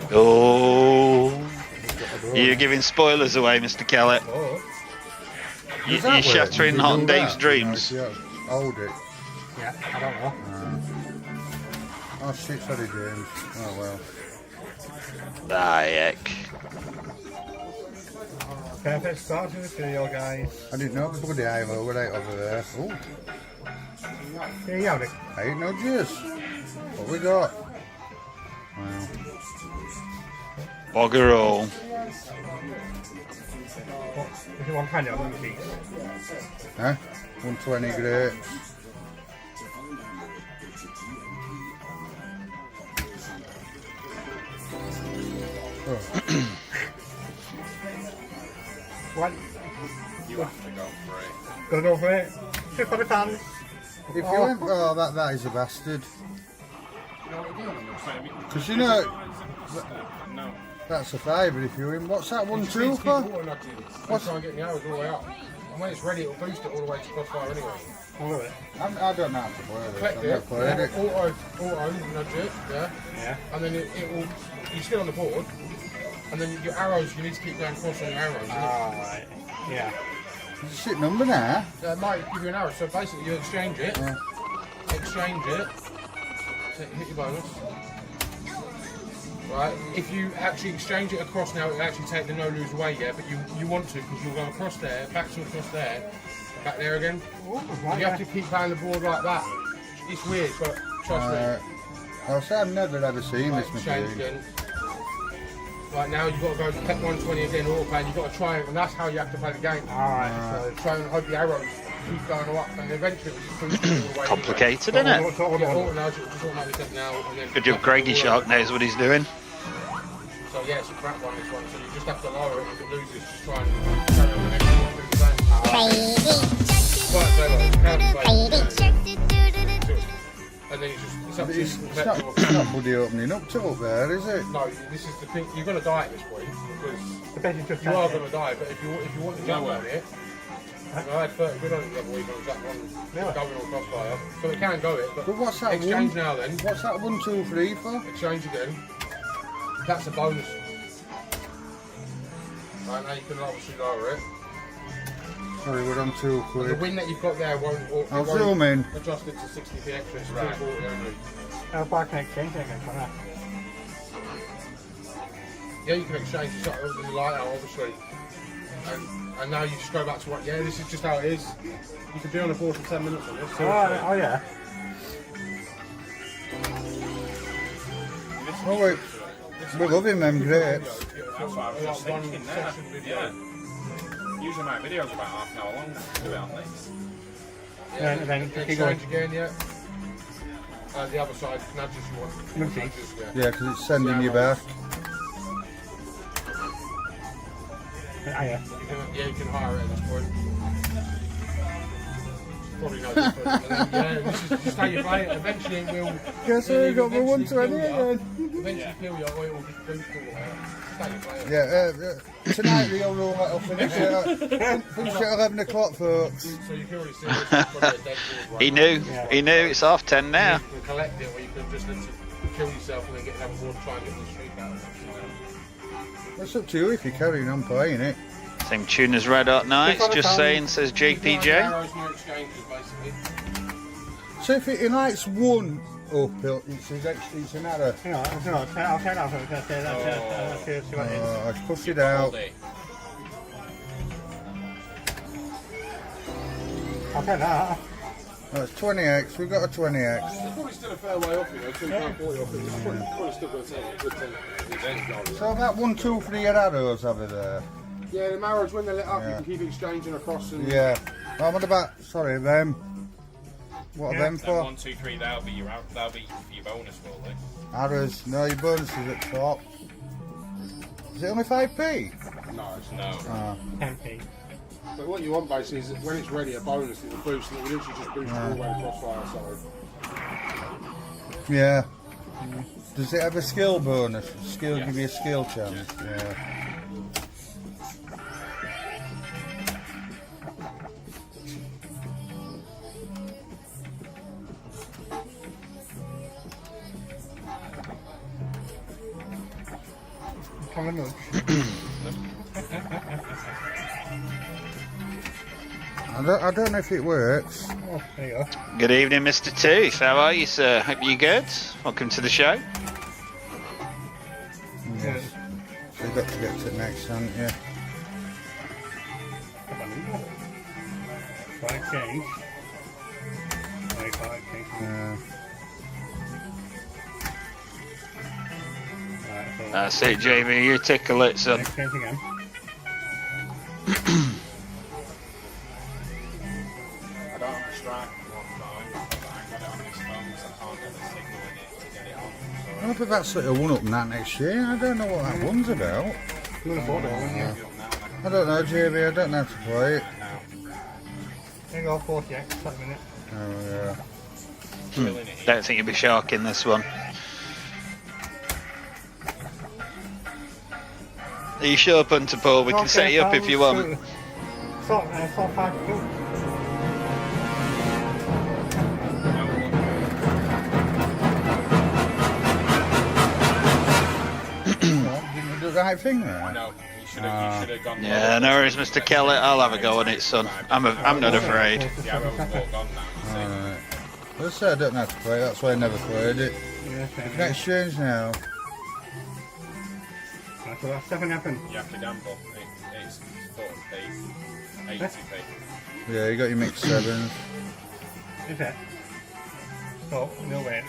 Oh, you're giving spoilers away, Mr. Kellett. You're shattering Hot and Dave's dreams. Yeah, hold it. Yeah, I don't know. Oh shit, sorry James. Oh well. Ah, heck. Perfect start to the video, guys. I didn't know the bloody Ivo were right over there. Oh. Here you have it. I ain't no juice. What we got? Wow. Bogger all. If you want kind of a piece. Huh? 120 grapes. Oh. What? You have to go for it. Gotta go for it. Just for the fans. If you went, oh, that is a bastard. You know what you're doing? I'm saying, Because you know, no. that's a fiver if you're in. What's that one Just two needs to keep for? water nudging. What's trying to get the arrows all the way up. And when it's ready, it'll boost it all the way to crossfire anyway. I don't know how to play this. Collect I've it, never played it. auto nudge it, yeah. And then it will, you're still on the board, and then your arrows, you need to keep going across on your arrows. Right. Yeah. There's a shit number now. It might give you an arrow, so basically you exchange it, hit your bonus. Right, if you actually exchange it across now, it'll actually take the no lose away, yeah, but you want to, because you'll go across there, back to across there, and back there again. You have to keep playing the board like that. It's weird, but trust me. I'll say I've never ever seen this Change machine. again. Right now you've got to go to Pet 120 again, auto play, and you've got to try it, and that's how you have to play the game. Alright. So try and hope the arrows keep going up, and eventually it'll just boost it all the way. Complicated, isn't it? Yeah, auto nudge, it'll just automatically take now. And then Good job, Grady Shark knows what he's doing. So yeah, it's a crap one, this one, so you just have to lower it. If it loses, just try and carry on the next one. Do the same. Quite clever, and then you just, it's up to you to collect your... It's not bloody opening up to up there, is it? No, this is the thing, you're going to die at this point, because you are going to die, but if you want to jump on it, I had 30 quid on it the other week on that one, going on crossfire, so it can go it, but what's that exchange one? now then. What's that 1, 2, 3 for? Exchange again, that's a bonus. Right, now you can obviously lower it. Sorry, we're on 2 quid. The win that you've got there won't, I'll zoom in. Adjust it to 60p extra, it's 240 only. How far can I exchange it again for that? Yeah, you can exchange the light out, obviously. And now you just go back to what, yeah, this is just how it is. You could be on the board for 10 minutes on this. Oh yeah. Oh wait, we're loving them grapes. That's what I was just thinking there. Yeah. Usually my video's about half an hour long. Do it on this. Yeah, and then exchange again, yeah. The other side, nudges you want. Nudges, Yeah, because it's sending you back. Yeah. You can hire it at this point. Probably no different. And then, yeah, this is just how you play it. Eventually it will. Guess who got my 120 again? Eventually kill you, or it will just boost all that. Just how you play it. Yeah, tonight we'll roll that up. Finish at 11 o'clock, folks. So you can already see it's probably a dead board right He now. knew. He knew. It's half 10 now. You can collect it, or you can just literally kill yourself and then get another board and try and get the streak out of it. It's up to you if you're carrying on playing it. Same tune as Red Hot Nights, just saying, says JPJ. Arrows, no exchanges, basically. So if it unites one up, it's an arrow. Hang on, I'll turn off it because that's see what it is. Oh, I've pushed it out. I'll turn that off. Oh, it's 20x, we've got a 20x. It's probably still a fair way off, you know, £2.40 off it. It's probably still going to take a good 10. So that 1, 2, 3 arrows over there. Yeah, the arrows, when they're lit up, you can keep exchanging across and... Yeah. Oh, what about, sorry, them? What are them for? 1, 2, 3, that'll be your bonus, will they? Arrows, no, your bonus is at top. Is it only 5p? No, it's No. Oh. 10p. But what you want basically is that when it's ready, a bonus is a boost, and it will literally just boost all the way to crossfire, so... Yeah. Does it have a skill bonus? Skill give you a skill chance? Yeah. Come on, I don't know if it works. Oh, there you go. Good evening, Mr. Tooth. How are you, sir? Hope you good. Welcome to the show. Yes. So you've got to get to the next, haven't you? Try change. Yeah. That's it, Jamie. You tickle it, son. Exchange again. I don't have a strike one time, but I got it on this phone, so I can't get the signal in it to get it on. Oh, but that's like a one-up that next year. I don't know what that one's about. You want to board it, wouldn't you? So, I don't know, JB, I don't know how to play it. There you go, 40x, 20 minutes. Oh, yeah. Don't think you'll be sharking this one. Are you sure, Punter Paul? We can set you up if you want. So 5 2. Didn't you do the right thing there? No, you should have gone. Yeah, no worries, Mr. Kelly. I'll have a go on it, son. I'm not afraid. Yeah, we'll walk on now. Alright. Let's say I don't know how to play, that's why I never played it. Yeah, You can exchange now. That's what 7 happened. You have to gamble. It's 40p, 80p. Yeah, you got your mixed sevens. Is it? So, no way.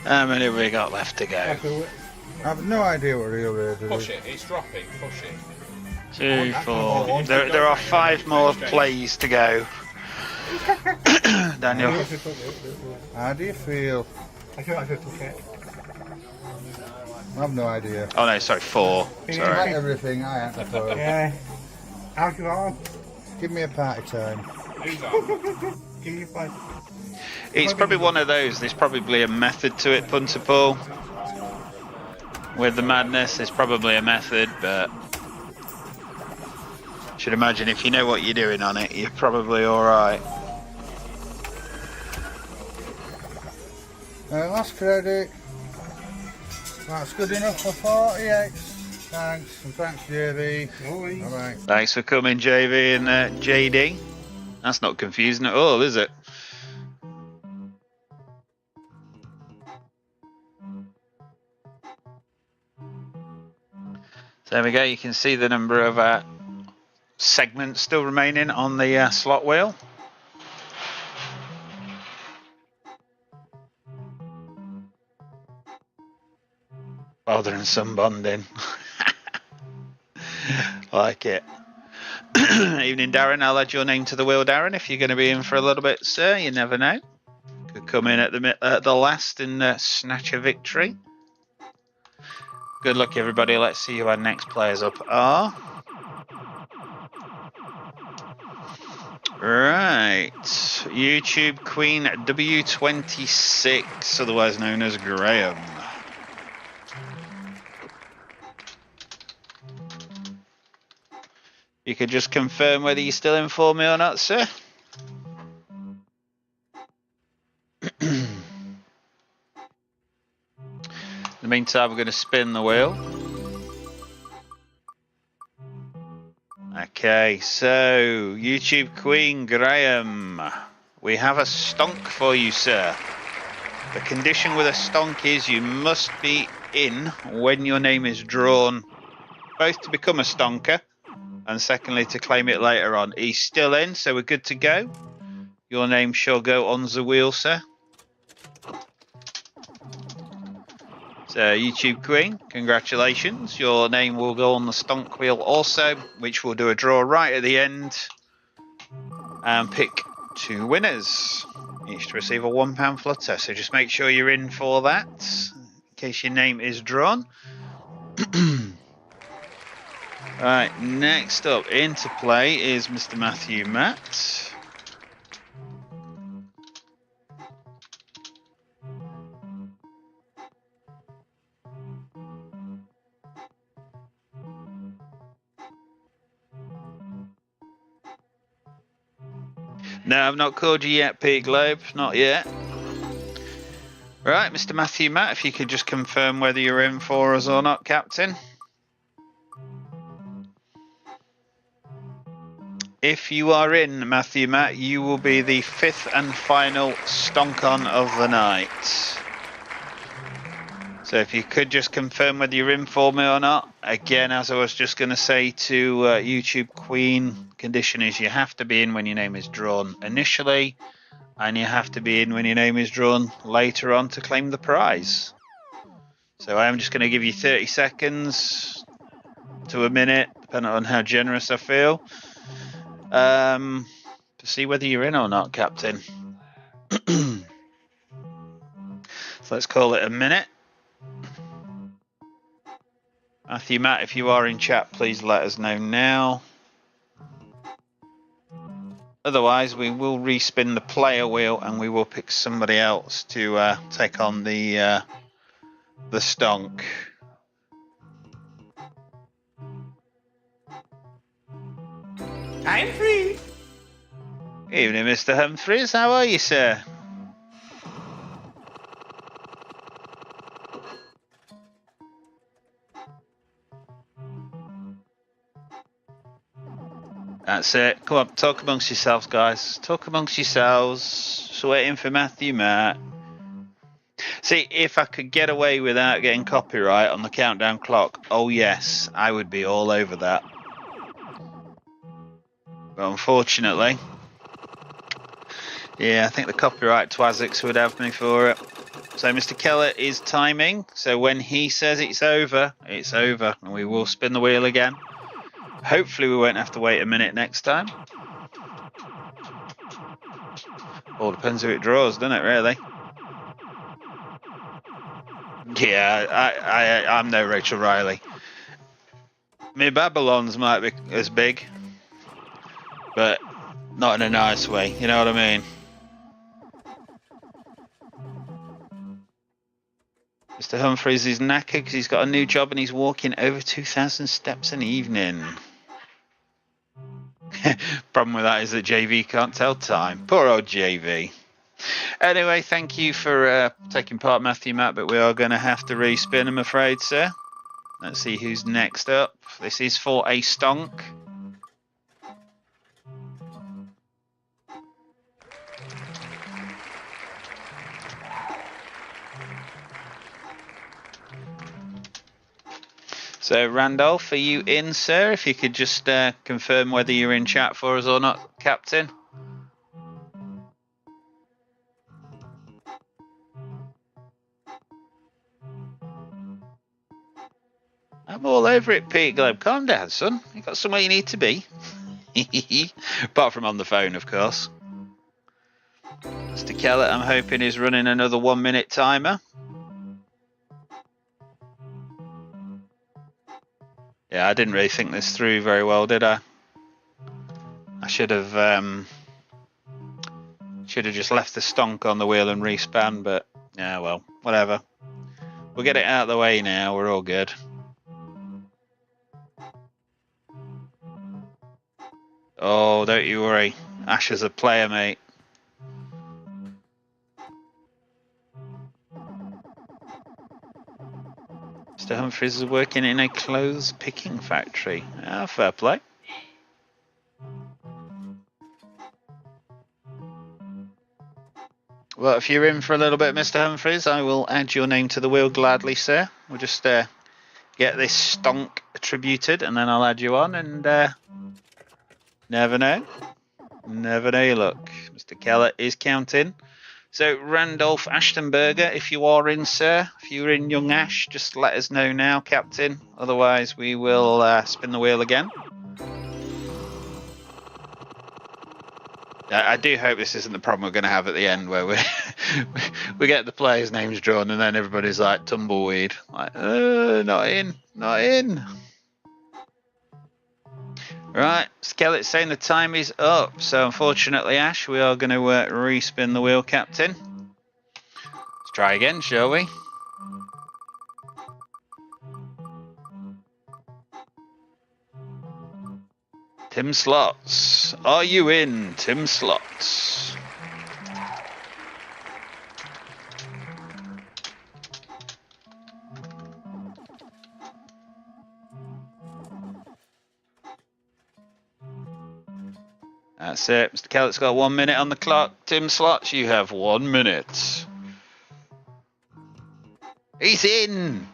How many have we got left to go? I have no idea what real raid is. Push it, it's dropping, push it. 2, 4. There are 5 more plays to go. Daniel. How do you feel? I feel like I took it. I have no idea. Oh no, sorry, 4. I Sorry. everything, I have to play. Yeah. How's you on? Give me a party time. Who's on? Give me 5. It's probably one of those. There's probably a method to it, Punter Paul. With the madness, there's probably a method, but I should imagine if you know what you're doing on it, you're probably alright. Last credit. That's good enough for 48. Thanks, and thanks JB. Alright. Thanks for coming, JV and JD. That's not confusing at all, is it? So there we go, you can see the number of segments still remaining on the slot wheel. Father and son bonding. Like it. Evening, Darren. I'll add your name to the wheel, Darren, if you're going to be in for a little bit, sir. You never know. Could come in at the last and snatch a victory. Good luck, everybody. Let's see who our next players up are. Right. YouTube Queen W26, otherwise known as Graham. You could just confirm whether you're still in for me or not, sir. In the meantime, we're going to spin the wheel. Okay, so YouTube Queen Graham, we have a stonk for you, sir. The condition with a stonk is you must be in when your name is drawn, both to become a stonker and secondly to claim it later on. He's still in, so we're good to go. Your name shall go on the wheel, sir. So YouTube Queen, congratulations. Your name will go on the stonk wheel also, which will do a draw right at the end and pick 2 winners, each to receive a £1 flutter. So just make sure you're in for that in case your name is drawn. Right, next up into play is Mr. Matthew Matt. No, I've not called you yet, Pete Globe. Not yet. Right, Mr. Matthew Matt, if you could just confirm whether you're in for us or not, Captain. If you are in, Matthew Matt, you will be the 5th and final stonk-on of the night. So if you could just confirm whether you're in for me or not. Again, as I was just going to say to YouTube Queen, condition is you have to be in when your name is drawn initially, and you have to be in when your name is drawn later on to claim the prize. So I am just going to give you 30 seconds to a minute, depending on how generous I feel, to see whether you're in or not, Captain. So let's call it a minute. Matthew, Matt, if you are in chat, please let us know now. Otherwise, we will respin the player wheel and we will pick somebody else to take on the stonk. I'm free. Evening, Mr. Humphreys. How are you, sir? That's it. Come on, talk amongst yourselves, guys. Talk amongst yourselves. Just waiting for Matthew, Matt. See, if I could get away without getting copyright on the countdown clock, oh yes, I would be all over that. But unfortunately, yeah, I think the copyright Twazics would have me for it. So Mr. Keller is timing. So when he says it's over, and we will spin the wheel again. Hopefully we won't have to wait a minute next time. All depends who it draws, doesn't it, really? Yeah, I'm no Rachel Riley. My Babylons might be as big, but not in a nice way, you know what I mean? Mr. Humphreys is knackered because he's got a new job and he's walking over 2,000 steps an evening. Problem with that is that JV can't tell time. Poor old JV. Anyway, thank you for taking part, Matthew, Matt, but we are going to have to respin, I'm afraid, sir. Let's see who's next up. This is for a stonk. So, Randolph, are you in, sir? If you could just confirm whether you're in chat for us or not, Captain. I'm all over it, Pete Globe. Calm down, son. You got somewhere you need to be. Apart from on the phone, of course. Mr. Keller, I'm hoping, is running another 1 minute timer. Yeah, I didn't really think this through very well, did I? I should have just left the stonk on the wheel and respan, but yeah, well, whatever. We'll get it out of the way now. We're all good. Oh, don't you worry. Ash is a player, mate. Mr. Humphreys is working in a clothes picking factory. Ah, fair play. Well, if you're in for a little bit, Mr. Humphreys, I will add your name to the wheel gladly, sir. We'll just get this stonk attributed, and then I'll add you on, and never know. Never know your luck. Mr. Keller is counting. So, Randolph Ashtonberger, if you are in, sir, if you're in, young Ash, just let us know now, Captain. Otherwise, we will spin the wheel again. I do hope this isn't the problem we're going to have at the end, where we get the players' names drawn and then everybody's like tumbleweed. Like, not in, not in. Right, Skelet's saying the time is up. So unfortunately, Ash, we are going to respin the wheel, Captain. Let's try again, shall we? Tim Slots. Are you in, Tim Slots? That's it. Mr. Kellett's got 1 minute on the clock. Tim Slots, you have 1 minute. He's in.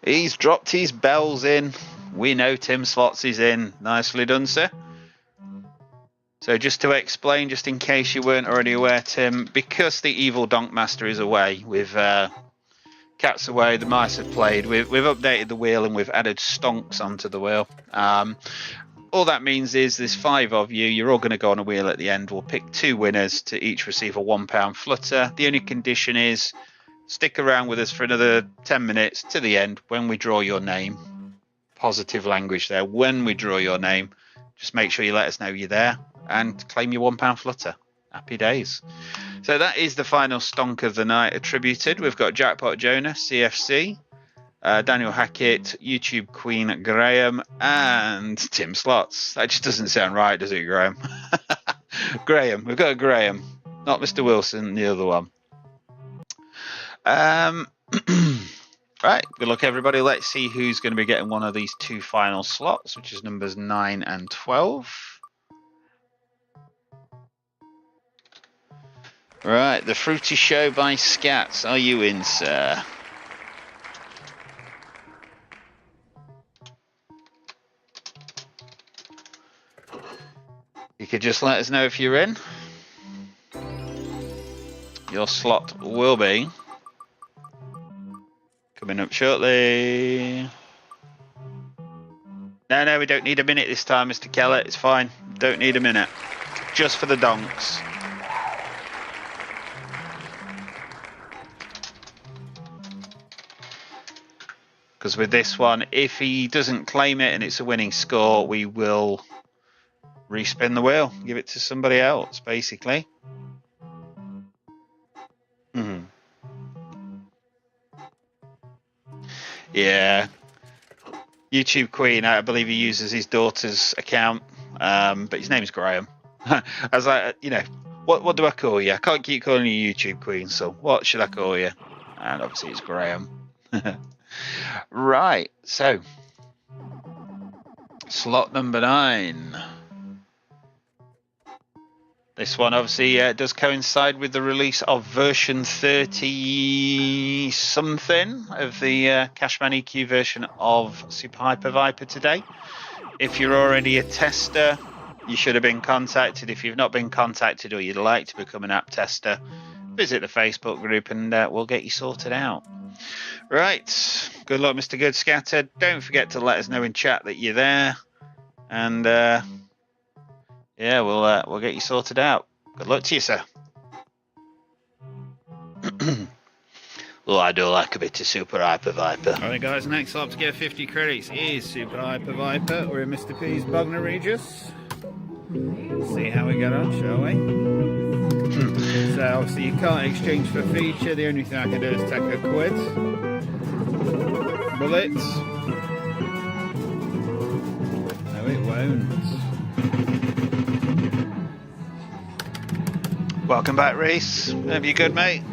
He's dropped his bells in. We know Tim Slots is in. Nicely done, sir. So just to explain, just in case you weren't already aware, Tim, because the evil Donk Master is away, with cats away, the mice have played, we've updated the wheel and we've added stonks onto the wheel. All that means is there's 5 of you. You're all going to go on a wheel at the end. We'll pick 2 winners to each receive a £1 flutter. The only condition is stick around with us for another 10 minutes to the end when we draw your name. positive language there. When we draw your name, just make sure you let us know you're there and claim your £1 flutter. Happy days. So that is the final stonk of the night attributed. We've got Jackpot Jonah, CFC, Daniel Hackett, YouTube Queen Graham, and Tim Slots. That just doesn't sound right, does it, Graham? Graham. We've got a Graham, not Mr. Wilson, the other one. Right, good luck everybody. Let's see who's going to be getting one of these two final slots, which is numbers 9 and 12. Right, the Fruity Show by Scats. Are you in, sir? You could just let us know if you're in. Your slot will be coming up shortly. No, we don't need a minute this time, Mr. Keller. It's fine. Don't need a minute. Just for the donks. Because with this one, if he doesn't claim it and it's a winning score, we will respin the wheel. Give it to somebody else, basically. Yeah. YouTube Queen, I believe he uses his daughter's account, but his name's Graham. I was like, you know, what do I call you? I can't keep calling you YouTube Queen, so what should I call you? And obviously it's Graham. Right, so slot number 9. This one obviously does coincide with the release of version 30 something of the Cashman EQ version of Super Hyper Viper today. If you're already a tester, you should have been contacted. If you've not been contacted or you'd like to become an app tester, visit the Facebook group and we'll get you sorted out. Right, good luck, Mr. Good Scatter. Don't forget to let us know in chat that you're there, and yeah, we'll get you sorted out. Good luck to you, sir. Well, I do like a bit of Super Hyper Viper. Alright guys, next up to get 50 credits is Super Hyper Viper. We're in Mr. P's Bognor Regis. See how we get on, shall we? So obviously you can't exchange for feature. The only thing I can do is take a quid. Bullets. No, it won't. Welcome back, Reese. Hope you're good, mate.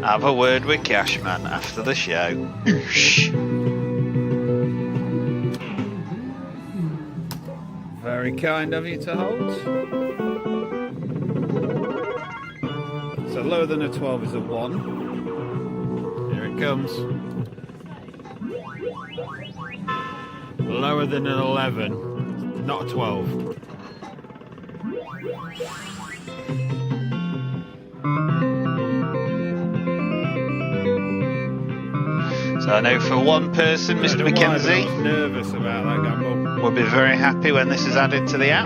Have a word with Cashman after the show. Very kind of you to hold. So lower than a 12 is a 1. Here it comes. Lower than an 11, not a 12. So I know for one person, Mr. McKenzie, I was nervous about that gamble. Will be very happy when this is added to the app.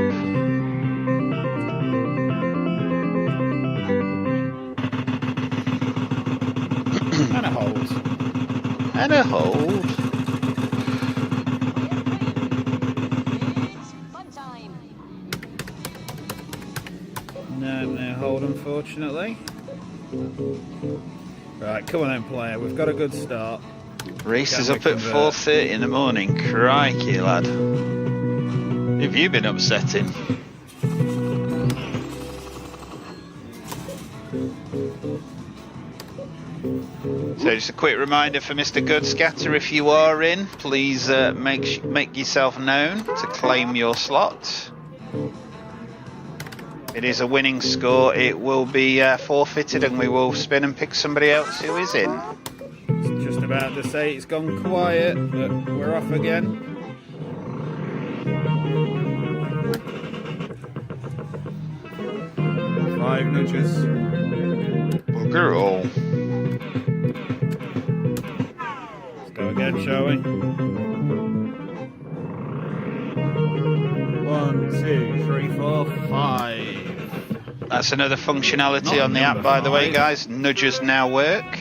And a hold. And a hold. No hold, unfortunately. Right, come on then, player. We've got a good start. Reese is up at 4:30 in the morning. Crikey, lad. Have you been upsetting? So just a quick reminder for Mr. Good Scatter, if you are in, please make yourself known to claim your slot. It is a winning score. It will be forfeited and we will spin and pick somebody else who is in. Just about to say it's gone quiet, but we're off again. Five nudges. Bugger all. Let's go again, shall we? 1, 2, 3, 4, 5. That's another functionality Not on the app, number by the way, 5. guys. Nudges now work.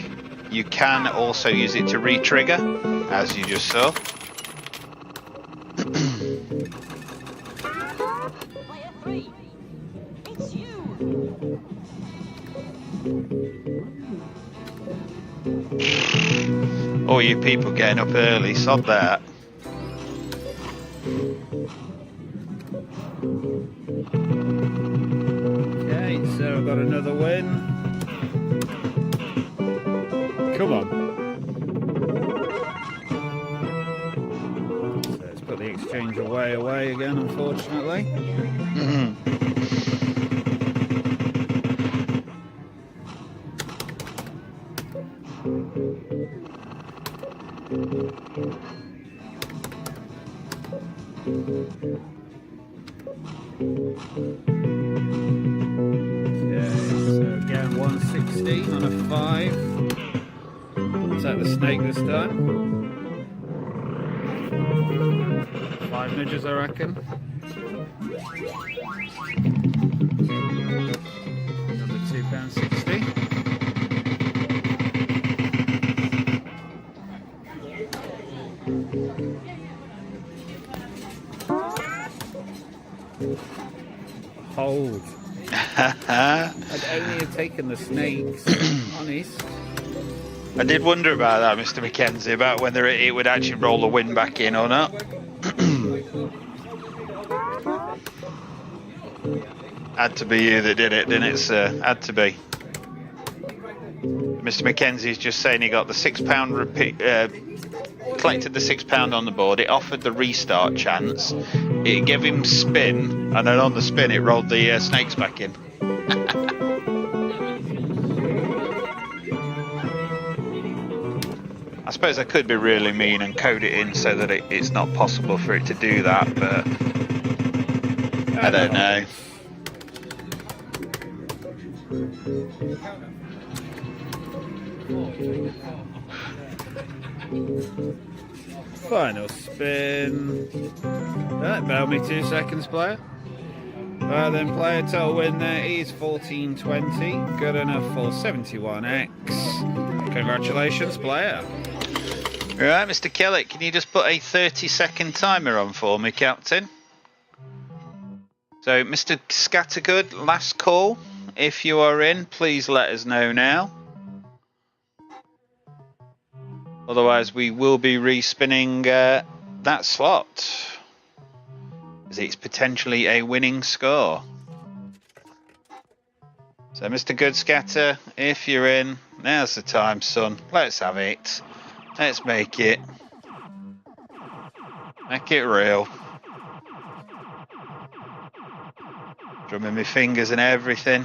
You can also use it to re-trigger, as you just saw. All you people getting up early, sod that. Okay, so I've got another win. Come on. So let's put the exchange away again, unfortunately. Okay, so again 160 on a 5. Is that the snake this time? 5 nudges, I reckon. Another £2.60. Hold. I'd only have taken the snakes, honest. I did wonder about that, Mr. Mackenzie, about whether it would actually roll the win back in or not. Had to be you that did it, didn't it, sir? Had to be. Mr. Mackenzie's just saying he got the £6 repeat, collected the £6 on the board. It offered the restart chance. It gave him spin, and then on the spin it rolled the snakes back in. I suppose I could be really mean and code it in so that it's not possible for it to do that, but I don't know. Final spin. Right, bear me 2 seconds, player. Then player total win there is 1420. Good enough for 71x. Congratulations, player. Right, Mr. Kellett, can you just put a 30-second timer on for me, Captain? So, Mr. Scattergood, last call. If you are in, please let us know now. Otherwise, we will be respinning that slot, as it's potentially a winning score. So, Mr. Goodscatter, if you're in, now's the time, son. Let's have it. Let's make it. Make it real. Drumming my fingers and everything.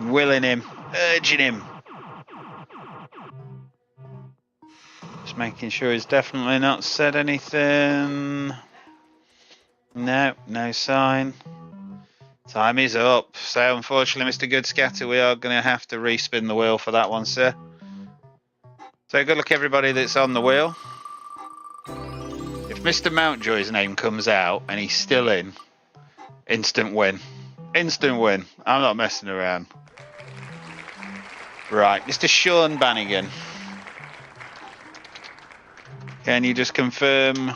Willing him. Urging him. Just making sure he's definitely not said anything. No, no sign. Time is up. So unfortunately, Mr. Goodscatter, we are going to have to respin the wheel for that one, sir. So good luck everybody that's on the wheel. If Mr. Mountjoy's name comes out and he's still in, instant win. Instant win. I'm not messing around. Right, Mr. Sean Bannigan. Can you just confirm?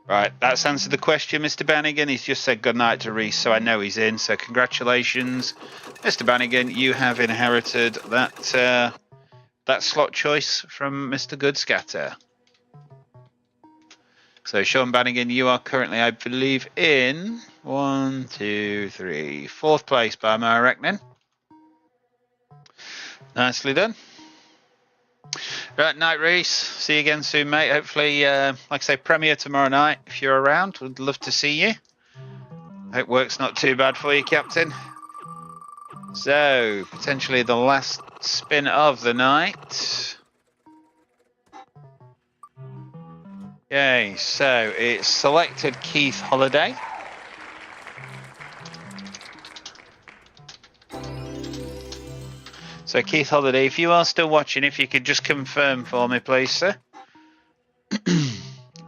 Right, that's answered the question, Mr. Bannigan. He's just said goodnight to Reese, so I know he's in. So congratulations, Mr. Bannigan. You have inherited that that slot choice from Mr. Goodscatter. So Sean Bannigan, you are currently, I believe, in 1, 2, 3, 4th place by my reckoning. Nicely done. Right, night, Reese. See you again soon, mate. Hopefully, like I say, premiere tomorrow night. If you're around, would love to see you. Hope work's not too bad for you, Captain. So, potentially the last spin of the night. Okay, so it's selected Keith Holiday. So Keith Holiday, if you are still watching, if you could just confirm for me, please, sir.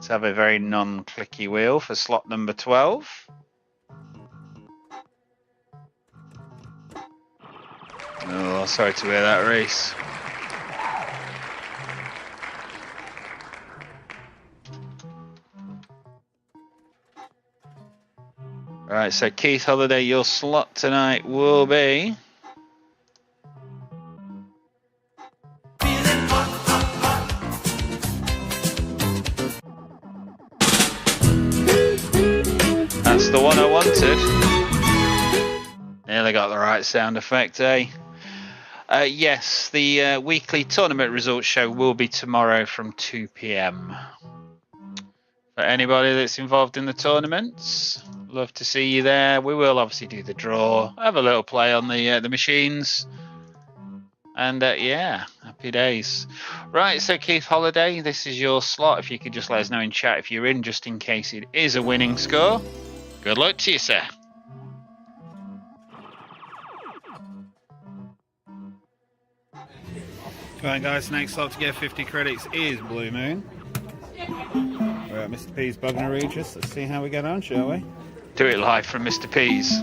So Let's have a very non-clicky wheel for slot number 12. Oh, sorry to hear that, Reese. Right, so Keith Holiday, your slot tonight will be... That's the one I wanted. Nearly got the right sound effect, eh? Yes, the weekly tournament results show will be tomorrow from 2 p.m. For anybody that's involved in the tournaments, love to see you there. We will obviously do the draw, have a little play on the machines, and yeah, happy days. Right, so Keith Holiday, this is your slot. If you could just let us know in chat if you're in, just in case it is a winning score. Good luck to you, sir. Right guys, next slot to get 50 credits is Blue Moon. We're at Mr. P's Bugner Regis. Let's see how we get on, shall we? Do it live from Mr. P's.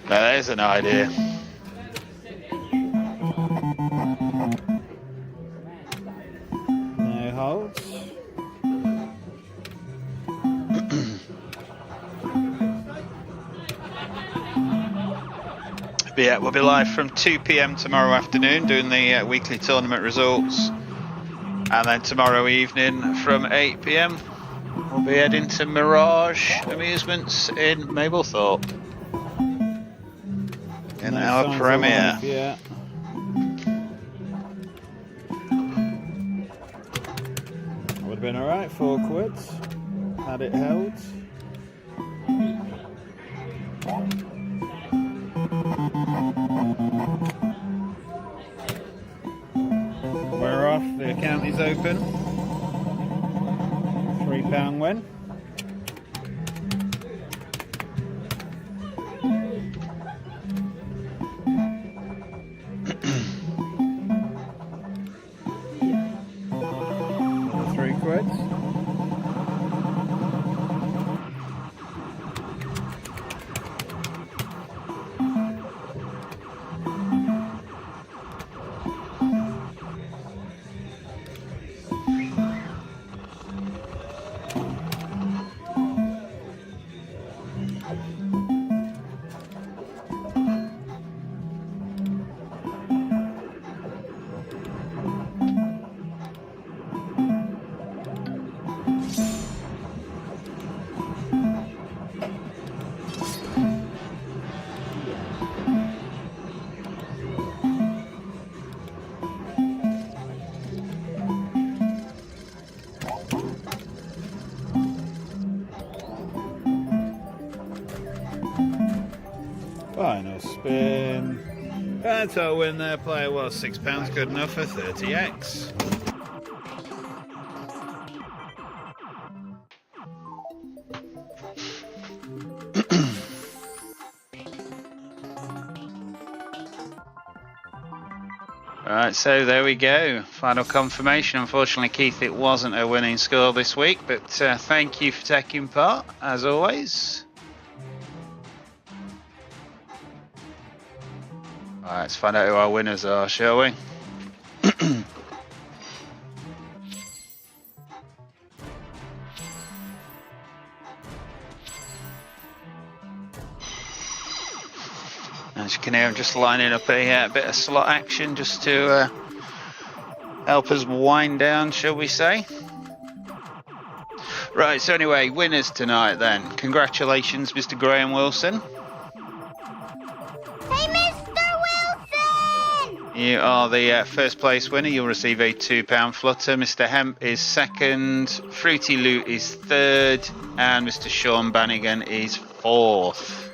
Now there's an idea. No holds. But yeah, we'll be live from 2 p.m. tomorrow afternoon doing the weekly tournament results. And then tomorrow evening from 8 p.m. we'll be heading to Mirage Amusements in Mablethorpe. In our premiere. Yeah. Would have been alright, 4 quids. Had it held. We're off, the account is open. £3 win. £3 quids. Final spin. That's our win there, player was £6 good enough for 30x. Right, so there we go. Final confirmation. Unfortunately, Keith, it wasn't a winning score this week, but thank you for taking part, as always. Alright, let's find out who our winners are, shall we? As you can hear, I'm just lining up a bit of slot action just to help us wind down, shall we say. Right, so anyway, winners tonight then. Congratulations, Mr. Graham Wilson. You are the first place winner. You'll receive a £2 flutter. Mr. Hemp is second. Fruity Loot is third. And Mr. Sean Bannigan is fourth.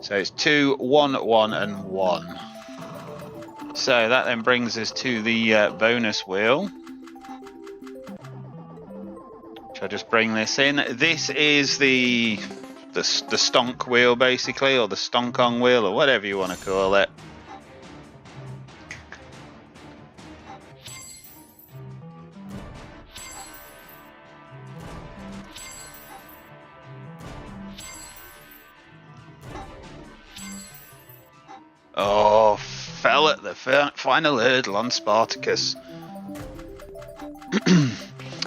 So it's 2, 1, 1 and 1. So that then brings us to the bonus wheel. Shall I just bring this in? This is the stonk wheel, basically, or the stonkong wheel, or whatever you want to call it. Oh, fell at the final hurdle on Spartacus.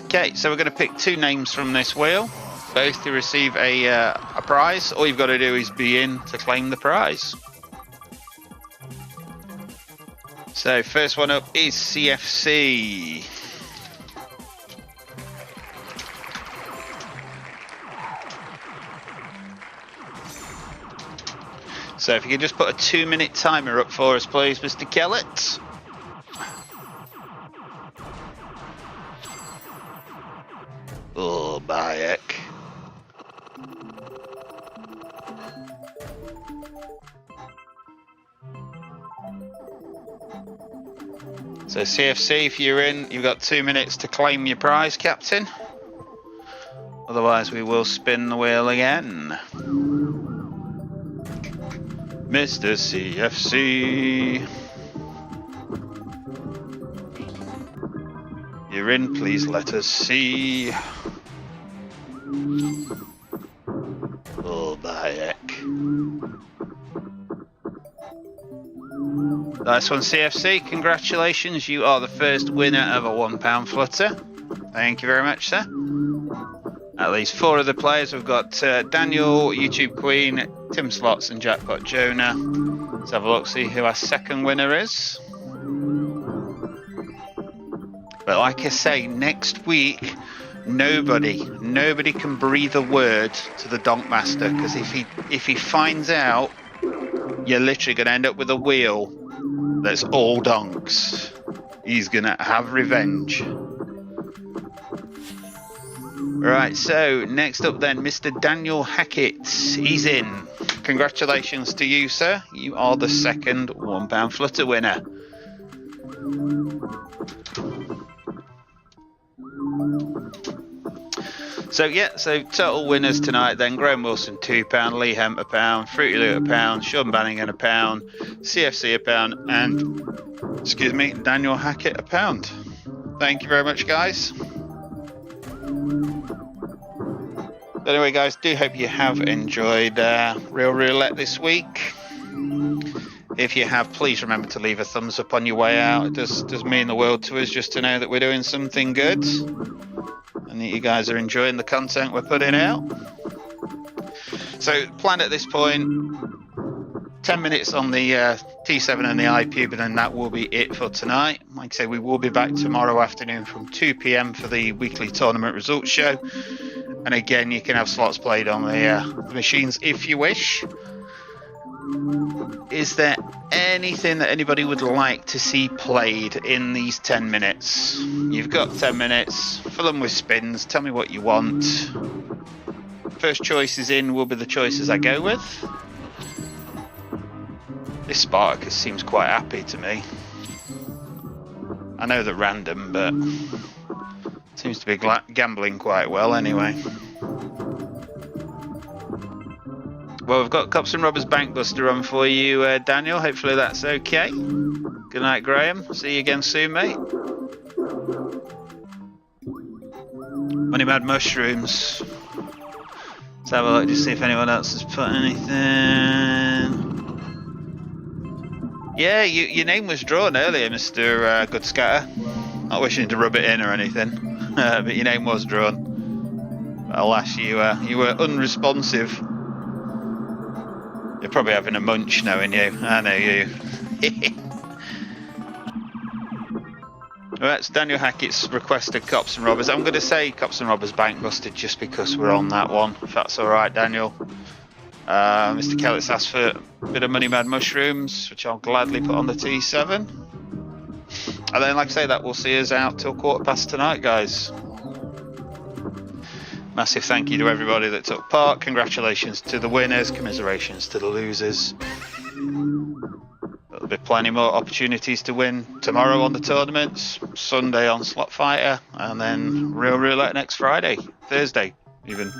Okay, so we're going to pick 2 names from this wheel, both to receive a prize. All you've got to do is be in to claim the prize. So first one up is CFC. So if you could just put a 2-minute timer up for us, please, Mr. Kellett. Oh, Bayek. So CFC, if you're in, you've got 2 minutes to claim your prize, Captain. Otherwise, we will spin the wheel again. Mr. CFC. You're in, please let us see. Oh, Bayek. Nice one, CFC. Congratulations. You are the first winner of a £1 flutter. Thank you very much, sir. At least 4 of the players. We've got Daniel, YouTube Queen, Tim Slots, and Jackpot Jonah. Let's have a look, see who our second winner is. But like I say, next week, nobody can breathe a word to the Donk Master, because if he finds out, you're literally going to end up with a wheel that's all donks. He's going to have revenge. Right, so next up then, Mr. Daniel Hackett. He's in. Congratulations to you, sir. You are the second £1 flutter winner. So yeah, so total winners tonight then: Graham Wilson £2, Lee Hemp £1, Fruity Loot £1, Sean Bannigan £1, CFC £1, and excuse me, Daniel Hackett £1. Thank you very much, guys. Anyway, guys, do hope you have enjoyed Real Roulette this week. If you have, please remember to leave a thumbs up on your way out. It does mean the world to us just to know that we're doing something good and that you guys are enjoying the content we're putting out. So, plan at this point, 10 minutes on the T7 and the iPube, and then that will be it for tonight. Like I say, we will be back tomorrow afternoon from 2 PM for the weekly tournament results show. And again, you can have slots played on the machines if you wish. Is there anything that anybody would like to see played in these 10 minutes? You've got 10 minutes. Fill them with spins. Tell me what you want. First choices in will be the choices I go with. This Spartacus seems quite happy to me. I know they're random, but seems to be gambling quite well anyway. Well, we've got Cops and Robbers Bankbuster on for you, Daniel. Hopefully that's okay. Good night, Graham. See you again soon, mate. Money Mad Mushrooms. Let's have a look to see if anyone else has put anything. Yeah, your name was drawn earlier, Mr. Good Scatter. Not wishing to rub it in or anything, but your name was drawn. Alas, you were unresponsive. You're probably having a munch knowing you. I know you. Right, so Daniel Hackett's requested Cops and Robbers. I'm going to say Cops and Robbers Bankbusted just because we're on that one, if that's alright, Daniel. Mr. Kellett's asked for a bit of Money Mad Mushrooms, which I'll gladly put on the T7. And then, like I say, that will see us out till 15:15 tonight, guys. Massive thank you to everybody that took part. Congratulations to the winners. Commiserations to the losers. There'll be plenty more opportunities to win tomorrow on the tournaments, Sunday on Slot Fighter, and then Real Roulette next Friday, Thursday even.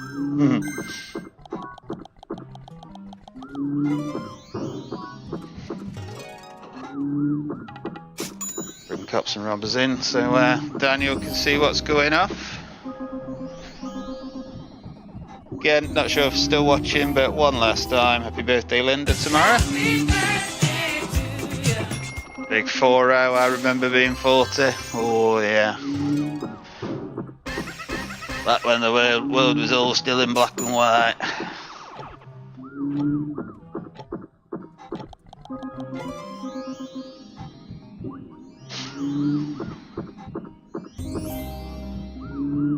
Bring Cops and Robbers in so Daniel can see what's going off. Again, not sure if still watching, but one last time, happy birthday, Linda, tomorrow. Big 4-0, I remember being 40. Oh yeah. Back when the world was all still in black and white.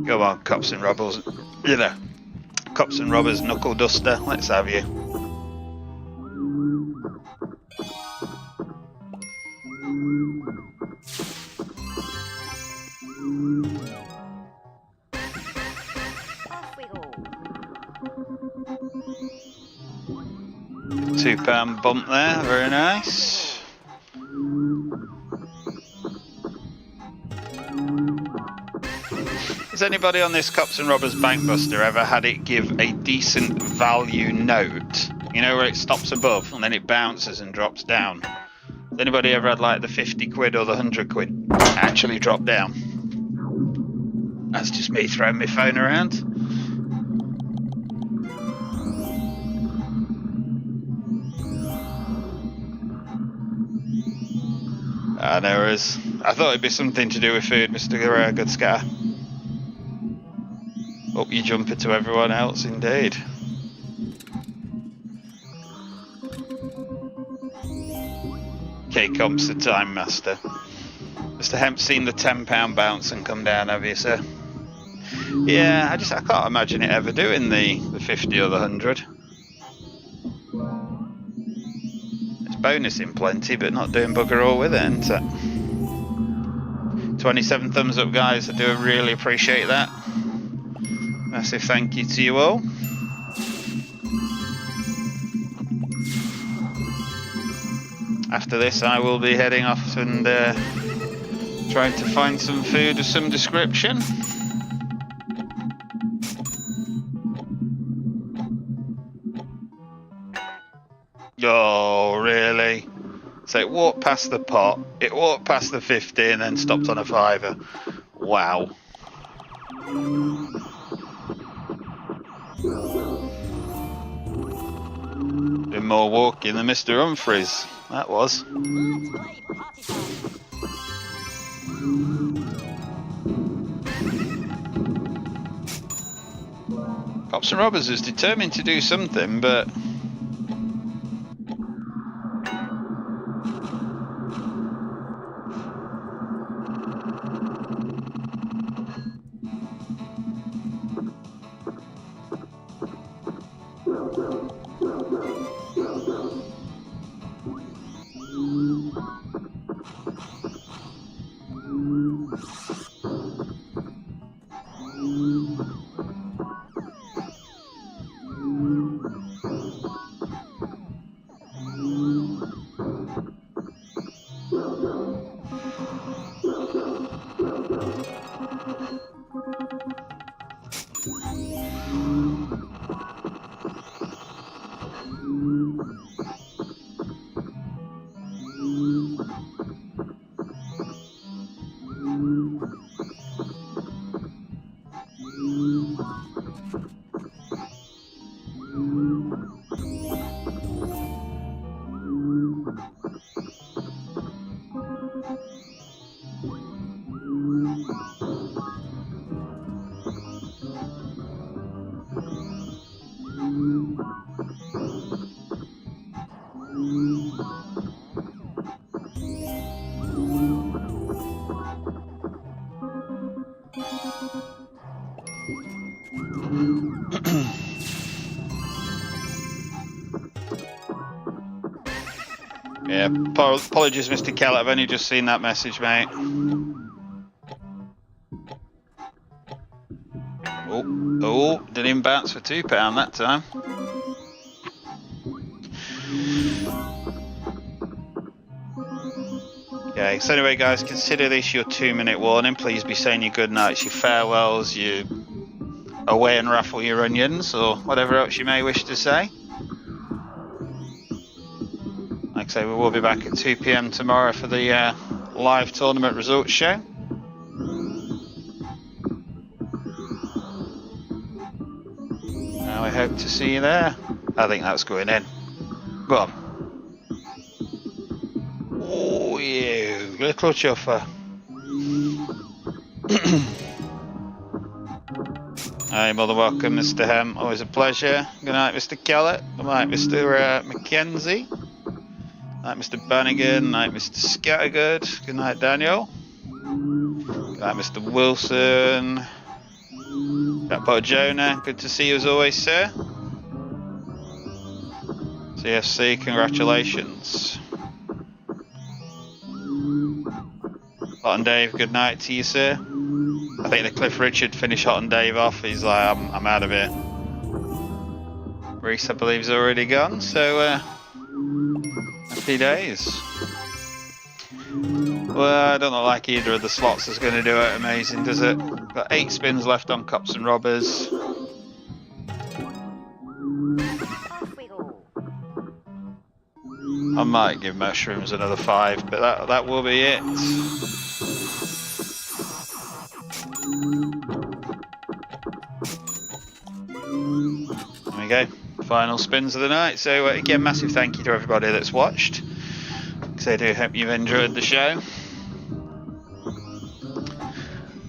Go on, cops and robbers. You know, cops and robbers, knuckle duster. Let's have you. £2 bump there, very nice. Has anybody on this Cops and Robbers Bankbuster ever had it give a decent value note? You know, where it stops above and then it bounces and drops down? Has anybody ever had like the 50 quid or the 100 quid actually drop down? That's just me throwing my phone around. No worries. I thought it'd be something to do with food, Mr. Good Scar. Up you jumper to everyone else, indeed. K-Comp's the time master. Mr. Hemp's seen the £10 bounce and come down, have you, sir? Yeah, I can't imagine it ever doing the 50 or the 100. Bonusing plenty, but not doing bugger all with it, isn't it? 27 thumbs up, guys. I do really appreciate that. Massive thank you to you all. After this, I will be heading off and trying to find some food of some description. Oh, really? So it walked past the pot, it walked past the 50 and then stopped on a fiver. Wow. Been more walking than Mr. Humphries, that was. Cops and Robbers is determined to do something, but yeah, apologies, Mr. Kell. I've only just seen that message, mate. Oh, didn't even bounce for £2 that time. Okay, so anyway, guys, consider this your 2-minute warning. Please be saying your good nights, your farewells, your away and raffle your onions, or whatever else you may wish to say. Like I say, we will be back at 2 PM tomorrow for the live tournament results show. Now I hope to see you there. I think that's going in. Go on. Oh, you little chuffer. Hi, mother, welcome, Mr. Hem. Always a pleasure. Good night, Mr. Kellett. Good night, Mr. Mackenzie. Good night, Mr. Bannigan. Good night, Mr. Scattergood. Good night, Daniel. Good night, Mr. Wilson. Jackpot Jonah. Good to see you as always, sir. CFC, congratulations. Hot and Dave, good night to you, sir. I think the Cliff Richard finished Hot and Dave off. He's like, I'm out of here. Reese, I believe, is already gone, so happy days. Well, I don't know like either of the slots is going to do it amazing, does it? Got 8 spins left on Cops and Robbers. I might give Mushrooms another 5, but that will be it. There we go, final spins of the night. So again, massive thank you to everybody that's watched, because I do hope you've enjoyed the show.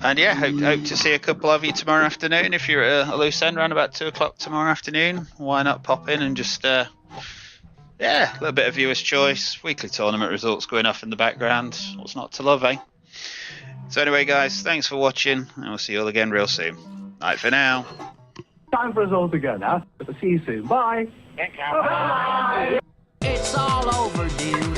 And yeah, hope to see a couple of you tomorrow afternoon. If you're at a loose end around about 2 o'clock tomorrow afternoon, why not pop in and just yeah, a little bit of viewers' choice, weekly tournament results going off in the background. What's not to love, eh? So anyway, guys, thanks for watching, and we'll see you all again real soon. Night for now. Time for us all to go now. See you soon. Bye. It's all over, dude.